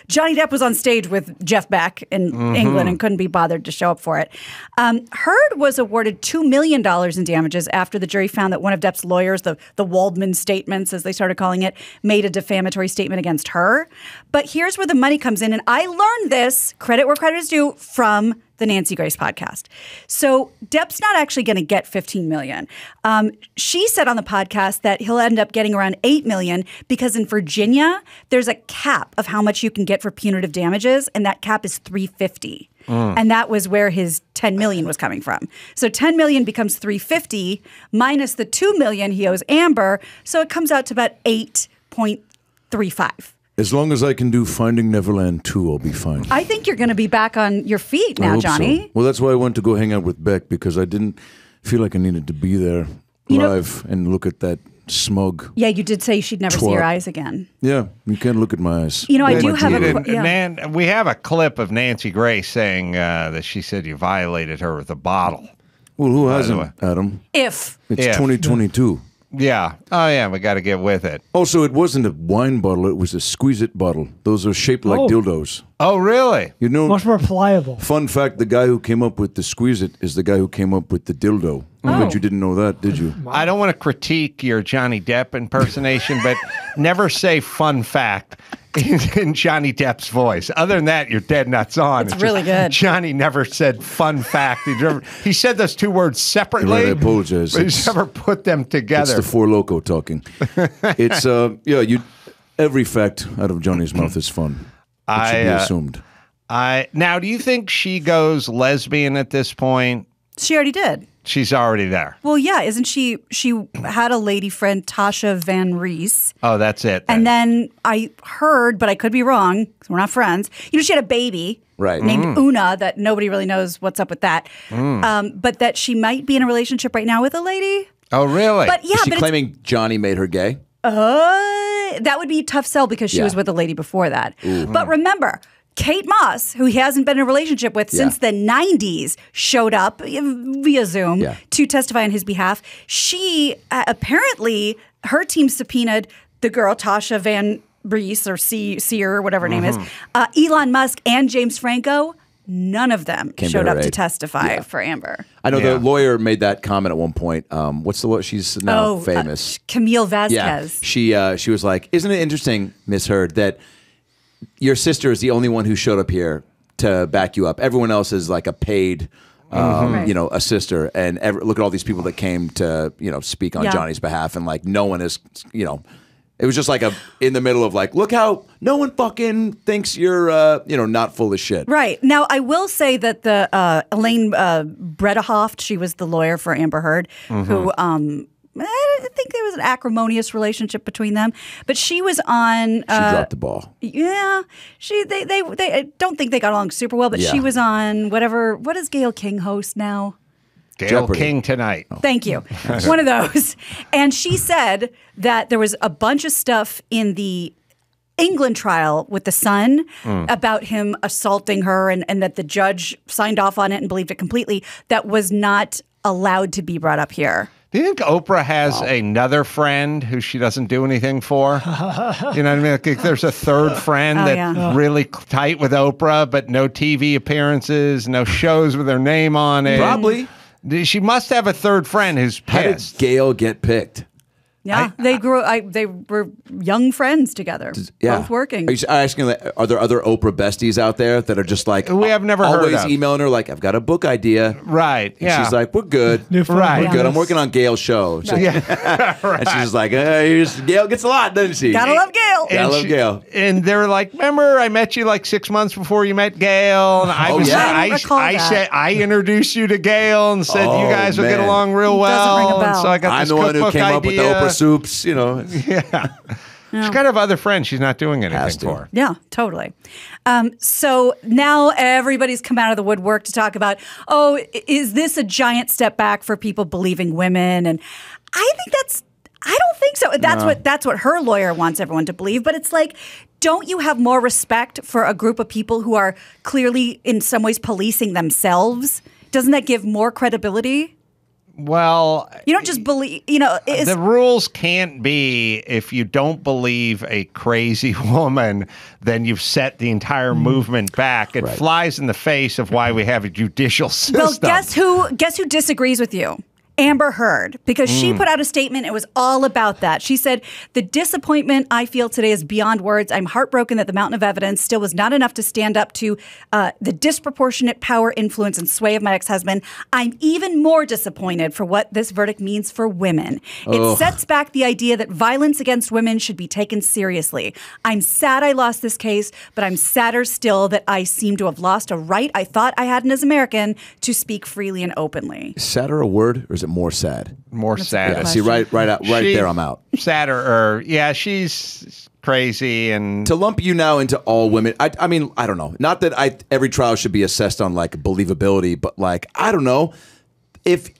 Johnny Depp was on stage with Jeff Beck in England and couldn't be bothered to show up for it. Heard was awarded $2 million in damages after the jury found that one of Depp's lawyers, the Waldman statements, as they started calling it, made a defamatory statement against her. But here's where the money comes in. And I learned this, credit where credit is due, from the Nancy Grace podcast. So Depp's not actually going to get $15 million. She said on the podcast that he'll end up getting around $8 million because in Virginia, there's a cap of how much you can get for punitive damages, and that cap is $350. And that was where his $10 million was coming from. So $10 million becomes $350 minus the $2 million he owes Amber. So it comes out to about $8.35. As long as I can do Finding Neverland 2, I'll be fine. I think you're going to be back on your feet now, Johnny. So. Well, that's why I went to go hang out with Beck, because I didn't feel like I needed to be there live and look at that smug. Yeah, you did say she'd never see your eyes again. Yeah, you can't look at my eyes. You know, I do have Man, we have a clip of Nancy Grace saying that she said you violated her with a bottle. Well, who hasn't, Adam? It's 2022. Yeah. Oh, yeah, we got to get with it. Also, it wasn't a wine bottle. It was a squeeze-it bottle. Those are shaped like dildos. Oh, really? You know, much more pliable. Fun fact, the guy who came up with the squeeze-it is the guy who came up with the dildo. I bet you didn't know that, did you? I don't want to critique your Johnny Depp impersonation, but never say fun fact in Johnny Depp's voice. Other than that, you're dead nuts on. It's really good. Johnny never said fun fact. He said those two words separately. I apologize. But he's never put them together. It's the Four Loko talking. It's every fact out of Johnny's mouth is fun. It should be assumed. Now, do you think she goes lesbian at this point? She already did. She's already there. Well, yeah, isn't she? She had a lady friend, Tasha Van Rees. Oh, that's it. And then I heard, but I could be wrong because we're not friends. You know, she had a baby named Una that nobody really knows what's up with that. But that she might be in a relationship right now with a lady. Oh, really? But yeah, is she claiming Johnny made her gay? That would be a tough sell because she was with a lady before that. But remember, Kate Moss, who he hasn't been in a relationship with since the 90s, showed up via Zoom to testify on his behalf. She apparently, her team subpoenaed the girl, Tasha Van Rees or Sear, or whatever her name is, Elon Musk and James Franco. None of them showed up to testify for Amber. I know the lawyer made that comment at one point. What's the lawyer? She's now famous. Camille Vasquez. Yeah. She was like, isn't it interesting, Miss Heard, that your sister is the only one who showed up here to back you up. Everyone else is like a paid, a sister. And look at all these people that came to, speak on Johnny's behalf. And like, no one is, it was just like in the middle of like, look how no one fucking thinks you're, not full of shit. Right. Now, I will say that the Elaine Bredehoft, she was the lawyer for Amber Heard, who I think there was an acrimonious relationship between them, but she was on. She dropped the ball. Yeah, they I don't think they got along super well, but she was on whatever. What does Gayle King host now? Gayle King Tonight. Thank you. One of those, and she said that there was a bunch of stuff in the England trial with the son about him assaulting her, and that the judge signed off on it and believed it completely. That was not allowed to be brought up here. Do you think Oprah has another friend who she doesn't do anything for? You know what I mean? Like, there's a third friend that's really tight with Oprah, but no TV appearances, no shows with her name on it. Probably. She must have a third friend who's pissed. How did Gayle get picked? Yeah, they were young friends together, both working. Are you asking, are there other Oprah besties out there that are just like, we have never heard always of. emailing her like, I've got a book idea. Right. And she's like, we're good. Right. We're good. I'm working on Gail's show. Right. And she's like, Gail gets a lot, doesn't she? Gotta love Gail. Gotta love Gail. And they were like, remember, I met you like 6 months before you met Gail. And I introduced you to Gail and said you guys will get along real well. Doesn't ring a bell. And so I got I'm this the one who came up with the Oprah soups, Yeah. She's got to have other friends she's not doing anything for. Yeah, totally. So now everybody's come out of the woodwork to talk about, is this a giant step back for people believing women? And I don't think so. That's what her lawyer wants everyone to believe. But it's like, don't you have more respect for a group of people who are clearly in some ways policing themselves? Doesn't that give more credibility? Well, you don't just believe, the rules can't be if you don't believe a crazy woman, then you've set the entire movement back. It flies in the face of why we have a judicial system. Well, guess who disagrees with you? Amber Heard, because she put out a statement. It was all about that. She said, the disappointment I feel today is beyond words. I'm heartbroken that the mountain of evidence still was not enough to stand up to the disproportionate power, influence, and sway of my ex-husband. I'm even more disappointed for what this verdict means for women. It sets back the idea that violence against women should be taken seriously. I'm sad I lost this case, but I'm sadder still that I seem to have lost a right I thought I had as American to speak freely and openly. Is sadder a word, or is it more sad? More sad. Yeah, see, right there, I'm out. Sadder, she's crazy. And to lump you now into all women, I mean, I don't know. Not that every trial should be assessed on like believability, but like, I don't know if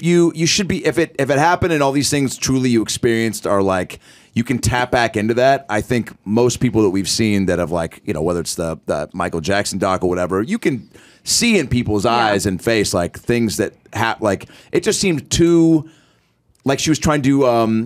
you should be, if it happened and all these things truly you experienced are like, you can tap back into that. I think most people that we've seen that have like, whether it's the Michael Jackson doc or whatever, you can see in people's eyes and face like things that like it just seemed too like she was trying to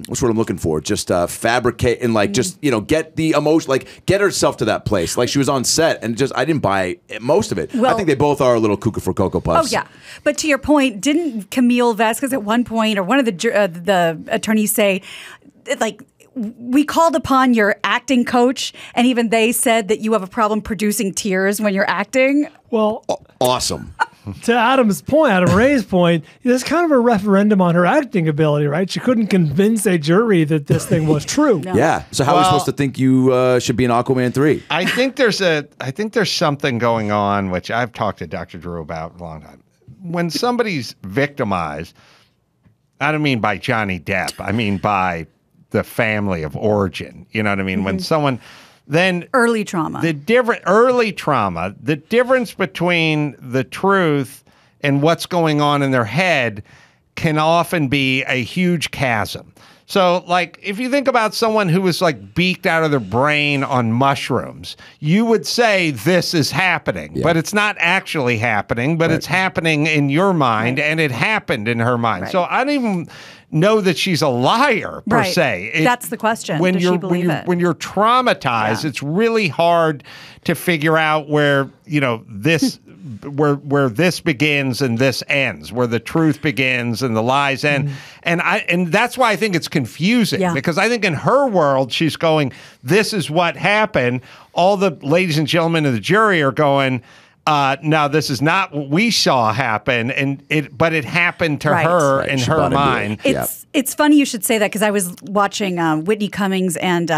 what's what I'm looking for, just fabricate and like just get the emotion, like get herself to that place, like she was on set and just I didn't buy most of it. I think they both are a little cuckoo for Cocoa Puffs. Oh yeah, but to your point, didn't Camille Vasquez at one point or one of the attorneys say like, we called upon your acting coach, and even they said that you have a problem producing tears when you're acting. Well, awesome. To Adam Ray's point, there's kind of a referendum on her acting ability, right? She couldn't convince a jury that this thing was true. Yeah. So how are we supposed to think you should be in Aquaman 3? I think there's something going on, which I've talked to Dr. Drew about a long time. When somebody's victimized, I don't mean by Johnny Depp, I mean by the family of origin. You know what I mean? When someone then early trauma. The difference between the truth and what's going on in their head can often be a huge chasm. So, like, if you think about someone who was, like, beaked out of their brain on mushrooms, you would say this is happening, but it's not actually happening, but it's happening in your mind, and it happened in her mind. So I don't even know that she's a liar, per se. That's the question. When Does she believe it? When you're traumatized, it's really hard to figure out where, you know, this... where this begins and this ends, where the truth begins and the lies end. And that's why I think it's confusing, because I think in her world, she's going, this is what happened. All the ladies and gentlemen of the jury are going, no, this is not what we saw happen, but it happened to her in her mind. It's funny you should say that, because I was watching Whitney Cummings and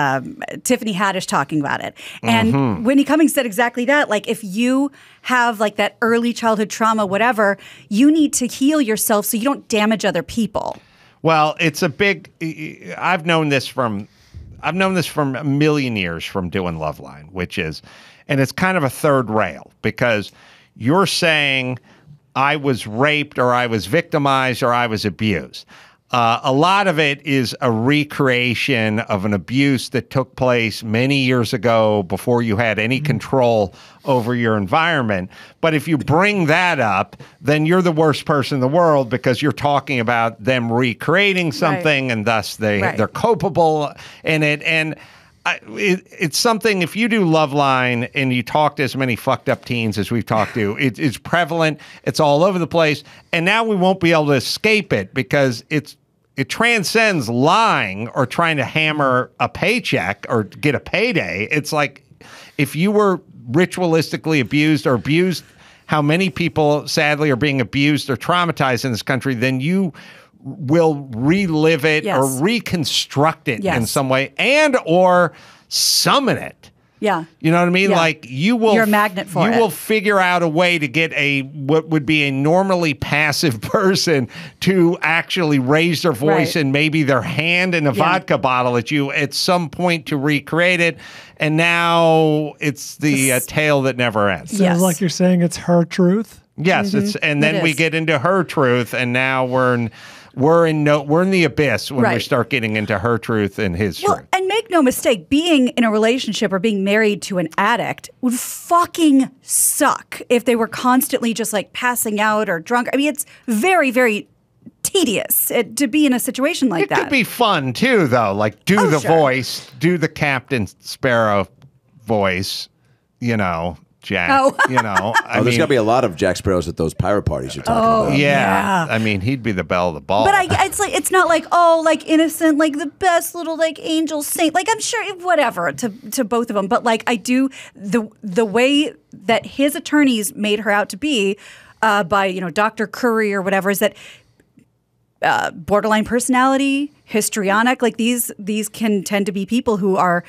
Tiffany Haddish talking about it, and Whitney Cummings said exactly that. Like, if you have like that early childhood trauma, whatever, you need to heal yourself so you don't damage other people. Well, it's a big. I've known this for a million years from doing Loveline, which is. And it's kind of a third rail, because you're saying I was raped or I was victimized or I was abused. A lot of it is a recreation of an abuse that took place many years ago before you had any control over your environment. But if you bring that up, then you're the worst person in the world, because you're talking about them recreating something, and thus they're culpable in it. And it's something, if you do Loveline and you talk to as many fucked up teens as we've talked to, it's prevalent, it's all over the place, and now we won't be able to escape it, because it transcends lying or trying to hammer a paycheck or get a payday. It's like, if you were ritualistically abused or abused, how many people sadly are being abused or traumatized in this country, then you will relive it or reconstruct it in some way, and or summon it. Yeah. You know what I mean? Like, you're a magnet for it. You will figure out a way to get what would be a normally passive person to actually raise their voice and maybe their hand in a vodka bottle at you at some point to recreate it. And now it's the tale that never ends. Sounds like you're saying it's her truth. Yes, and then we get into her truth, and now we're in the abyss when we start getting into her truth and his truth. And make no mistake, being in a relationship or being married to an addict would fucking suck if they were constantly just like passing out or drunk. I mean, it's very, very tedious to be in a situation like that. It could be fun too, though. Like, do the voice, do the Captain Sparrow voice, you know. Jack, you know. There's got to be a lot of Jack Sparrows at those pirate parties you're talking about. Yeah. I mean, he'd be the belle of the ball. But it's not like, oh, like innocent, like the best little like angel saint. Like, I'm sure whatever to both of them. But like, I do the way that his attorneys made her out to be by, you know, Dr. Curry or whatever, is that borderline personality, histrionic. Like these can tend to be people who are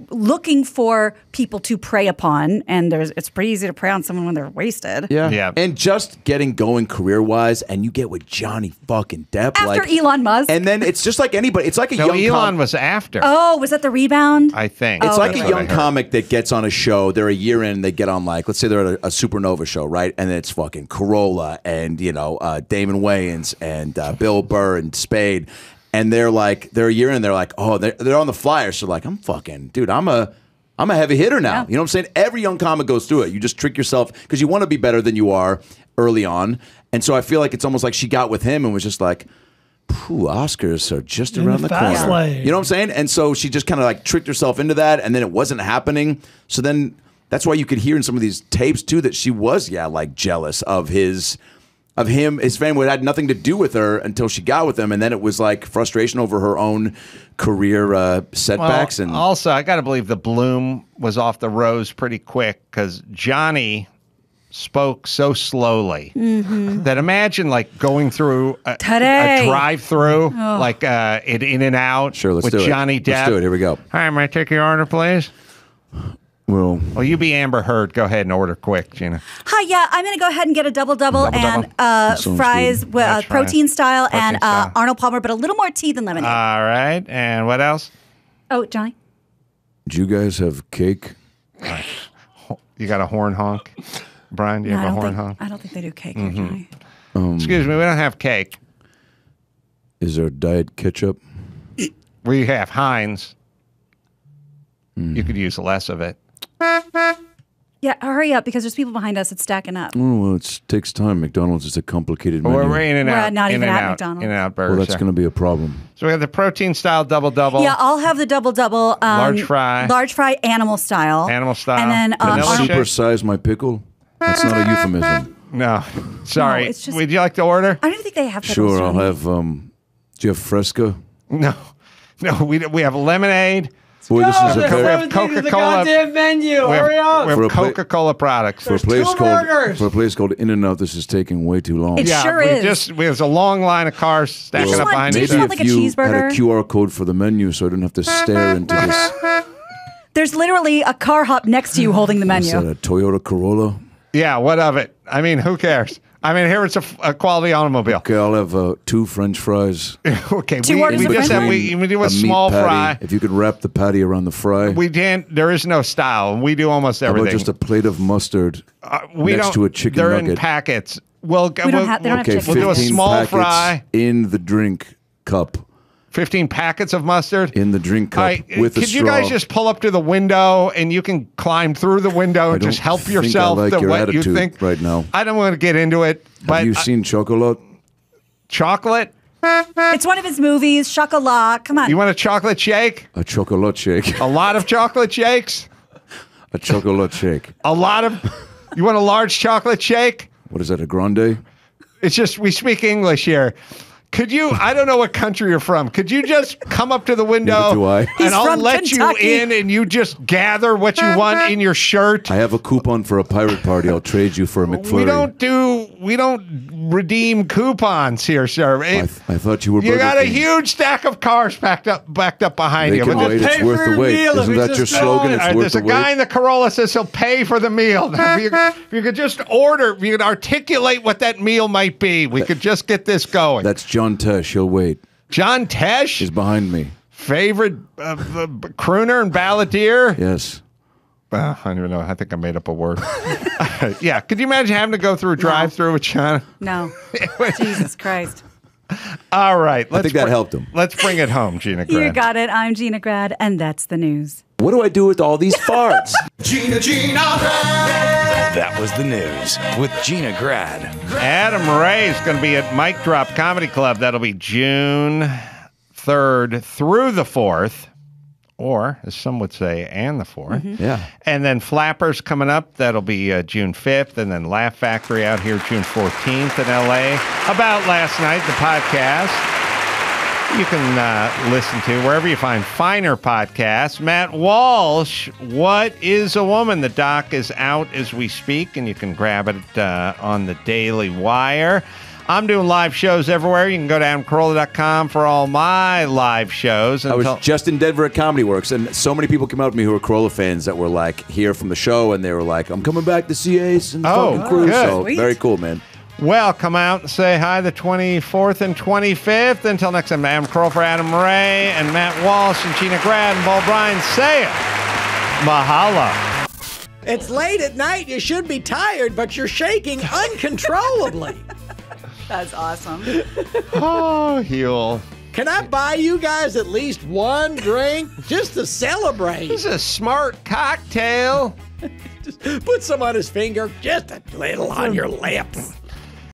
looking for people to prey upon, and it's pretty easy to prey on someone when they're wasted. Yeah. And just getting going career-wise, and you get with Johnny fucking Depp. After Elon Musk. And then it's just like anybody. It's like a young Elon was after. Oh, was that the rebound? I think. It's like a young comic that gets on a show. They're a year in, they get on, like, let's say they're at a Supernova show, right? And it's fucking Carolla and, you know, Damon Wayans and Bill Burr and Spade. And they're a year in, they're like, oh, they're on the flyer. So like, I'm a heavy hitter now. You know what I'm saying? Every young comic goes through it. You just trick yourself because you want to be better than you are early on. And so I feel like it's almost like she got with him and was just like, Oscars are just around the corner. Lane. You know what I'm saying? And so she just kind of like tricked herself into that, and then it wasn't happening. So then that's why you could hear in some of these tapes too that she was, like jealous of his of him. His family had nothing to do with her until she got with him, and then it was like frustration over her own career setbacks. Well, and also, I got to believe the bloom was off the rose pretty quick because Johnny spoke so slowly that imagine like going through a drive-through, like it In and Out with Johnny Depp. Let's do it. Here we go. Hi, may I take your order, please? Well, you be Amber Heard. Go ahead and order quick, Gina. Hi, yeah, I'm going to go ahead and get a double-double and fries, protein style, and Arnold Palmer, but a little more tea than lemonade. All right, and what else? Oh, Johnny? Do you guys have cake? You got a horn honk? Brian, do you have a horn honk? I don't think they do cake here, Johnny. Excuse me, we don't have cake. Is there diet ketchup? We have Heinz. You could use less of it. Yeah, hurry up because there's people behind us. It's stacking up. Oh, well, it takes time. McDonald's is a complicated menu. We're In and Out. We're not even at In-N-Out. McDonald's. In-N-Out burgers. Well, that's going to be a problem. So we have the protein style double-double. Yeah, I'll have the double-double. Large fry. Large fry, animal style. Animal style. And then Supersize my pickle? That's not a euphemism. No. Sorry. No, it's just- Would you like to order? I don't even think they have pickles. Sure, I'll Johnny. have, do you have Fresca? No. No, we have lemonade. Boy, this is a we very... have Coca-Cola. Goddamn menu. Hurry up. We have Coca-Cola products. For a place called In-N-Out, this is taking way too long. It sure is. There's a long line of cars stacking up behind you. each Maybe other. like a cheeseburger? Had a QR code for the menu so I don't have to stare into this. There's literally a car hop next to you holding the Is menu. that a Toyota Corolla? Yeah, what of it? I mean, who cares? I mean, here it's a quality automobile. Okay, I'll have 2 French fries. Okay, Two orders we of just French have fries? we do a meat small patty. fry. If you could wrap the patty around the fry. We can't. There is no style. We do almost How everything. about just a plate of mustard next to a chicken they're nugget? in packets. They don't have chicken. We'll do a 15 small packets fry. in the drink cup. 15 packets of mustard in the drink cup All right, with a could straw. you guys just pull up to the window and you can climb through the window and just help yourself I like to your what you attitude think right now. I don't want to get into it, but Have you seen Chocolat? Chocolate? It's one of his movies, Chocolat. Come on. You want a chocolate shake? A chocolate shake. A lot of chocolate shakes? A chocolate shake. A lot of. You want a large chocolate shake? What is that? A grande? It's just we speak English here. Could you? I don't know what country you're from. Could you just come up to the window Neither do I. and I'll let Kentucky. you in and you just gather what you want in your shirt? I have a coupon for a pirate party. I'll trade you for a McFlurry. We don't redeem coupons here, sir. I thought you were. You Burger got a King. huge stack of cars backed up behind They you. can But wait. just- It's worth the wait. Isn't that your slogan? It's worth There's the a guy wait. in the Carolla says he'll pay for the meal. Now, if you could just order, if you could articulate what that meal might be, we could just get this going. That's John Tesh. He'll wait. John Tesh? He's behind me. Favorite crooner and balladeer? Yes. I don't even know. I think I made up a word. Yeah. Could you imagine having to go through a drive-through with John? No. Jesus Christ. All right. I think that helped him. Let's bring it home, Gina Grad. You got it. I'm Gina Grad, and that's the news. What do I do with all these farts? Gina Grad. That was the news with Gina Grad. Adam Ray is going to be at Mic Drop Comedy Club. That'll be June 3rd through the 4th, or as some would say, and the 4th. Yeah. And then Flappers coming up. That'll be June 5th. And then Laugh Factory out here June 14th in L.A. About Last Night, the podcast. You can listen to wherever you find finer podcasts. Matt Walsh, What is a Woman? The doc is out as we speak, and you can grab it on the Daily Wire. I'm doing live shows everywhere. You can go to AdamCarolla.com for all my live shows. I was just in Denver at Comedy Works, and so many people came out to me who were Carolla fans that were like here from the show, and they were like, I'm coming back to see Ace and fucking crew. good. So Sweet. very cool, man. Well, come out and say hi the 24th and 25th. Until next time, I'm Carolla for Adam Ray and Matt Walsh and Gina Grad and Bo Bryan. Say it. Mahalo. It's late at night. You should be tired, but you're shaking uncontrollably. That's awesome. Oh, heel. Can I buy you guys at least one drink just to celebrate? This is a smart cocktail. Just put some on his finger, just a little on your lips.